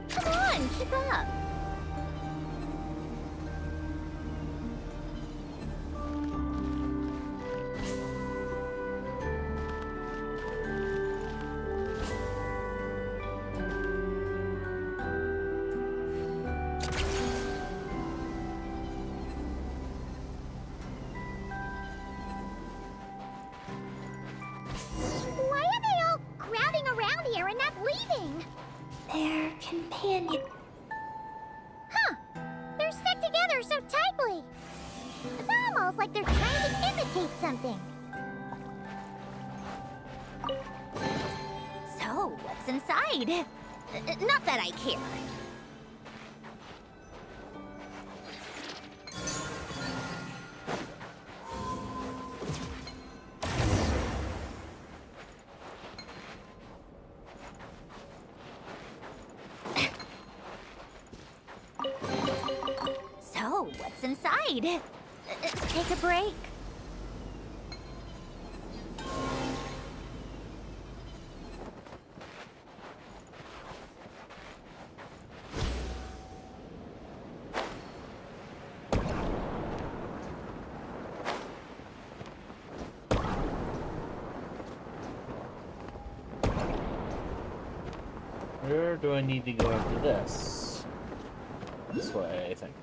Come on, keep up! Why are they all crowding around here and not leaving?
Their companion.
Huh! They're stuck together so tightly! It's almost like they're trying to imitate something.
So, what's inside? Not that I care. So, what's inside? Take a break.
Where do I need to go after this? This way, I think.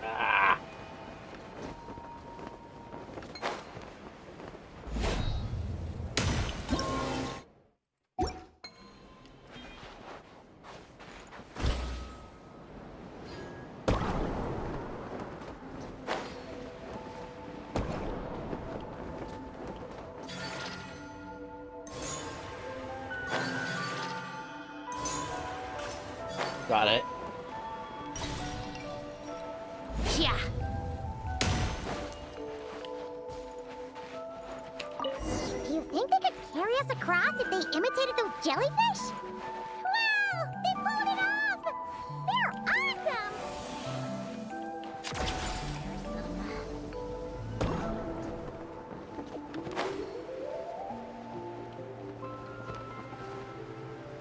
Ah! Got it.
Yeah. Do you think they could carry us across if they imitated those jellyfish? Wow! They pulled it off! They're awesome!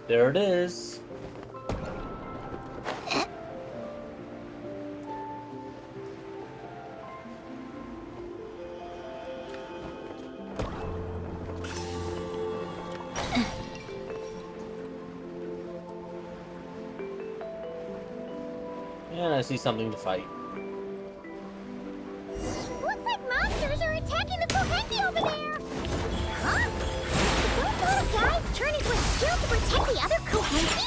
There it is. And I see something to fight.
Looks like monsters are attacking the Kohenki over there! Huh? Did those little guys turn into a shield to protect the other Kohenki?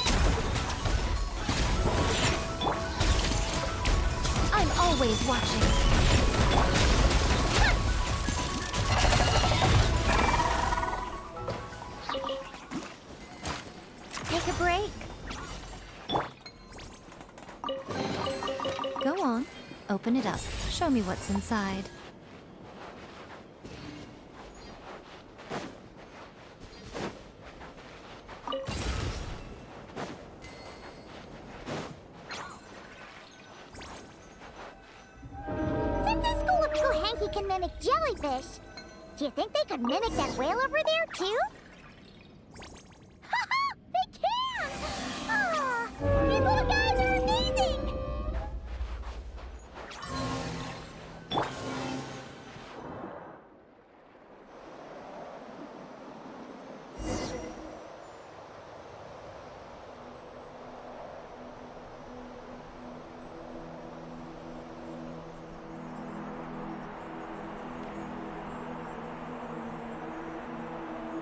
I'm always watching.
Take a break.
Go on. Open it up. Show me what's inside.
mimic jellyfish. Do you think they could mimic that whale over there, too? Haha! They can! Ah, these little guys are amazing!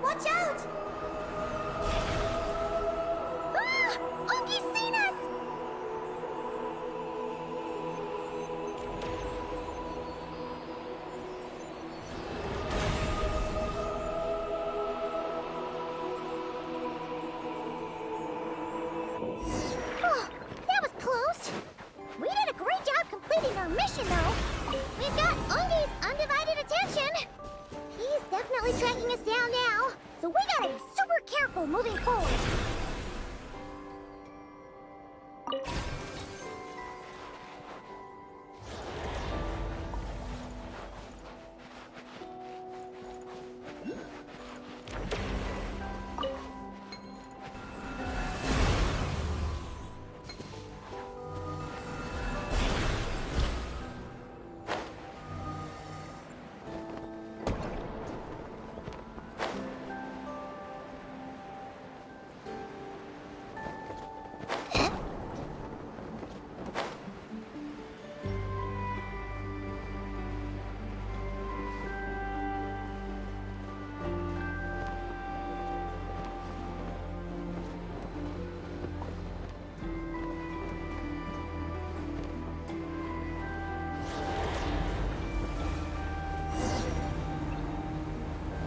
Watch out! Ah! Oogie's seen us! Oh, that was close. We did a great job completing our mission, though. We've got Oogie's undivided attention. He's definitely tracking us down now, so we gotta be super careful moving forward.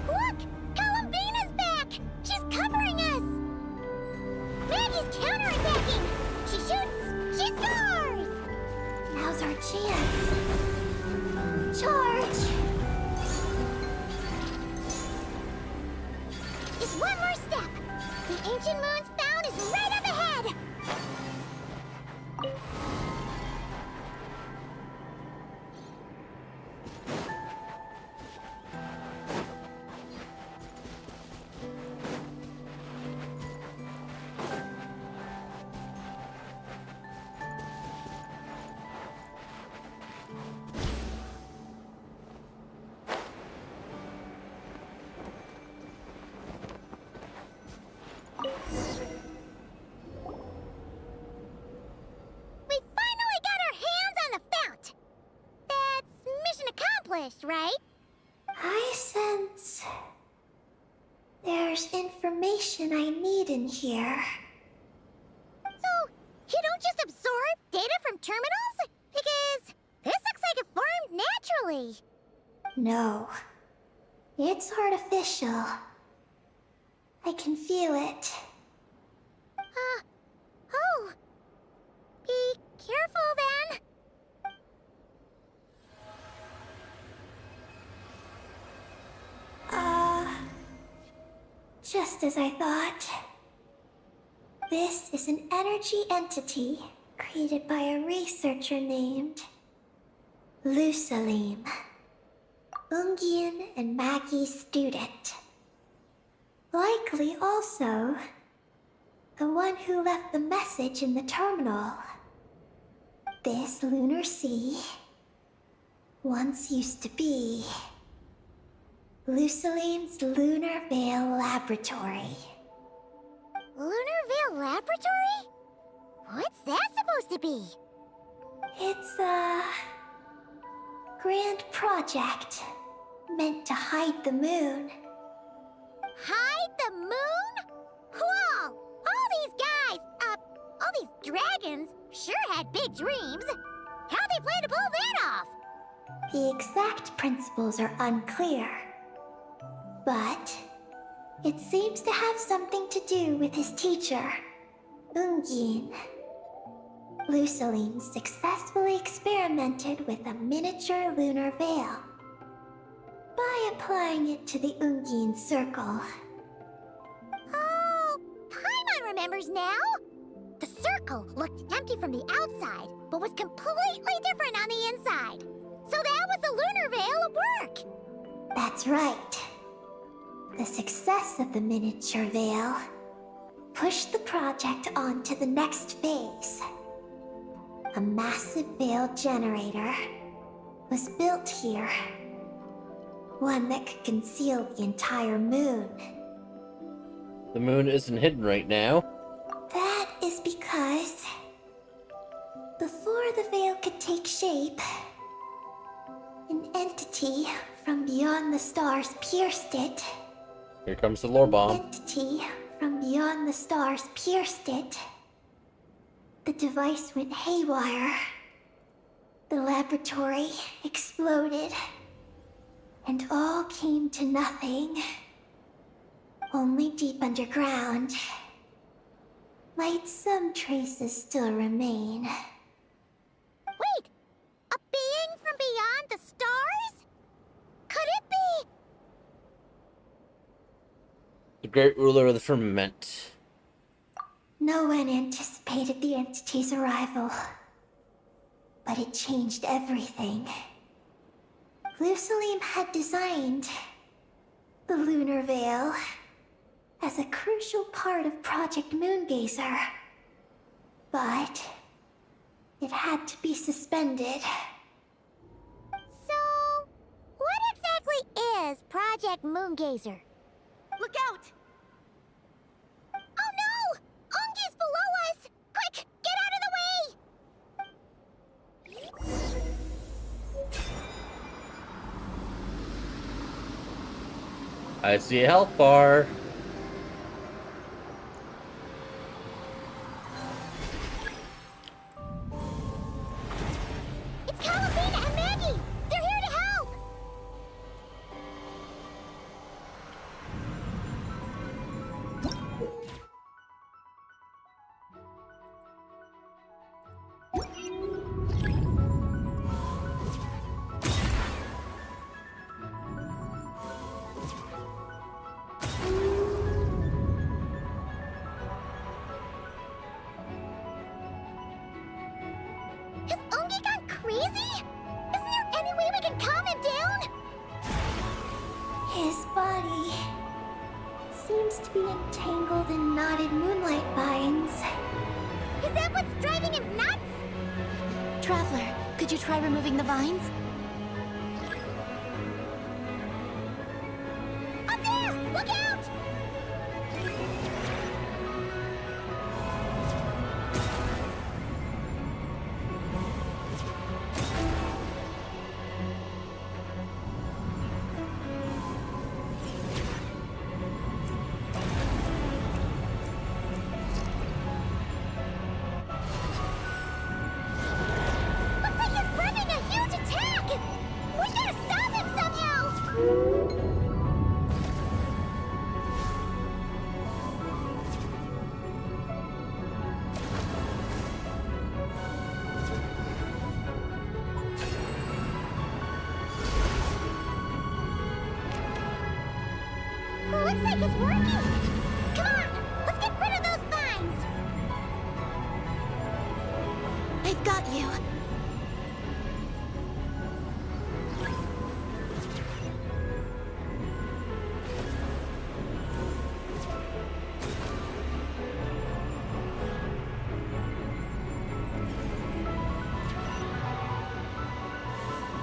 Look! Columbina's back! She's covering us! Maggie's counterattacking! She shoots! She scores!
Now's our chance. Charge!
Just one more step! The ancient moon's found is right up ahead! We finally got our hands on the fount! That's mission accomplished, right?
I sense there's information I need in here.
So, you don't just absorb data from terminals? Because this looks like it formed naturally.
No, it's artificial. I can feel it.
Oh. Be careful then.
Just as I thought. This is an energy entity created by a researcher named Lusalim. Ungian and Maggie's student. Likely also the one who left the message in the terminal. This lunar sea once used to be Lusalim's Lunar Veil Laboratory.
Lunar Veil Laboratory? What's that supposed to be?
It's a grand project meant to hide the moon.
Hide the moon? Whoa! All these guys, all these dragons sure had big dreams. How'd they plan to pull that off?
The exact principles are unclear, but it seems to have something to do with his teacher, Ungin. Lusalim successfully experimented with a miniature lunar veil by applying it to the Ungin circle.
Oh, Paimon remembers now. The circle looked empty from the outside, but was completely different on the inside. So that was the lunar veil at work!
That's right. The success of the miniature veil pushed the project on to the next phase. A massive veil generator was built here. One that could conceal the entire moon.
The moon isn't hidden right now.
That is because before the veil could take shape, an entity from beyond the stars pierced it.
Here comes the lore bomb.
Entity from beyond the stars pierced it. The device went haywire. The laboratory exploded. And all came to nothing. Only deep underground might some traces still remain.
Wait! A being from beyond the stars? Could it be?
The great ruler of the firmament.
No one anticipated the entity's arrival. But it changed everything. Lucilim had designed the lunar veil as a crucial part of Project Moongazer. But it had to be suspended.
So, what exactly is Project Moongazer? Look out! Oh no! Ungi's below us! Quick, get out of the way!
I see a health bar.
It's Calabina and Maggie! They're here to help! Has Ungi gone crazy? Isn't there any way we can calm him down?
His body seems to be entangled in knotted moonlight vines.
Is that what's driving him nuts? Traveler, could you try removing the vines? Up there! Look out! Looks like he's running a huge attack! We gotta stop him somehow! Looks like it's working! Come on, let's get rid of those vines! I've got you.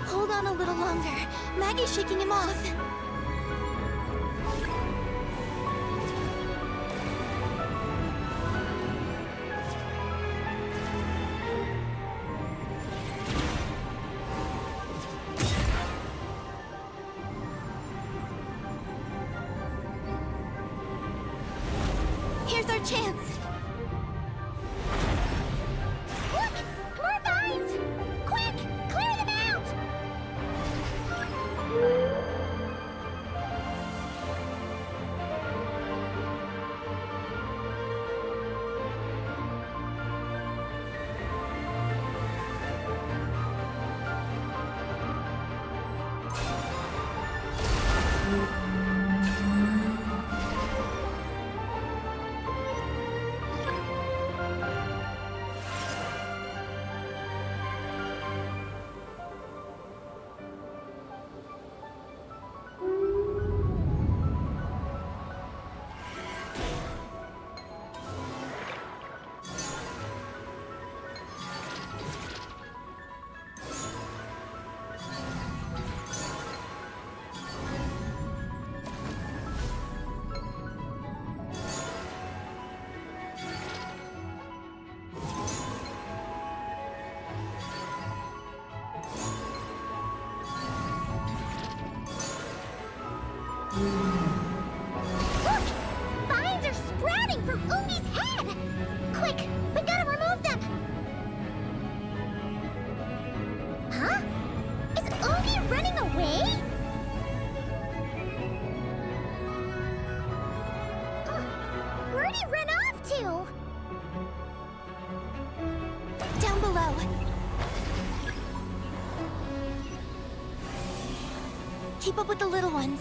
Hold on a little longer. Maggie's shaking him off. Here's our chance. Look! More vines! Quick! Clear them out! Keep up with the little ones.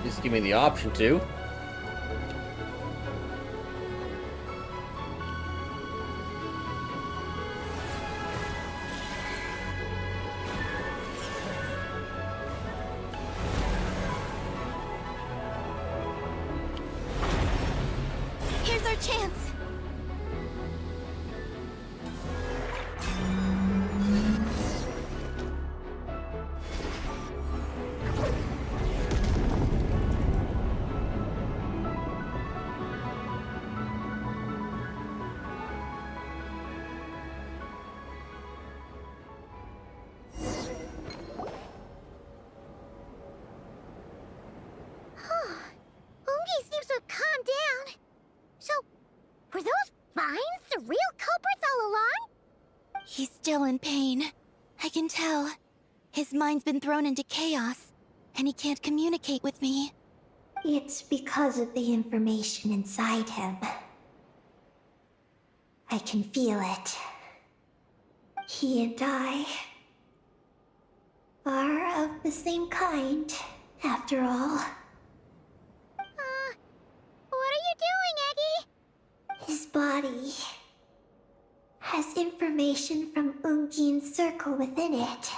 Just give me the option to.
Here's our chance. Ungi seems to have calmed down. So, were those vines the real culprits all along? He's still in pain. I can tell. His mind's been thrown into chaos, and he can't communicate with me.
It's because of the information inside him. I can feel it. He and I are of the same kind, after all.
What are you doing, Eggy?
His body has information from Ungin's circle within it.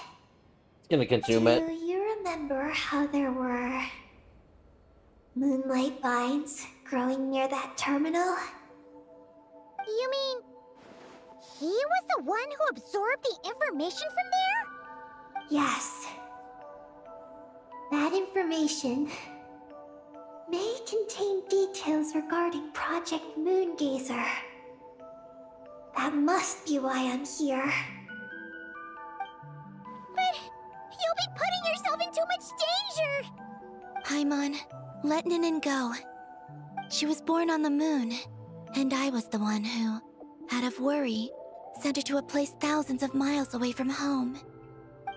It's gonna consume it.
Do you remember how there were moonlight vines growing near that terminal?
You mean he was the one who absorbed the information from there?
Yes. That information may contain details regarding Project Moongazer. That must be why I'm here.
But you'll be putting yourself in too much danger! Paimon, let Ninin go. She was born on the moon, and I was the one who, out of worry, sent her to a place thousands of miles away from home.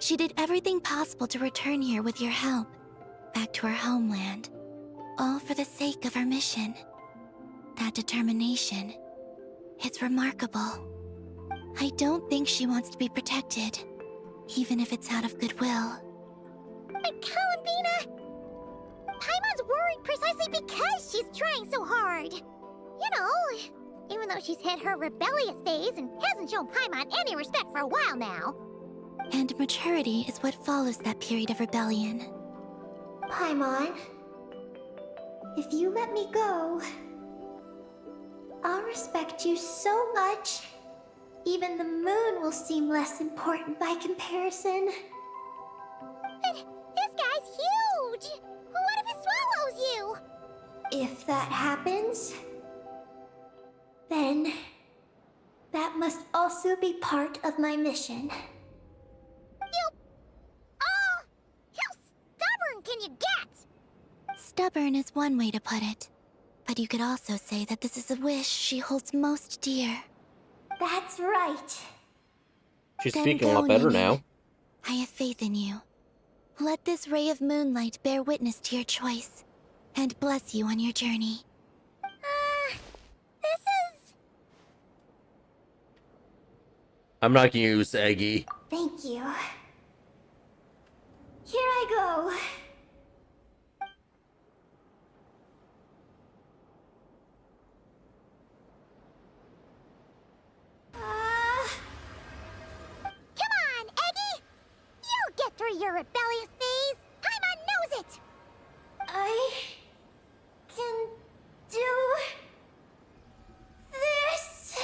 She did everything possible to return here with your help, back to her homeland. All for the sake of our mission. That determination, it's remarkable. I don't think she wants to be protected, even if it's out of goodwill. But Columbina! Paimon's worried precisely because she's trying so hard. You know, even though she's hit her rebellious phase and hasn't shown Paimon any respect for a while now. And maturity is what follows that period of rebellion.
Paimon, if you let me go, I'll respect you so much, even the moon will seem less important by comparison.
But this guy's huge! What if it swallows you?
If that happens, then that must also be part of my mission.
How stubborn can you get? Stubborn is one way to put it. But you could also say that this is a wish she holds most dear.
That's right.
She's
Then
speaking a
go,
lot better
Ninin.
now.
I have faith in you. Let this ray of moonlight bear witness to your choice, and bless you on your journey. This is...
I'm not gonna use Eggy.
Thank you. Here I go.
Come on, Eggy! You'll get through your rebellious phase! Paimon knows it!
I can do this.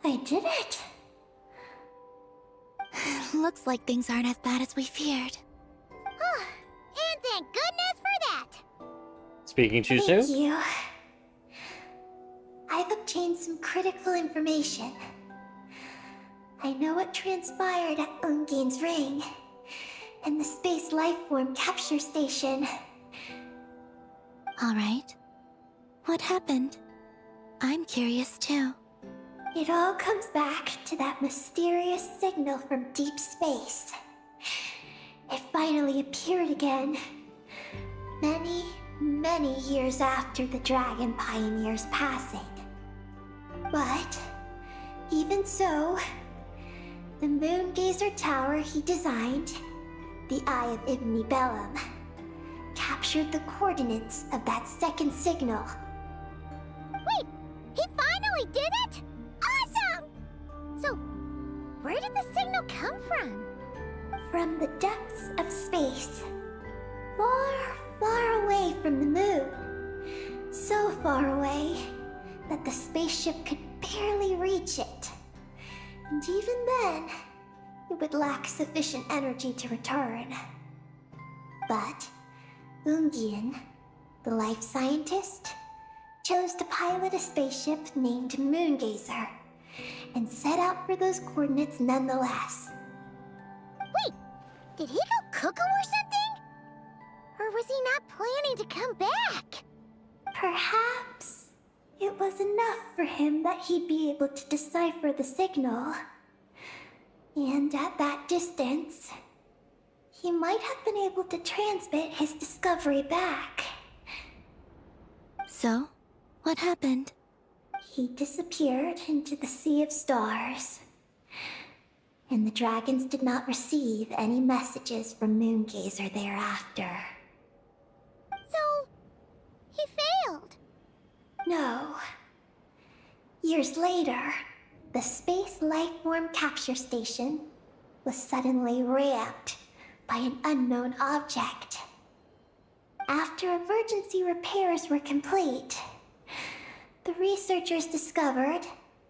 I did it.
Looks like things aren't as bad as we feared. And thank goodness for that!
Speaking too
Thank
soon?
you. I've obtained some critical information. I know what transpired at Ungain's ring and the space lifeform capture station.
All right. What happened? I'm curious too.
It all comes back to that mysterious signal from deep space. It finally appeared again. Many years after the Dragon Pioneer's passing. But, even so, the Moongazer Tower he designed, the Eye of Ibni Bellum, captured the coordinates of that second signal.
Wait, he finally did it? Awesome! So, where did the signal come from?
From the depths of space. Far away from the moon. So far away that the spaceship could barely reach it. And even then, it would lack sufficient energy to return. But Ungian, the life scientist, chose to pilot a spaceship named Moongazer and set out for those coordinates nonetheless.
Wait, did he go cuckoo or something? Or was he not planning to come back?
Perhaps it was enough for him that he'd be able to decipher the signal. And at that distance, he might have been able to transmit his discovery back.
So, what happened?
He disappeared into the sea of stars. And the dragons did not receive any messages from Moongazer thereafter.
So, he failed.
No. Years later, the Space Lifeform Capture Station was suddenly ramped by an unknown object. After emergency repairs were complete, the researchers discovered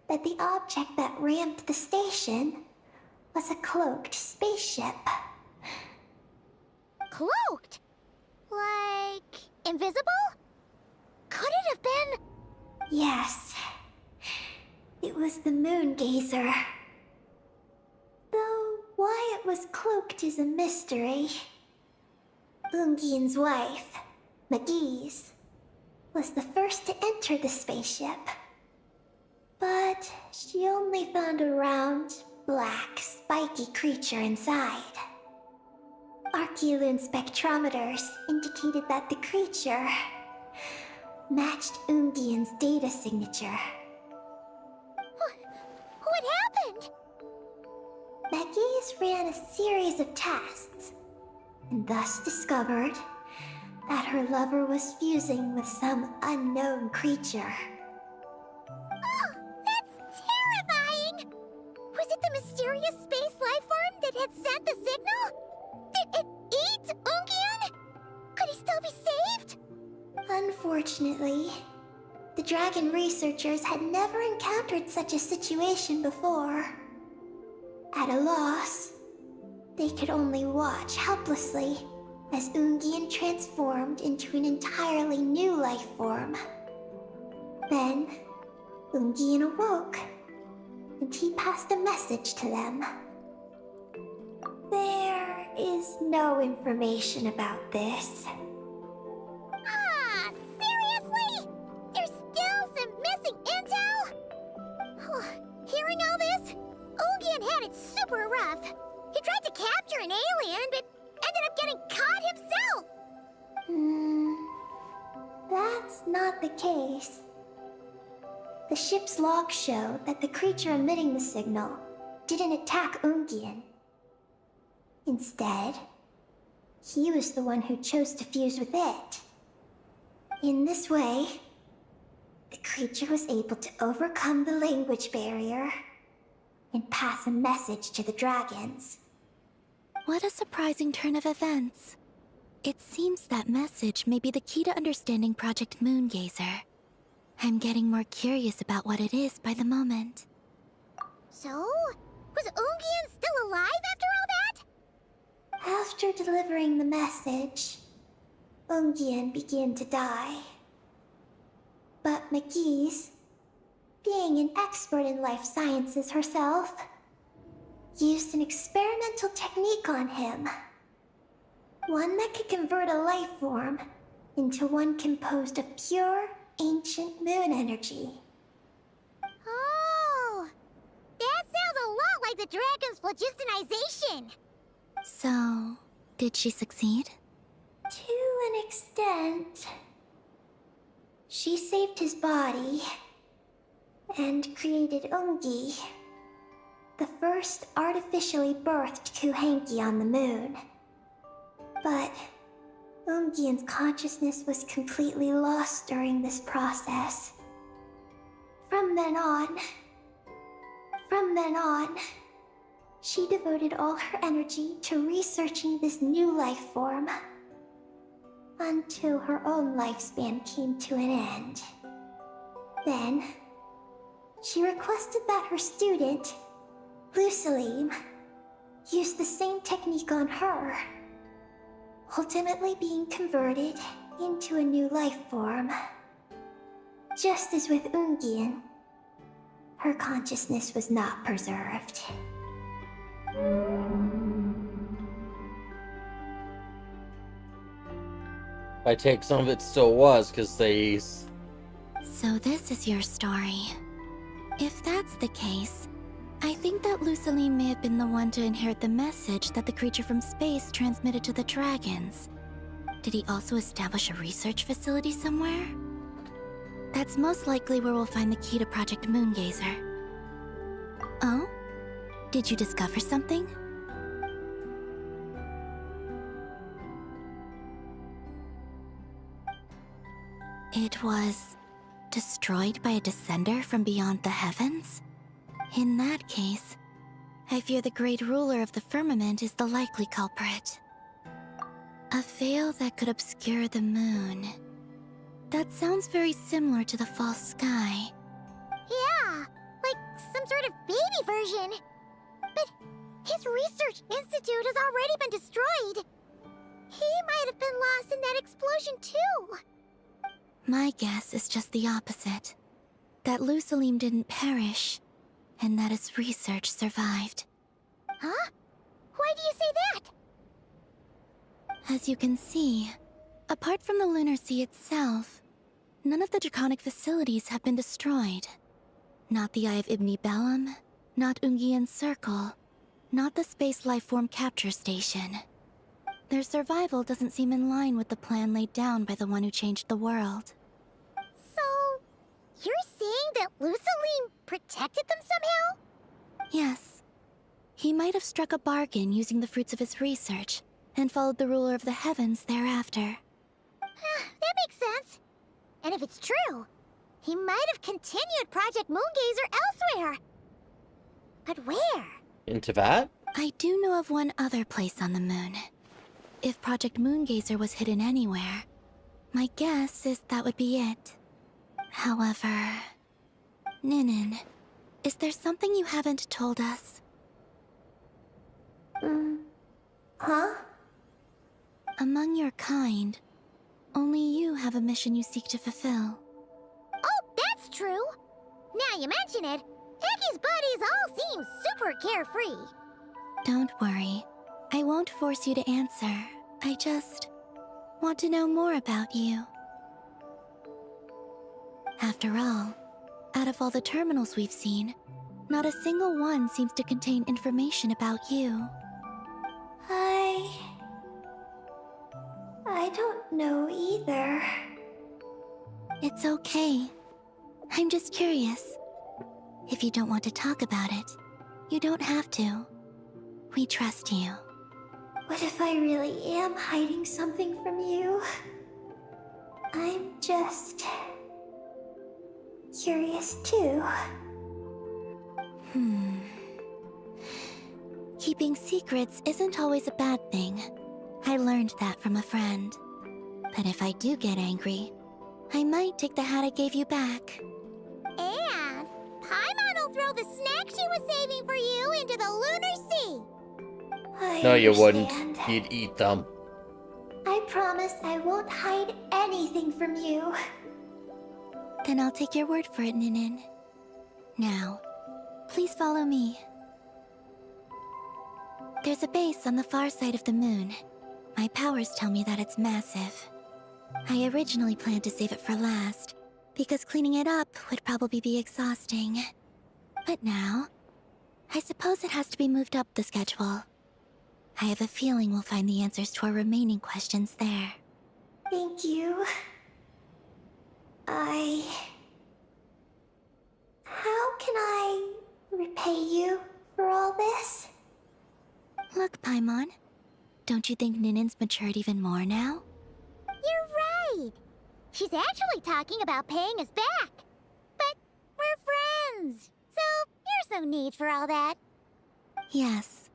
that the object that ramped the station was a cloaked spaceship.
Cloaked? Like, invisible? Could it have been?
Yes. It was the Moongazer. Though why it was cloaked is a mystery. Ungian's wife, McGee's, was the first to enter the spaceship. But she only found a round, black, spiky creature inside. Archeolune spectrometers indicated that the creature matched Ungian's data signature.
What happened?
McGee's ran a series of tests, and thus discovered that her lover was fusing with some unknown creature.
Oh, that's terrifying! Was it the mysterious space lifeform that had sent the signal? Did it eat Ungian? Could he still be saved?
Unfortunately, the dragon researchers had never encountered such a situation before. At a loss, they could only watch helplessly as Ungian transformed into an entirely new life form. Then, Ungian awoke, and he passed a message to them. There is no information about this.
Ah, seriously? There's still some missing intel? Hearing all this, Ungian had it super rough. He tried to capture an alien, but ended up getting caught himself.
That's not the case. The ship's logs show that the creature emitting the signal didn't attack Ungian. Instead, he was the one who chose to fuse with it. In this way, the creature was able to overcome the language barrier and pass a message to the dragons.
What a surprising turn of events. It seems that message may be the key to understanding Project Moongazer. I'm getting more curious about what it is by the moment.
So, was Ungian still alive after all that?
After delivering the message, Ungian began to die. But McGee's, being an expert in life sciences herself, used an experimental technique on him. One that could convert a life form into one composed of pure, ancient moon energy.
Oh! That sounds a lot like the dragon's phlogistonization!
So, did she succeed?
To an extent. She saved his body and created Ungi, the first artificially birthed Kuhanki on the moon. But Ungian's consciousness was completely lost during this process. From then on, she devoted all her energy to researching this new life form, until her own lifespan came to an end. Then, she requested that her student, Lusalim, use the same technique on her, ultimately being converted into a new life form. Just as with Ungian, her consciousness was not preserved.
I take some of it still was, because they...
So this is your story. If that's the case, I think that Lusaline may have been the one to inherit the message that the creature from space transmitted to the dragons. Did he also establish a research facility somewhere? That's most likely where we'll find the key to Project Moongazer. Oh? Did you discover something? It was destroyed by a descender from beyond the heavens? In that case, I fear the great ruler of the firmament is the likely culprit. A veil that could obscure the moon. That sounds very similar to the false sky.
Yeah, like some sort of baby version. But his research institute has already been destroyed. He might have been lost in that explosion too.
My guess is just the opposite. That Lusalim didn't perish, and that his research survived.
Huh? Why do you say that?
As you can see, apart from the Lunar Sea itself, none of the draconic facilities have been destroyed. Not the Eye of Ibni Bellum, not Ungian's Circle, not the Space Lifeform Capture Station. Their survival doesn't seem in line with the plan laid down by the one who changed the world.
So, you're saying that Lusaline protected them somehow?
Yes. He might have struck a bargain using the fruits of his research, and followed the ruler of the heavens thereafter.
That makes sense. And if it's true, he might have continued Project Moongazer elsewhere. But where?
In Teyvat?
I do know of one other place on the moon. If Project Moongazer was hidden anywhere, my guess is that would be it. However... Ninin, is there something you haven't told us?
Huh?
Among your kind, only you have a mission you seek to fulfill.
Oh, that's true. Now you mention it, Ecky's buddies all seem super carefree.
Don't worry. I won't force you to answer. I just want to know more about you. After all, out of all the terminals we've seen, not a single one seems to contain information about you.
I don't know either.
It's okay. I'm just curious. If you don't want to talk about it, you don't have to. We trust you.
What if I really am hiding something from you? I'm just... curious too.
Keeping secrets isn't always a bad thing. I learned that from a friend. But if I do get angry, I might take the hat I gave you back.
And Paimon will throw the snack she was saving for you into the Lunar Sea.
No, you wouldn't.
understand.
You'd eat them.
I promise I won't hide anything from you.
Then I'll take your word for it, Ninin. Now, please follow me. There's a base on the far side of the moon. My powers tell me that it's massive. I originally planned to save it for last, because cleaning it up would probably be exhausting. But now, I suppose it has to be moved up the schedule. I have a feeling we'll find the answers to our remaining questions there.
Thank you. How can I repay you for all this?
Look, Paimon. Don't you think Ninen's matured even more now?
You're right. She's actually talking about paying us back. But we're friends, so there's no need for all that.
Yes.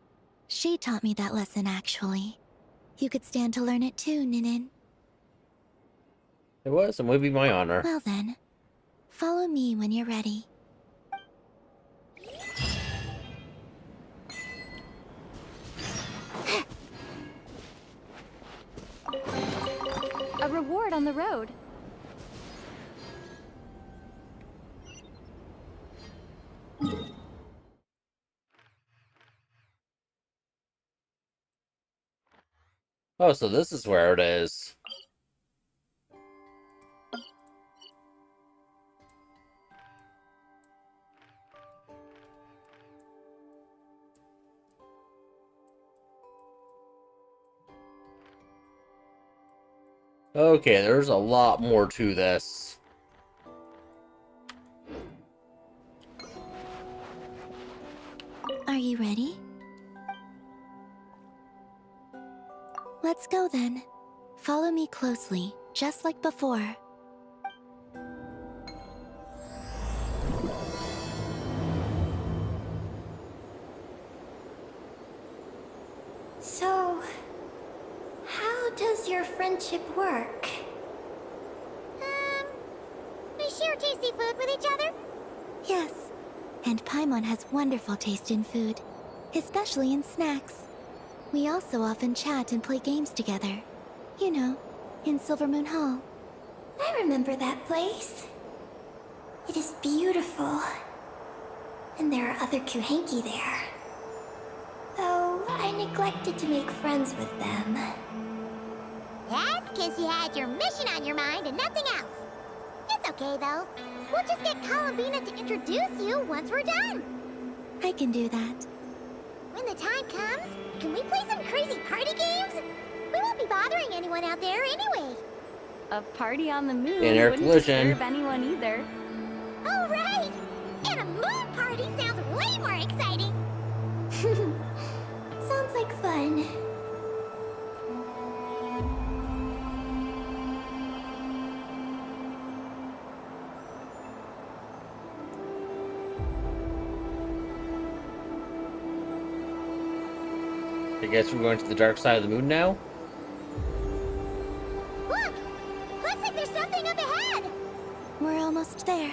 She taught me that lesson, actually. You could stand to learn it too, Ninin.
It was, and would be my honor.
Well then, follow me when you're ready.
A reward on the road.
Oh, so this is where it is. Okay, there's a lot more to this.
Are you ready? Let's go then. Follow me closely, just like before.
So, how does your friendship work?
We share tasty food with each other?
Yes. And Paimon has wonderful taste in food, especially in snacks. We also often chat and play games together. You know, in Silvermoon Hall.
I remember that place. It is beautiful. And there are other Kuhenki there. Though I neglected to make friends with them.
That's because you had your mission on your mind and nothing else. It's okay, though. We'll just get Columbina to introduce you once we're done.
I can do that.
When the time comes, can we play some crazy party games? We won't be bothering anyone out there anyway.
A party on the moon
In air
wouldn't
collision.
disturb anyone either.
Oh, right! And a moon party sounds way more exciting.
Sounds like fun.
I guess we're going to the dark side of the moon now?
Look! Looks like there's something up ahead!
We're almost there.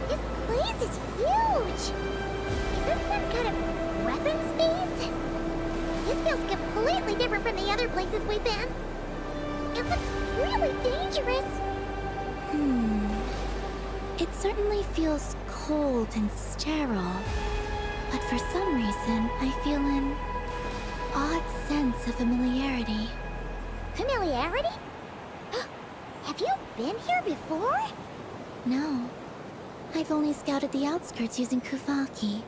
This place is huge! Is this some kind of weapons base? This feels completely different from the other places we've been. It looks really dangerous.
It certainly feels cold and sterile. But for some reason, I feel an odd sense of familiarity.
Familiarity? Have you been here before?
No. I've only scouted the outskirts using Kuvaki,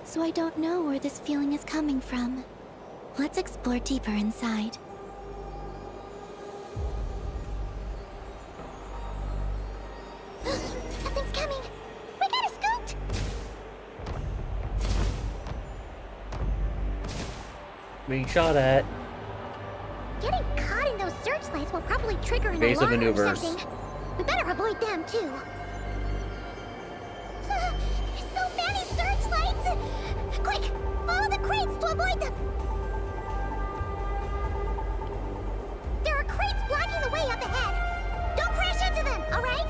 so I don't know where this feeling is coming from. Let's explore deeper inside.
Something's coming! We gotta scoot!
Being shot at.
Getting caught in those searchlights will probably trigger an
Evasive
alarm or
maneuvers.
something. We better avoid them, too. So many searchlights! Quick! Follow the crates to avoid them! There are crates blocking the way up ahead! Don't crash into them, alright?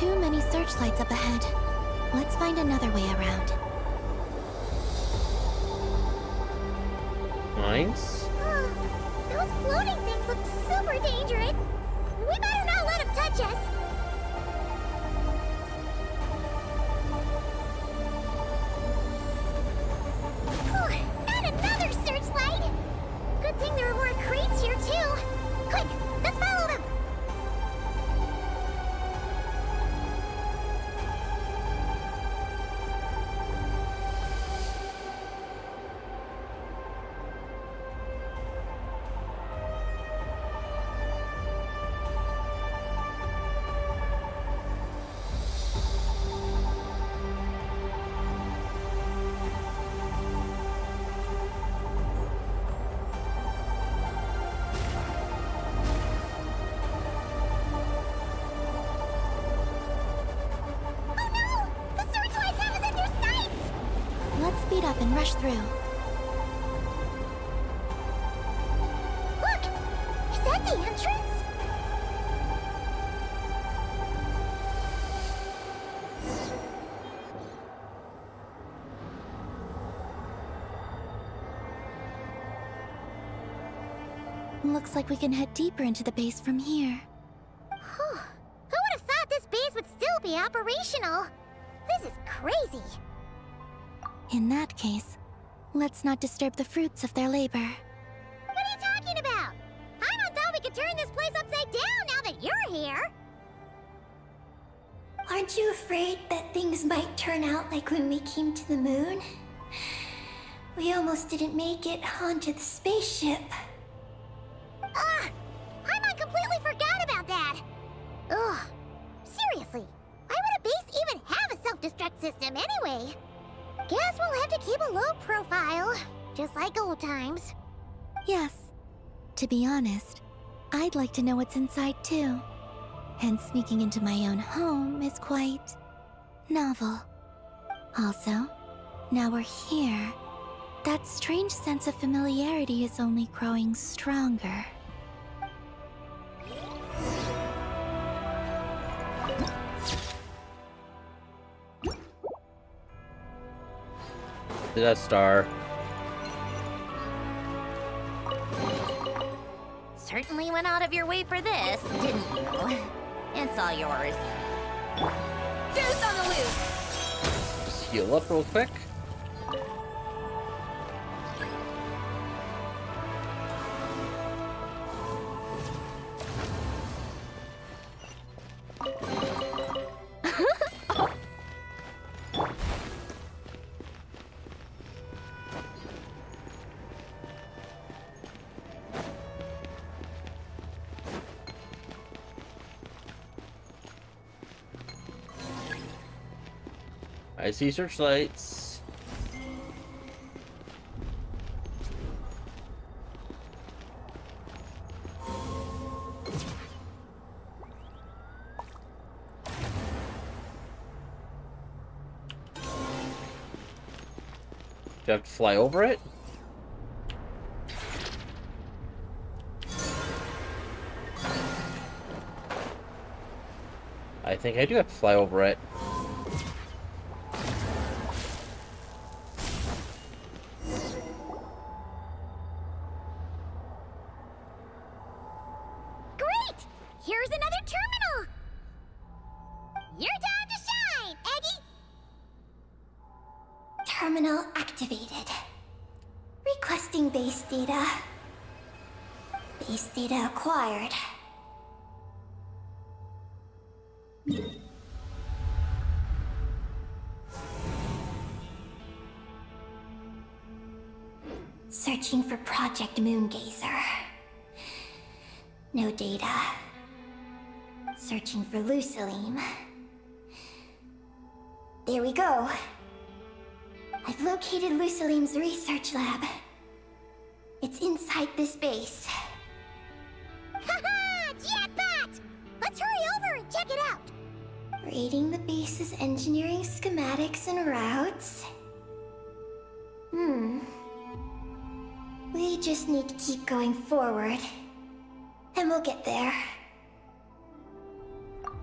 too many searchlights up ahead. Let's find another way around.
Nice.
Those floating things look super dangerous. We better not let them touch us. Not another searchlight! Good thing there are more crates here, too. Quick, let's follow them!
Speed up and rush through.
Look! Is that the entrance?
Looks like we can head deeper into the base from here.
Who would have thought this base would still be operational? This is crazy.
In that case, let's not disturb the fruits of their labor.
What are you talking about? Paimon thought we could turn this place upside down now that you're here.
Aren't you afraid that things might turn out like when we came to the moon? We almost didn't make it onto the spaceship.
Paimon completely forgot about that. Ugh. Seriously, why would a base even have a self-destruct system anyway? Guess we'll have to keep a low profile, just like old times.
Yes. To be honest, I'd like to know what's inside too. And sneaking into my own home is quite novel. Also, now we're here. That strange sense of familiarity is only growing stronger.
The Death Star.
Certainly went out of your way for this, didn't you? It's all yours. Deuce on the loose!
Just heal up real quick. I see searchlights. Do you have to fly over it? I think I do have to fly over it.
Great! Here's another terminal! Your time to shine, Eggie!
Terminal activated. Requesting base data. Base data acquired. Searching for Project Moongazer. No data. Searching for Lucilim. There we go. I've located Lucilim's research lab. It's inside this base.
Haha! Jackpot! Let's hurry over and check it out!
Reading the base's engineering schematics and routes. We just need to keep going forward. And we'll get there.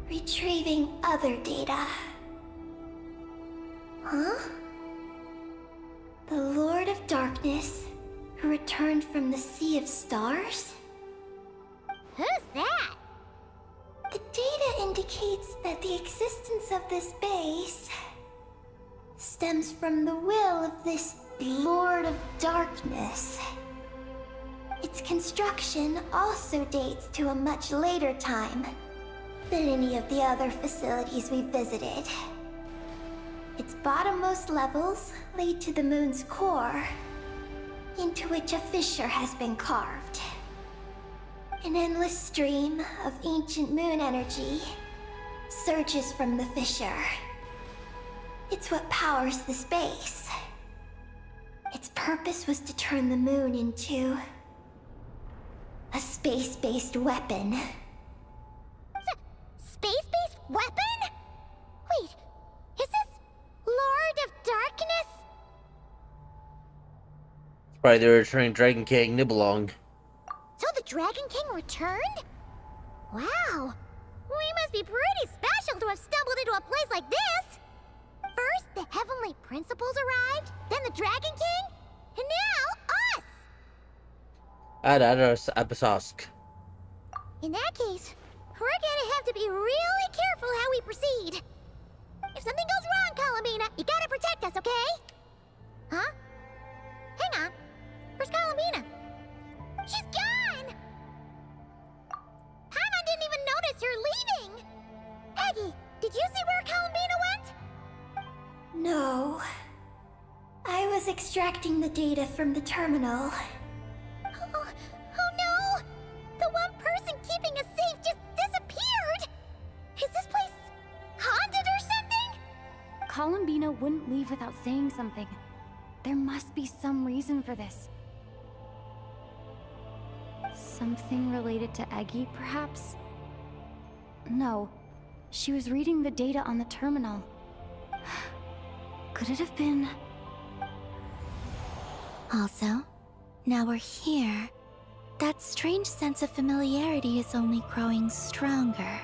retrieving other data. Huh? The Lord of Darkness, who returned from the Sea of Stars?
Who's that?
The data indicates that the existence of this base stems from the will of this Lord of Darkness. Its construction also dates to a much later time than any of the other facilities we visited. Its bottommost levels lead to the moon's core, into which a fissure has been carved. An endless stream of ancient moon energy surges from the fissure. It's what powers the space. Its purpose was to turn the moon into a space-based weapon.
Space-based weapon? Wait, is this Lord of Darkness?
Probably the returning Dragon King Nibelung.
So the Dragon King returned? Wow, we must be pretty special to have stumbled into a place like this. First, the Heavenly Principles arrived, then the Dragon King, and now us!
Adados Abasosk.
In that case, we're gonna have to be really careful how we proceed. If something goes wrong, Columbina, you gotta protect us, okay? Huh? Hang on. Where's Columbina? She's gone! Paimon didn't even notice her leaving! Aggie, did you see where Columbina went?
No. I was extracting the data from the terminal.
Oh no! The one person keeping us safe just disappeared! Is this place haunted or something?
Columbina wouldn't leave without saying something. There must be some reason for this. Something related to Eggie, perhaps? No. She was reading the data on the terminal. Could it have been...
Also, now we're here. That strange sense of familiarity is only growing stronger.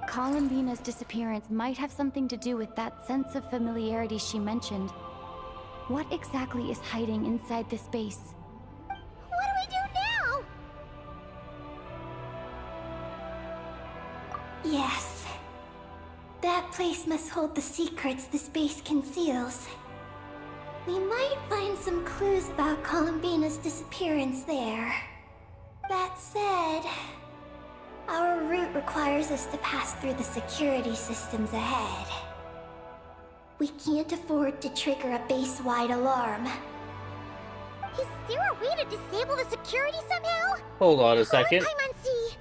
Columbina's disappearance might have something to do with that sense of familiarity she mentioned. What exactly is hiding inside this base?
What do we do now?
Yes. That place must hold the secrets the space conceals. We might find some clues about Columbina's disappearance there. That said, our route requires us to pass through the security systems ahead. We can't afford to trigger a base-wide alarm.
Is there a way to disable the security somehow?
Hold on a second.
Paimon see.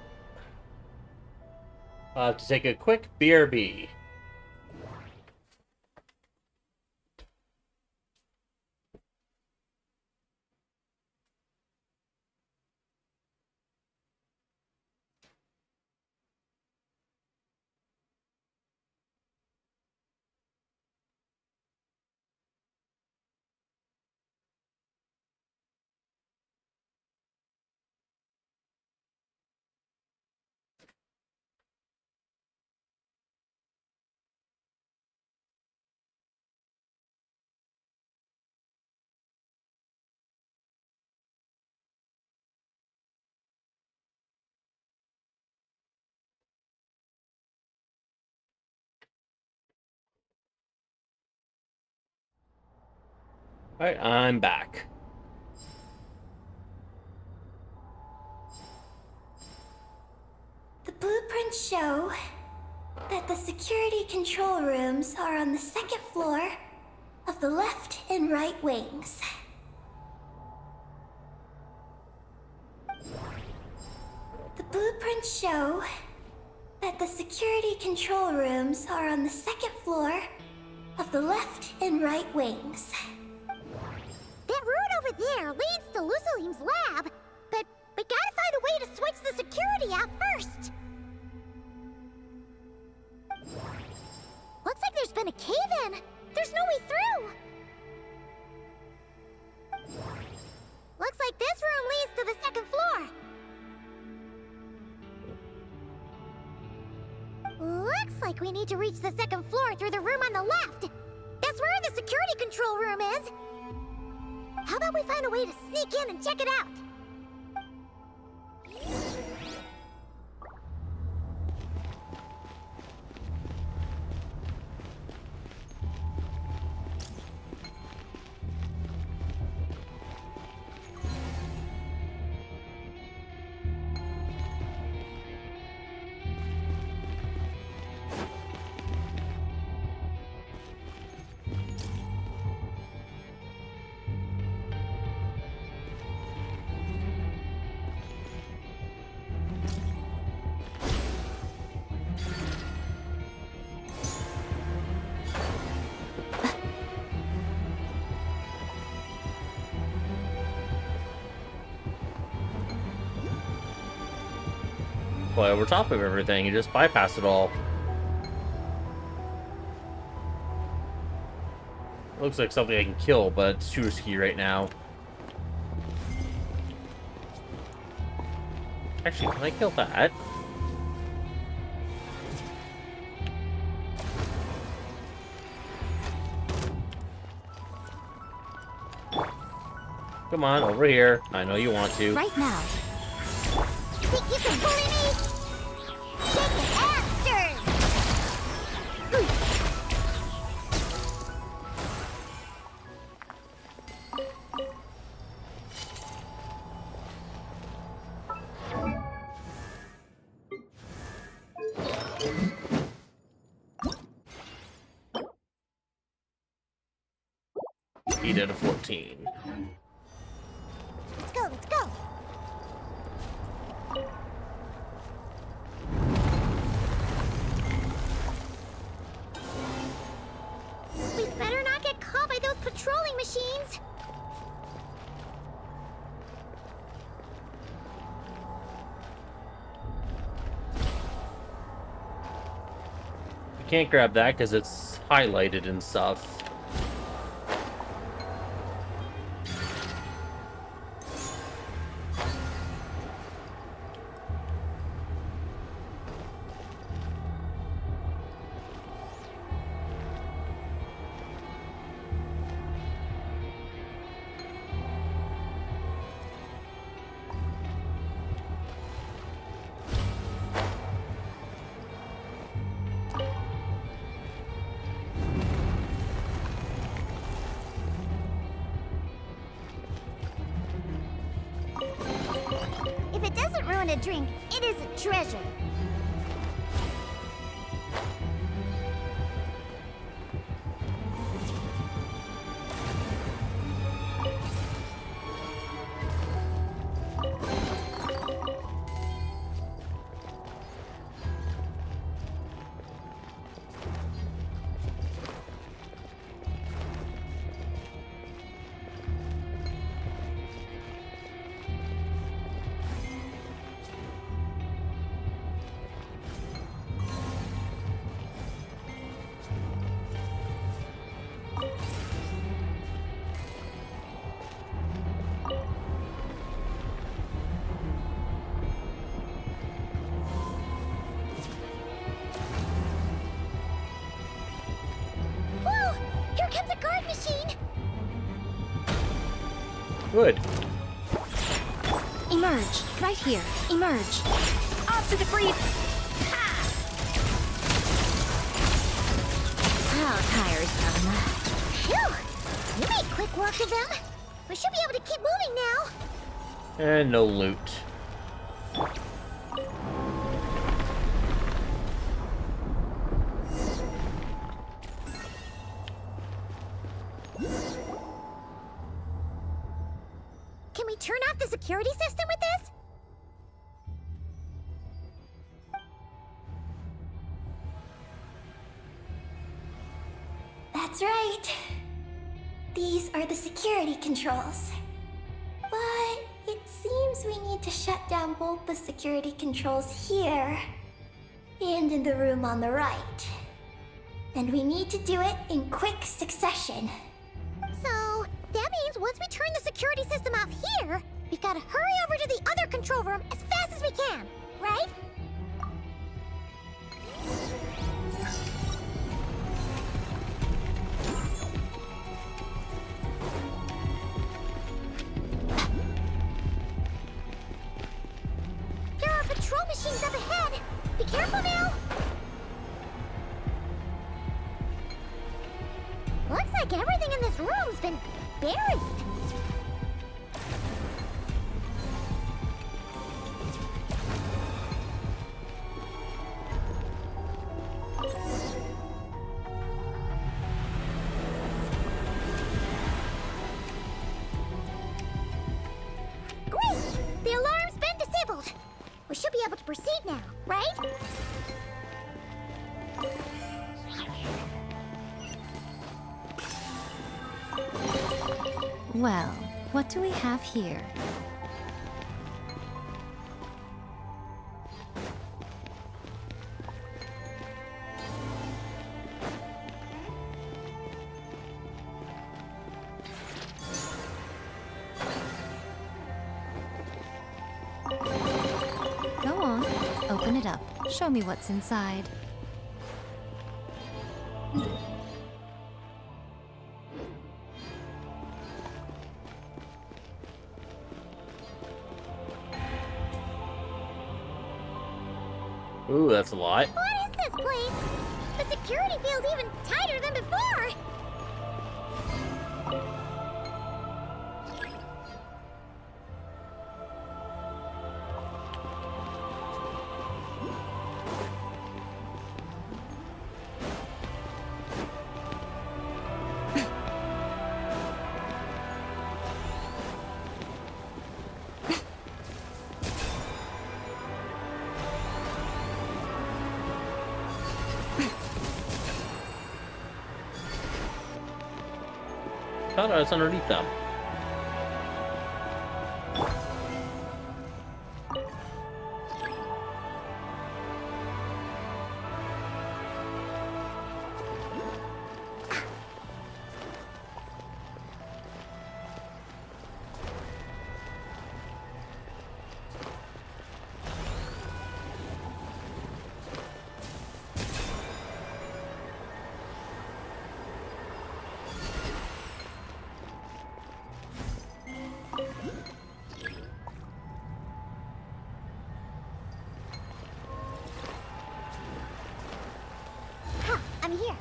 I'll have to take a quick BRB. Alright, I'm back.
The blueprints show that the security control rooms are on the second floor of the left and right wings. The blueprints show that the security control rooms are on the second floor of the left and right wings.
That route over there leads to Lucilim's lab, but we gotta find a way to switch the security out first. Looks like there's been a cave-in. There's no way through. Looks like this room leads to the second floor. like we need to reach the second floor through the room on the left. That's where the security control room is. How about we find a way to sneak in and check it out?
Fly over top of everything and just bypass it all. Looks like something I can kill, but it's too risky right now. Actually, can I kill that? Come on, over here. I know you want to.
Right now.
Think you can bully me? Shake it and stir!
He did a 14.
Let's go, let's go! We better not get caught by those patrolling machines!
You can't grab that because it's highlighted and stuff.
If it doesn't ruin a drink, it is a treasure. Whoa! Here comes a guard machine!
Good.
Emerge. Right here. Emerge. Off to the creep.
How tiresome.
Phew! You made quick work of them. We should be able to keep moving now.
And no loot.
Can we turn off the security system with this?
That's right. These are the security controls. But it seems we need to shut down both the security controls here and in the room on the right. And we need to do it in quick succession.
So, that means once we turn the security system off here, we've got to hurry over to the other control room as fast as we can, right? like everything in this room's been buried. Great! The alarm's been disabled. We should be able to proceed now, right?
Well, what do we have here? Go on, open it up. Show me what's inside.
Ooh, that's a lot.
What is this place? The security feels even tighter than before.
Thought I was underneath them.
Huh, I'm here.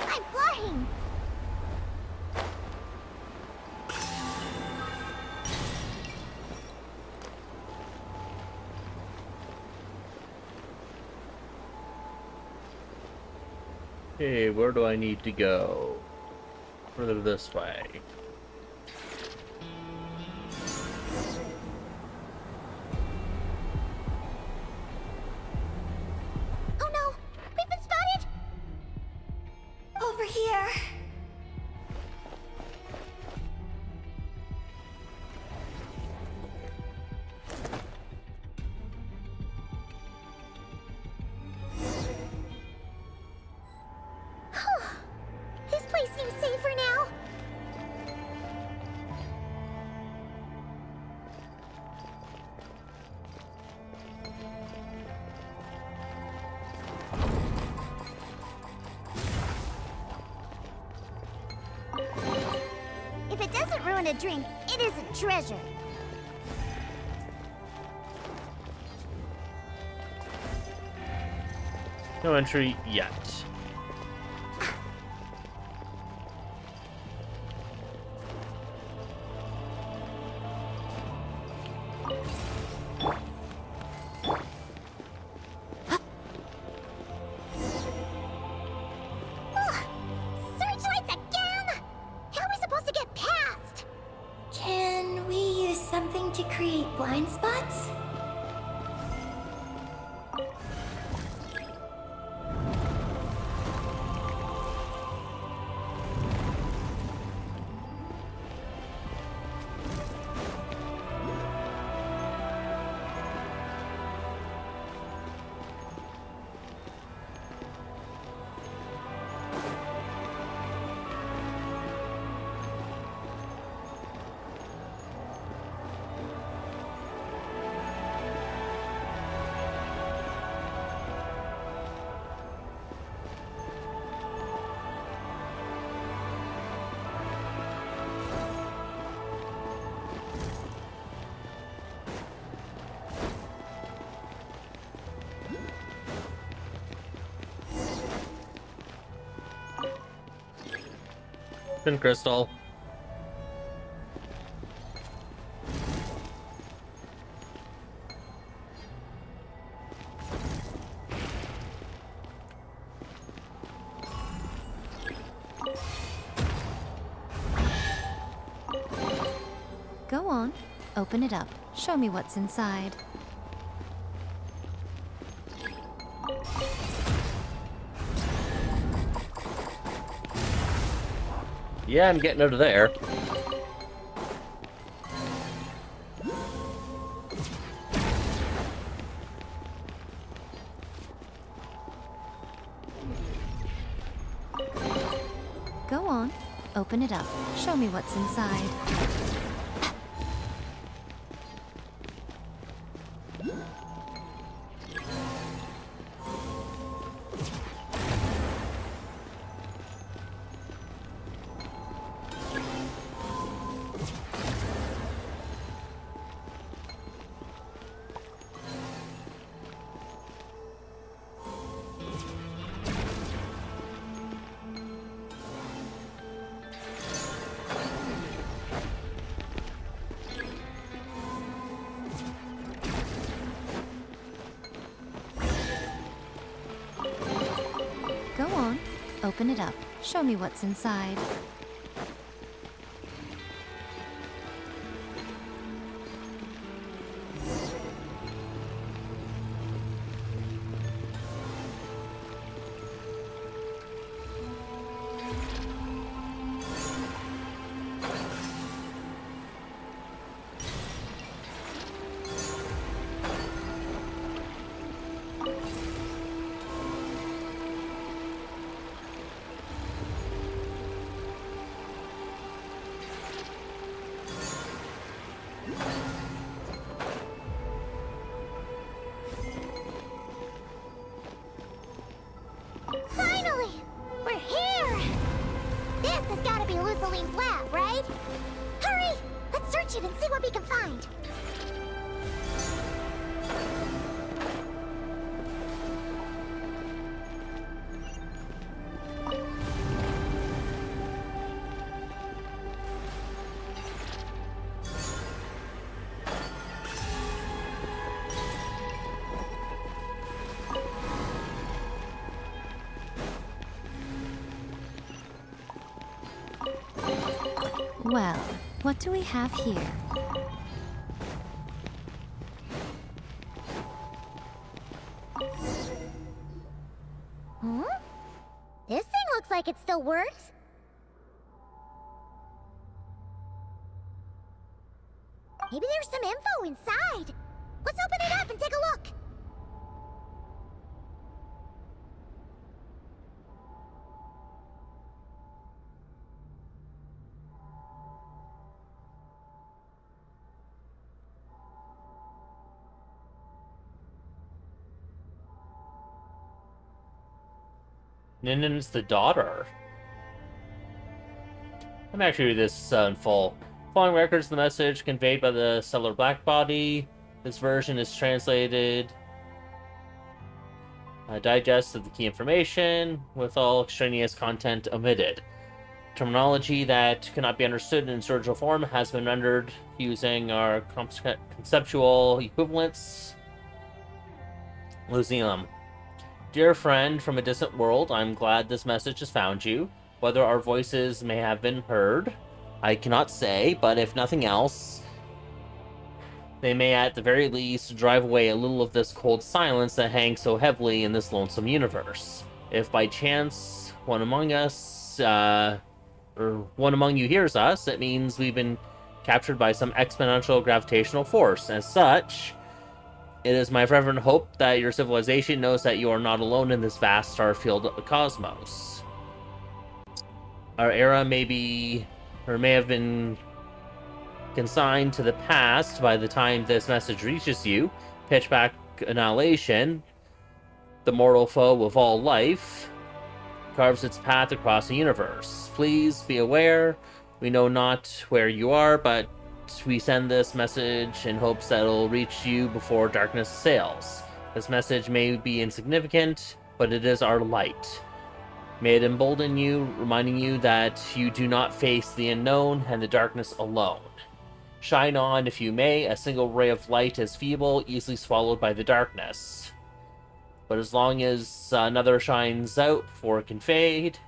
I'm flying.
Okay, where do I need to go? Further this way.
Oh no, we've been spotted.
Over here.
This place seems safer now. If it doesn't ruin a drink, it is a treasure.
No entry yet.
Searchlights again? How are we supposed to get past?
Can we use something to create blind spots?
Spin crystal.
Go on, open it up. Show me what's inside.
Yeah, I'm getting out of there.
Go on, open it up. Show me what's inside. Go on, open it up. Show me what's inside.
Finally! We're here! This has gotta be Luciline's lab, right? Hurry! Let's search it and see what we can find.
Well, what do we have here?
Huh? This thing looks like it still works. Maybe there's some info inside. Let's open it up and take a look.
Ninnin's the daughter. I'm actually reading this in full. Following records of the message conveyed by the stellar black body. This version is translated. Digest of the key information with all extraneous content omitted. Terminology that cannot be understood in its original form has been rendered using our conceptual equivalents. Lucium. Dear friend from a distant world, I'm glad this message has found you. Whether our voices may have been heard, I cannot say, but if nothing else, they may at the very least drive away a little of this cold silence that hangs so heavily in this lonesome universe. If by chance one among us, or one among you hears us, it means we've been captured by some exponential gravitational force. As such, it is my fervent hope that your civilization knows that you are not alone in this vast star-filled cosmos. Our era may have been consigned to the past by the time this message reaches you. Pitchback annihilation, the mortal foe of all life, carves its path across the universe. Please be aware, we know not where you are, but we send this message in hopes that it'll reach you before darkness assails. This message may be insignificant, but it is our light. May it embolden you, reminding you that you do not face the unknown and the darkness alone. Shine on, if you may. A single ray of light is feeble, easily swallowed by the darkness. But as long as another shines out before it can fade,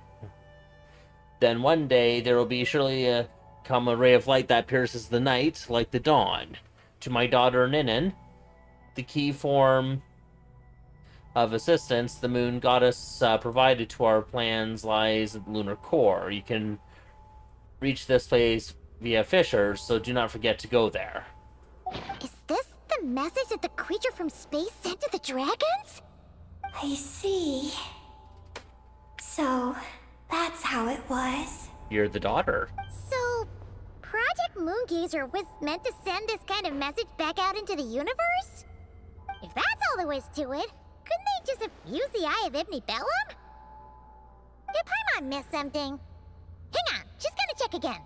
then one day there will be surely come a ray of light that pierces the night like the dawn. To my daughter Ninan, the key form of assistance the moon goddess provided to our plans lies at the lunar core. You can reach this place via fissures, so do not forget to go there.
Is this the message that the creature from space sent to the dragons?
I see. So, that's how it was.
You're the daughter.
So, Project Moongazer was meant to send this kind of message back out into the universe? If that's all there was to it, couldn't they just have used the Eye of Ibni Bellum? Did Paimon miss something? Hang on, she's gonna check again.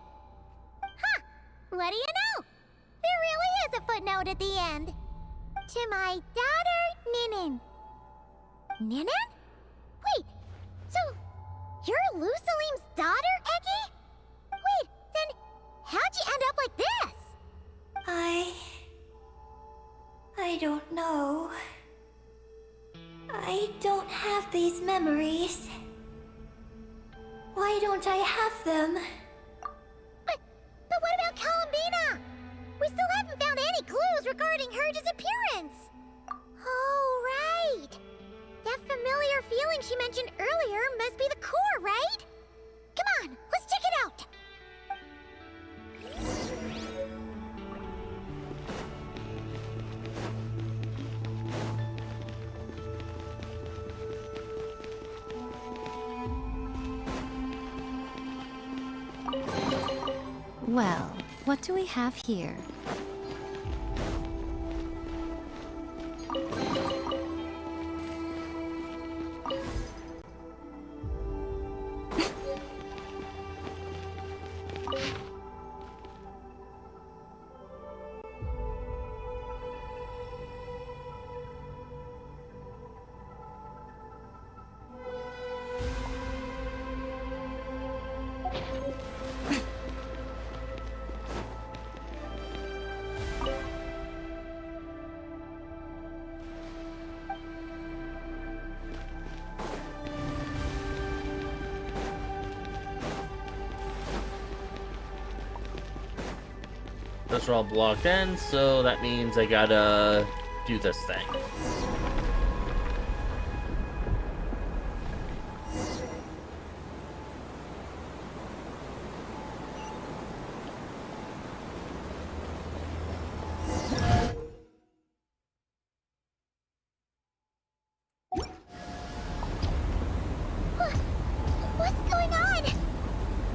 Huh, what do you know? There really is a footnote at the end. To my daughter, Ninan. Ninan? Wait, so you're Lusalim's daughter, Eggy? Wait, then how'd you end up like this?
I don't know. I don't have these memories. Why don't I have them?
But what about Columbina? We still haven't found any clues regarding her disappearance. Oh, right. That familiar feeling she mentioned earlier must be the core, right? Come on, let's check it out.
Well, what do we have here?
Those are all blocked in, so that means I gotta do this thing.
What's going on?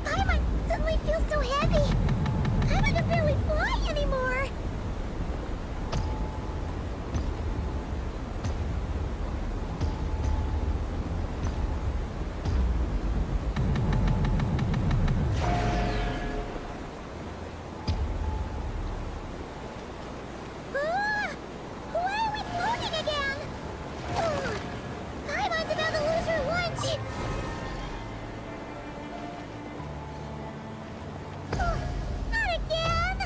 Paimon suddenly feels so heavy. I can barely fly anymore. Why are we floating again? Paimon's about to lose her lunch. Not again!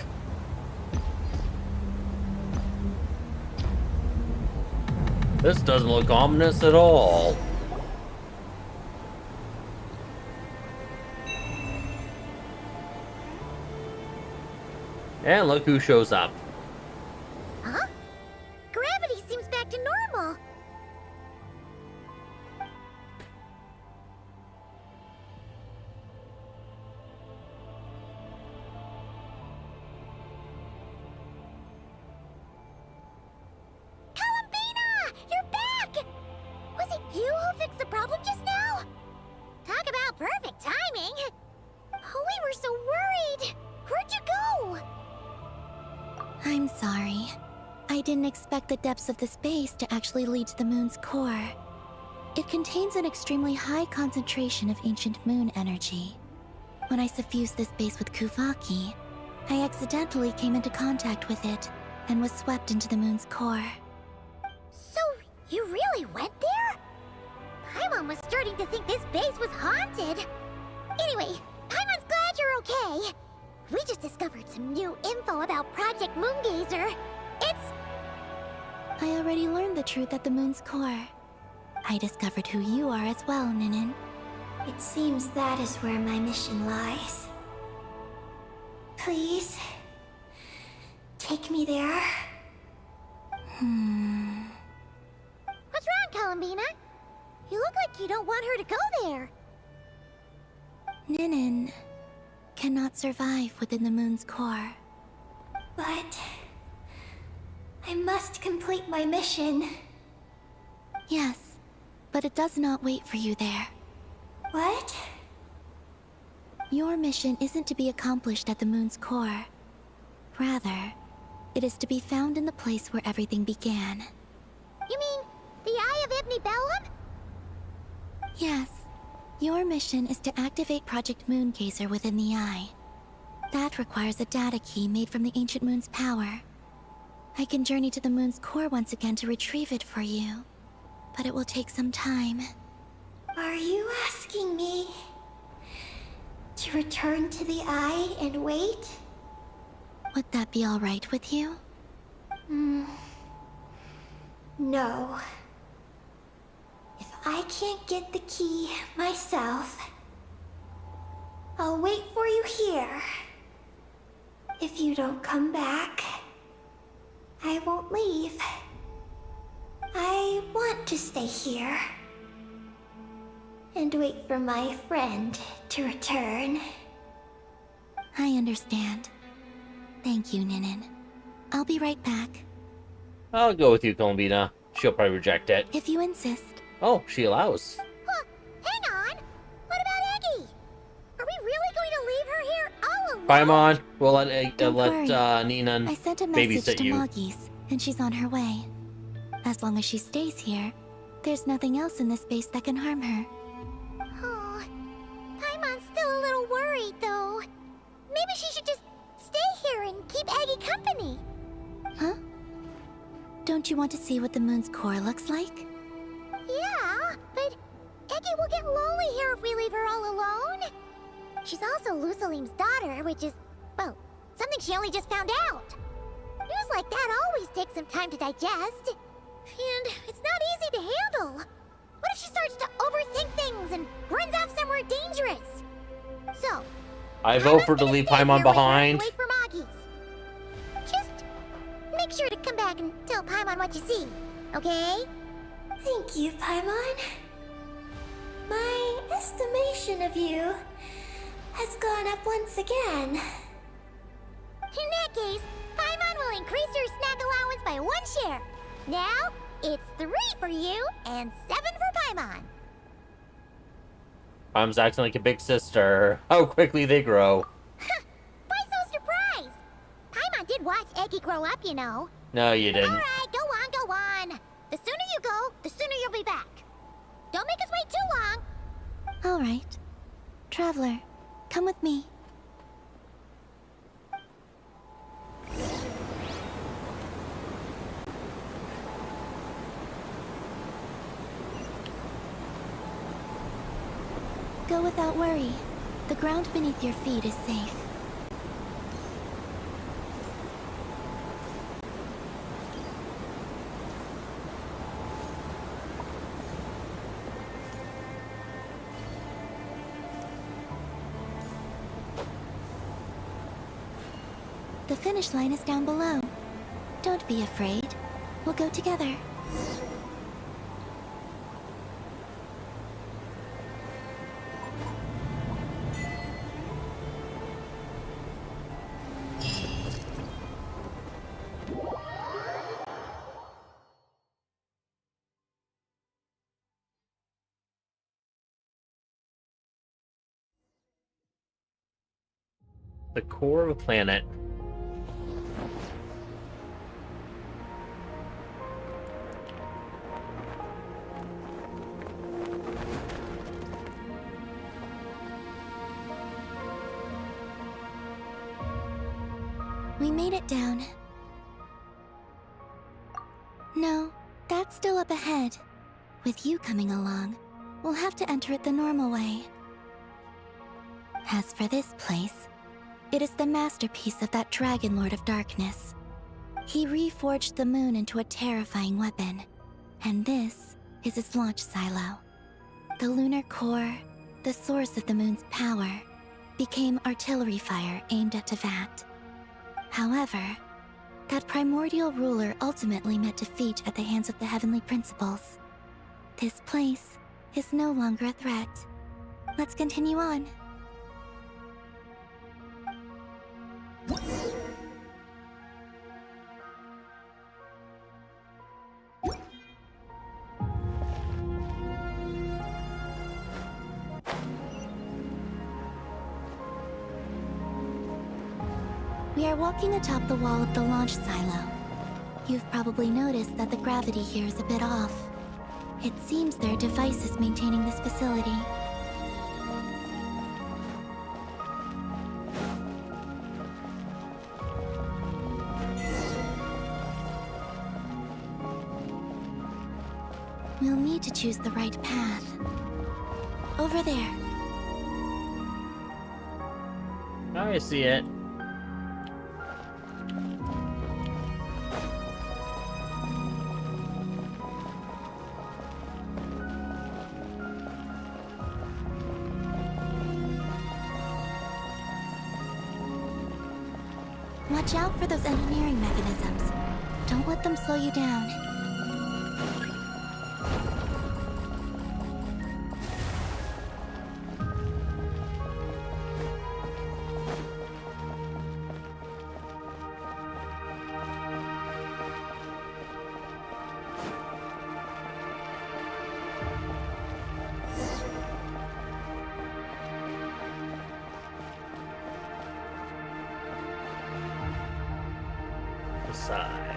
This doesn't look ominous at all. And look who shows up.
Huh? Gravity seems back to normal. Columbina! You're back! Was it you who fixed the problem just now? Talk about perfect timing! Oh, we were so worried! Where'd you go?
I'm sorry. I didn't expect the depths of the space to actually lead to the moon's core. It contains an extremely high concentration of ancient moon energy. When I suffused this base with Kuvaki, I accidentally came into contact with it and was swept into the moon's core.
So, you really went there? Paimon was starting to think this base was haunted. Anyway, Paimon's glad you're okay. We just discovered some new info about Project Moongazer. It's...
I already learned the truth at the moon's core. I discovered who you are as well, Ninin.
It seems that is where my mission lies. Please, take me there.
What's wrong, Columbina? You look like you don't want her to go there.
Ninin cannot survive within the moon's core.
But I must complete my mission.
Yes, but it does not wait for you there.
What?
Your mission isn't to be accomplished at the moon's core. Rather, it is to be found in the place where everything began.
You mean the Eye of Ibni Bellum?
Yes. Your mission is to activate Project Moongazer within the Eye. That requires a data key made from the Ancient Moon's power. I can journey to the moon's core once again to retrieve it for you, but it will take some time.
Are you asking me to return to the Eye and wait?
Would that be all right with you?
No. If I can't get the key myself, I'll wait for you here. If you don't come back, I won't leave. I want to stay here and wait for my friend to return.
I understand. Thank you, Ninin. I'll be right back.
I'll go with you, Columbina. She'll probably reject it.
If you insist.
Oh, she allows.
Huh, hang on. What about Eggy? Are we really going to leave her here all alone?
Paimon, we'll let
I
Nina
sent a message
babysit
to
you.
Moggy's, and she's on her way. As long as she stays here, there's nothing else in this space that can harm her.
Oh, Paimon's still a little worried, though. Maybe she should just stay here and keep Eggy company.
Huh? Don't you want to see what the moon's core looks like?
Yeah, but Eggy will get lonely here if we leave her all alone. She's also Lusalim's daughter, which is, well, something she only just found out. News like that always takes some time to digest. And it's not easy to handle. What if she starts to overthink things and runs off somewhere dangerous? So,
I vote for to leave Paimon behind.
Wait for Moggy's. Just make sure to come back and tell Paimon what you see, okay?
Thank you, Paimon. My estimation of you has gone up once again.
In that case, Paimon will increase your snack allowance by 1 share. Now, it's 3 for you and 7 for Paimon.
Paimon's acting like a big sister. How quickly they grow.
Why so surprised? Paimon did watch Eggy grow up, you know.
No, you didn't.
Alright, go on, go on. The sooner you go, the sooner you'll be back. Don't make us wait too long.
All right. Traveler, come with me. Go without worry. The ground beneath your feet is safe. The finish line is down below. Don't be afraid. We'll go together.
The core of a planet.
We made it down. No, that's still up ahead. With you coming along, we'll have to enter it the normal way. As for this place, it is the masterpiece of that Dragon Lord of Darkness. He reforged the moon into a terrifying weapon, and this is its launch silo. The lunar core, the source of the moon's power, became artillery fire aimed at Tevat. However, that primordial ruler ultimately met defeat at the hands of the heavenly principles. This place is no longer a threat. Let's continue on. We are walking atop the wall of the launch silo. You've probably noticed that the gravity here is a bit off. It seems there are devices maintaining this facility. We'll need to choose the right path. Over there.
I see it.
Watch out for those engineering mechanisms. Don't let them slow you down.
Side.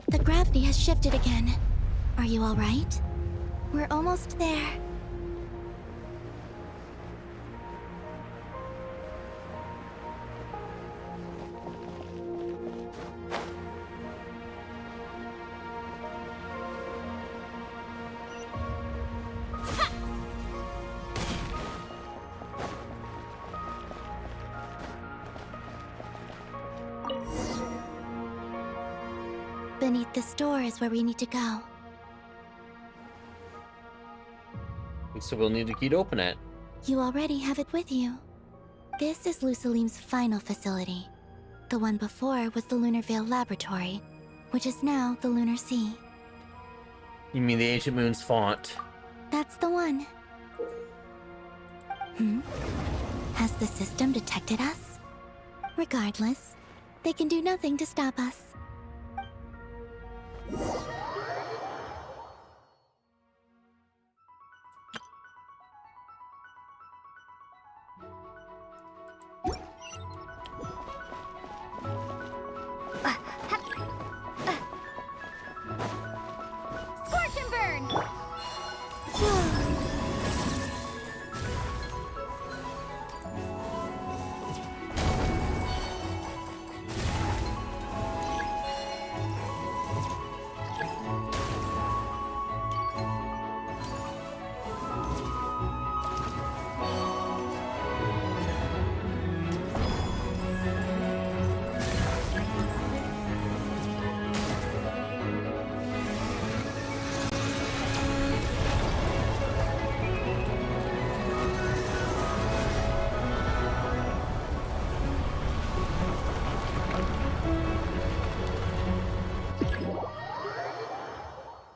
The gravity has shifted again. Are you all right? We're almost there. Beneath this door is where we need to go.
So we'll need a key to open it.
You already have it with you. This is Lusalim's final facility. The one before was the Lunar Veil Laboratory, which is now the Lunar Sea.
You mean the ancient moon's font?
That's the one. Has the system detected us? Regardless, they can do nothing to stop us.
Scorch and burn!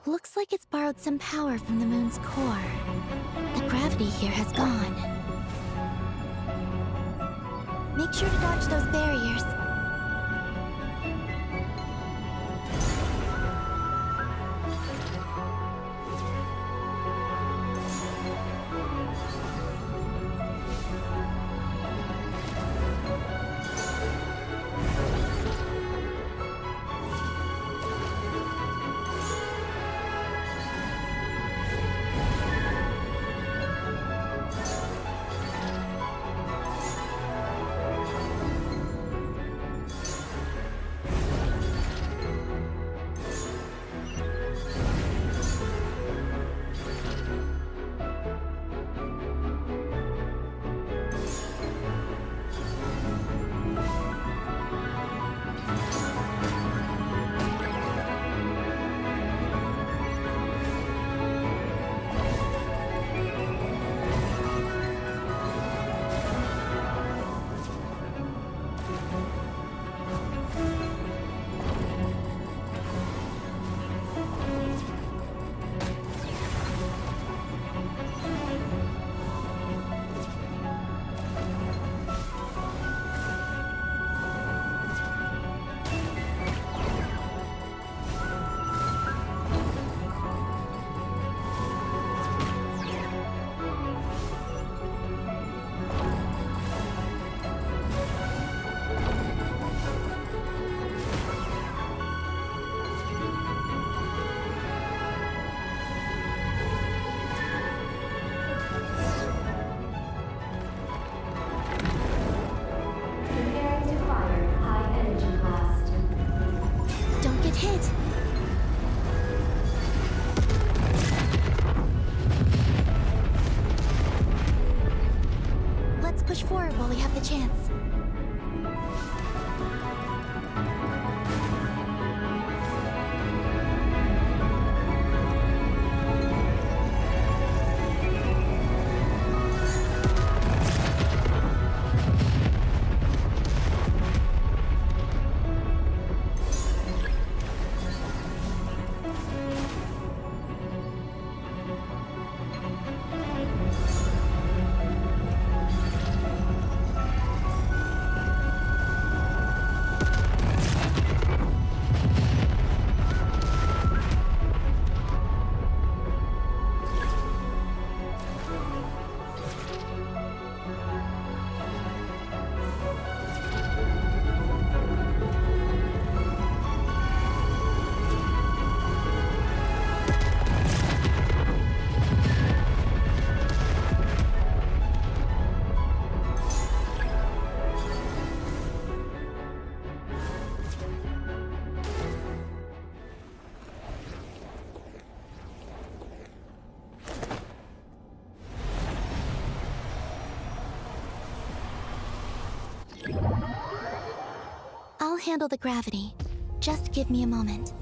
Looks like it's borrowed some power from the moon's core. The gravity here has gone. Make sure to dodge those barriers. Don't get hit. Let's push forward while we have the chance. I'll handle the gravity. Just give me a moment.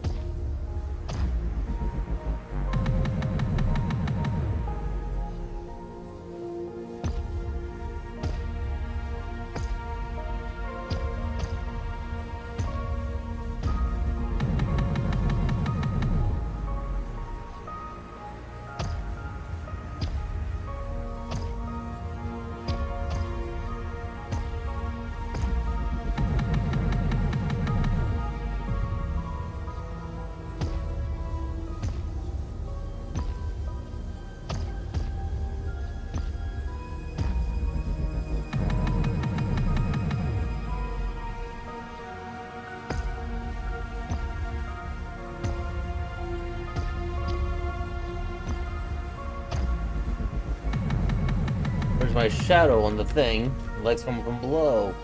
There's my shadow on the thing. The light's coming from below.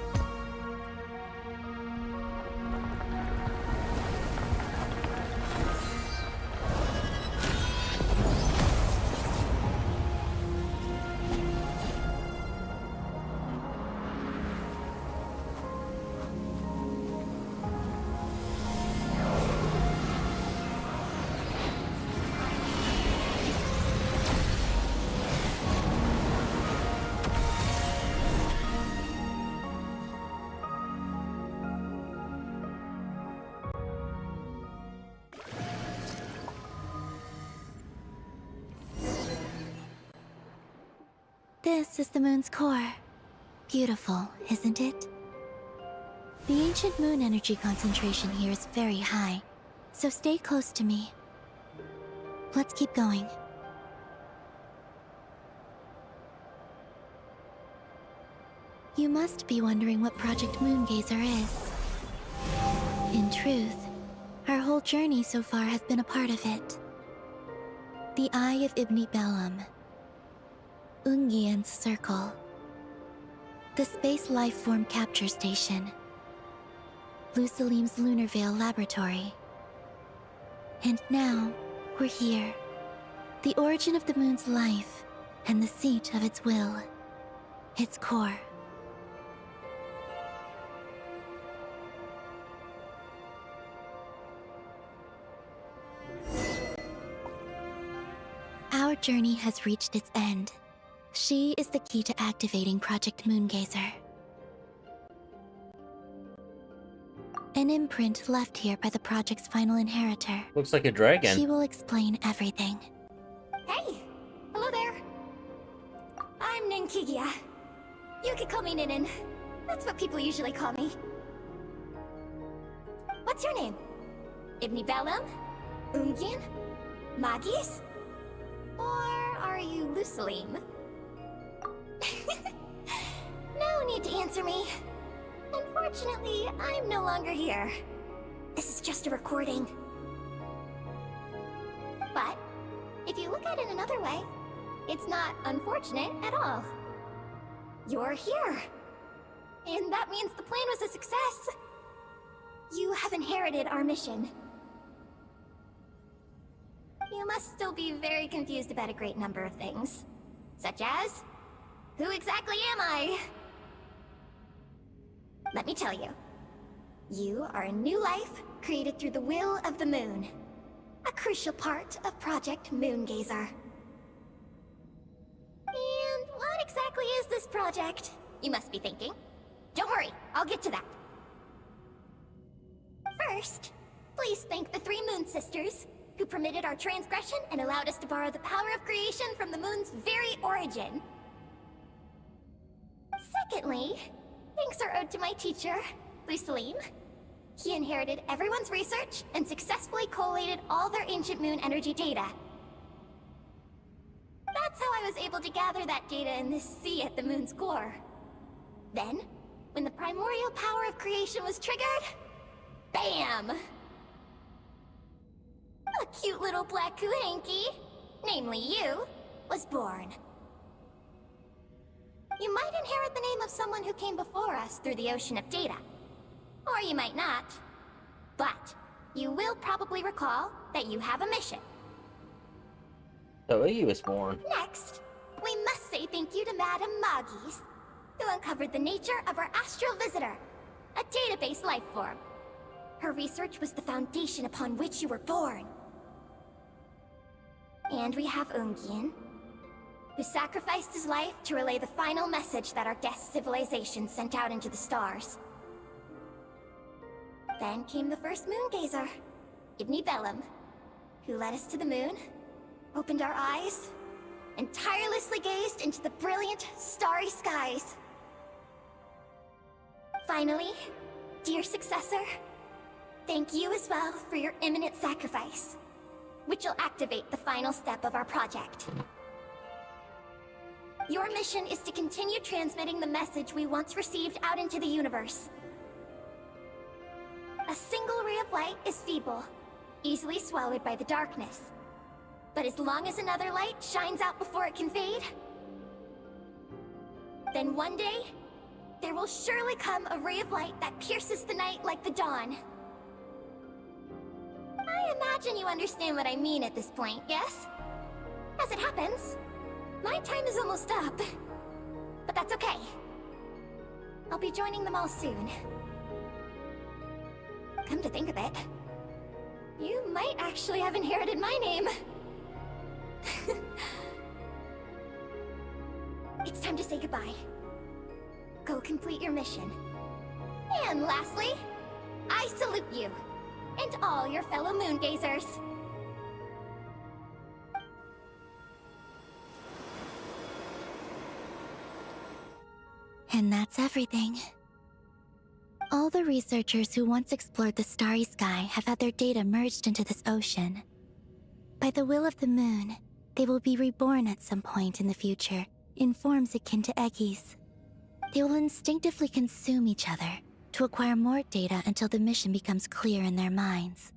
This is the moon's core. beautiful, isn't it? The ancient moon energy concentration here is very high, so stay close to me. Let's keep going. You must be wondering what Project Moongazer is. In truth, our whole journey so far has been a part of it. The Eye of Ibni Bellum, Ungian's Circle, the Space Lifeform Capture Station, Lusalim's Lunar Veil Laboratory. And now, we're here. The origin of the moon's life, and the seat of its will. Its core. Our journey has reached its end. She is the key to activating Project Moongazer. An imprint left here by the project's final inheritor.
Looks like a dragon.
She will explain everything.
Hey! Hello there! I'm Ninkigia. You can call me Ninin. That's what people usually call me. What's your name? Ibni Bellum? Ungian? Magis? Or are you Lusalim? No need to answer me. Unfortunately, I'm no longer here. This is just a recording. But, if you look at it another way, it's not unfortunate at all. You're here. And that means the plan was a success. You have inherited our mission. You must still be very confused about a great number of things. Such as, who exactly am I? Let me tell you. You are a new life created through the will of the moon. A crucial part of Project Moongazer. And what exactly is this project? You must be thinking. Don't worry, I'll get to that. First, please thank the 3 Moon Sisters, who permitted our transgression and allowed us to borrow the power of creation from the moon's very origin. Secondly, thanks are owed to my teacher, Lusalim. He inherited everyone's research and successfully collated all their ancient moon energy data. That's how I was able to gather that data in this sea at the moon's core. Then, when the primordial power of creation was triggered, BAM! A cute little black kuhanky, namely you, was born. You might inherit the name of someone who came before us through the ocean of data. Or you might not. But you will probably recall that you have a mission.
The way he was born.
Next, we must say thank you to Madame Magis, who uncovered the nature of our astral visitor, a database life form. Her research was the foundation upon which you were born. And we have Ungian, who sacrificed his life to relay the final message that our guest civilization sent out into the stars. Then came the first Moongazer, Ibni Bellum, who led us to the moon, opened our eyes, and tirelessly gazed into the brilliant, starry skies. Finally, dear successor, thank you as well for your imminent sacrifice, which will activate the final step of our project. Your mission is to continue transmitting the message we once received out into the universe. A single ray of light is feeble, easily swallowed by the darkness. But as long as another light shines out before it can fade, then one day, there will surely come a ray of light that pierces the night like the dawn. I imagine you understand what I mean at this point, yes? As it happens, my time is almost up. But that's okay. I'll be joining them all soon. Come to think of it, you might actually have inherited my name. It's time to say goodbye. Go complete your mission. And lastly, I salute you, and all your fellow Moongazers.
And that's everything. All the researchers who once explored the starry sky have had their data merged into this ocean. By the will of the moon, they will be reborn at some point in the future, in forms akin to eggies. They will instinctively consume each other to acquire more data until the mission becomes clear in their minds.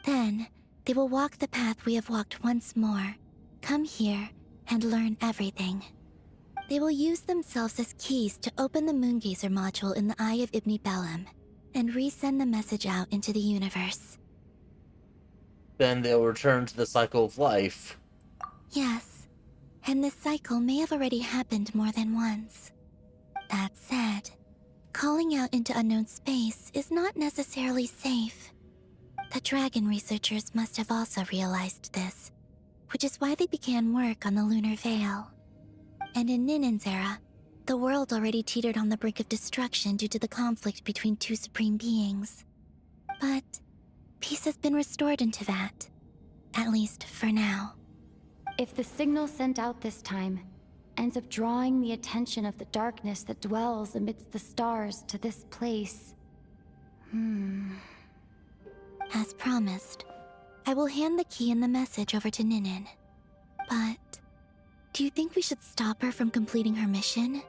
Then, they will walk the path we have walked once more, come here, and learn everything. They will use themselves as keys to open the Moongazer module in the Eye of Ibni Bellum, and resend the message out into the universe.
Then they'll return to the cycle of life.
Yes, and this cycle may have already happened more than once. That said, calling out into unknown space is not necessarily safe. The dragon researchers must have also realized this, which is why they began work on the lunar veil. And in Ninen's era, the world already teetered on the brink of destruction due to the conflict between two supreme beings. But peace has been restored in Teyvat, at least for now.
If the signal sent out this time ends up drawing the attention of the darkness that dwells amidst the stars to this place...
As promised, I will hand the key and the message over to Ninen. But do you think we should stop her from completing her mission?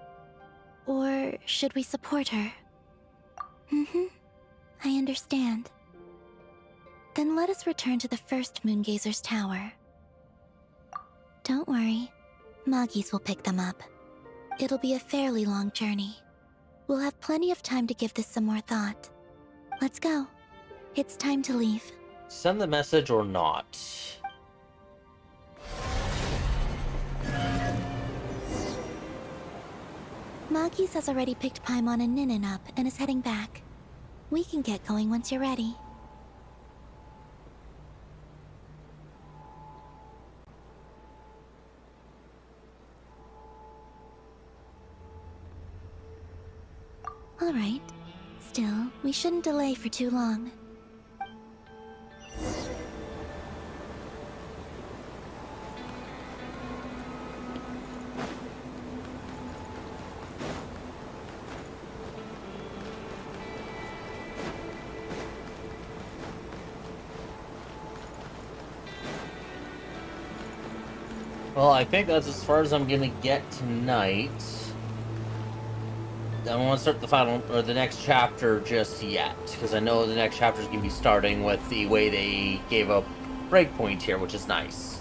Or should we support her? I understand. Then let us return to the first Moongazer's tower. Don't worry, Moggies will pick them up. It'll be a fairly long journey. We'll have plenty of time to give this some more thought. Let's go. It's time to leave.
Send the message or not.
Moggies has already picked Paimon and Ninen up and is heading back. We can get going once you're ready. Alright. Still, we shouldn't delay for too long.
Well, I think that's as far as I'm gonna get tonight. I don't want to start the final or the next chapter just yet, because I know the next chapter is gonna be starting with the way they gave a breakpoint here, which is nice.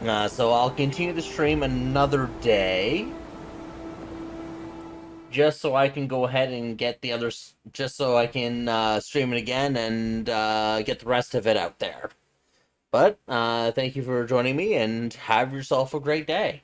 So I'll continue the stream another day, just so I can go ahead and get the others, just so I can stream it again and get the rest of it out there. But thank you for joining me, and have yourself a great day.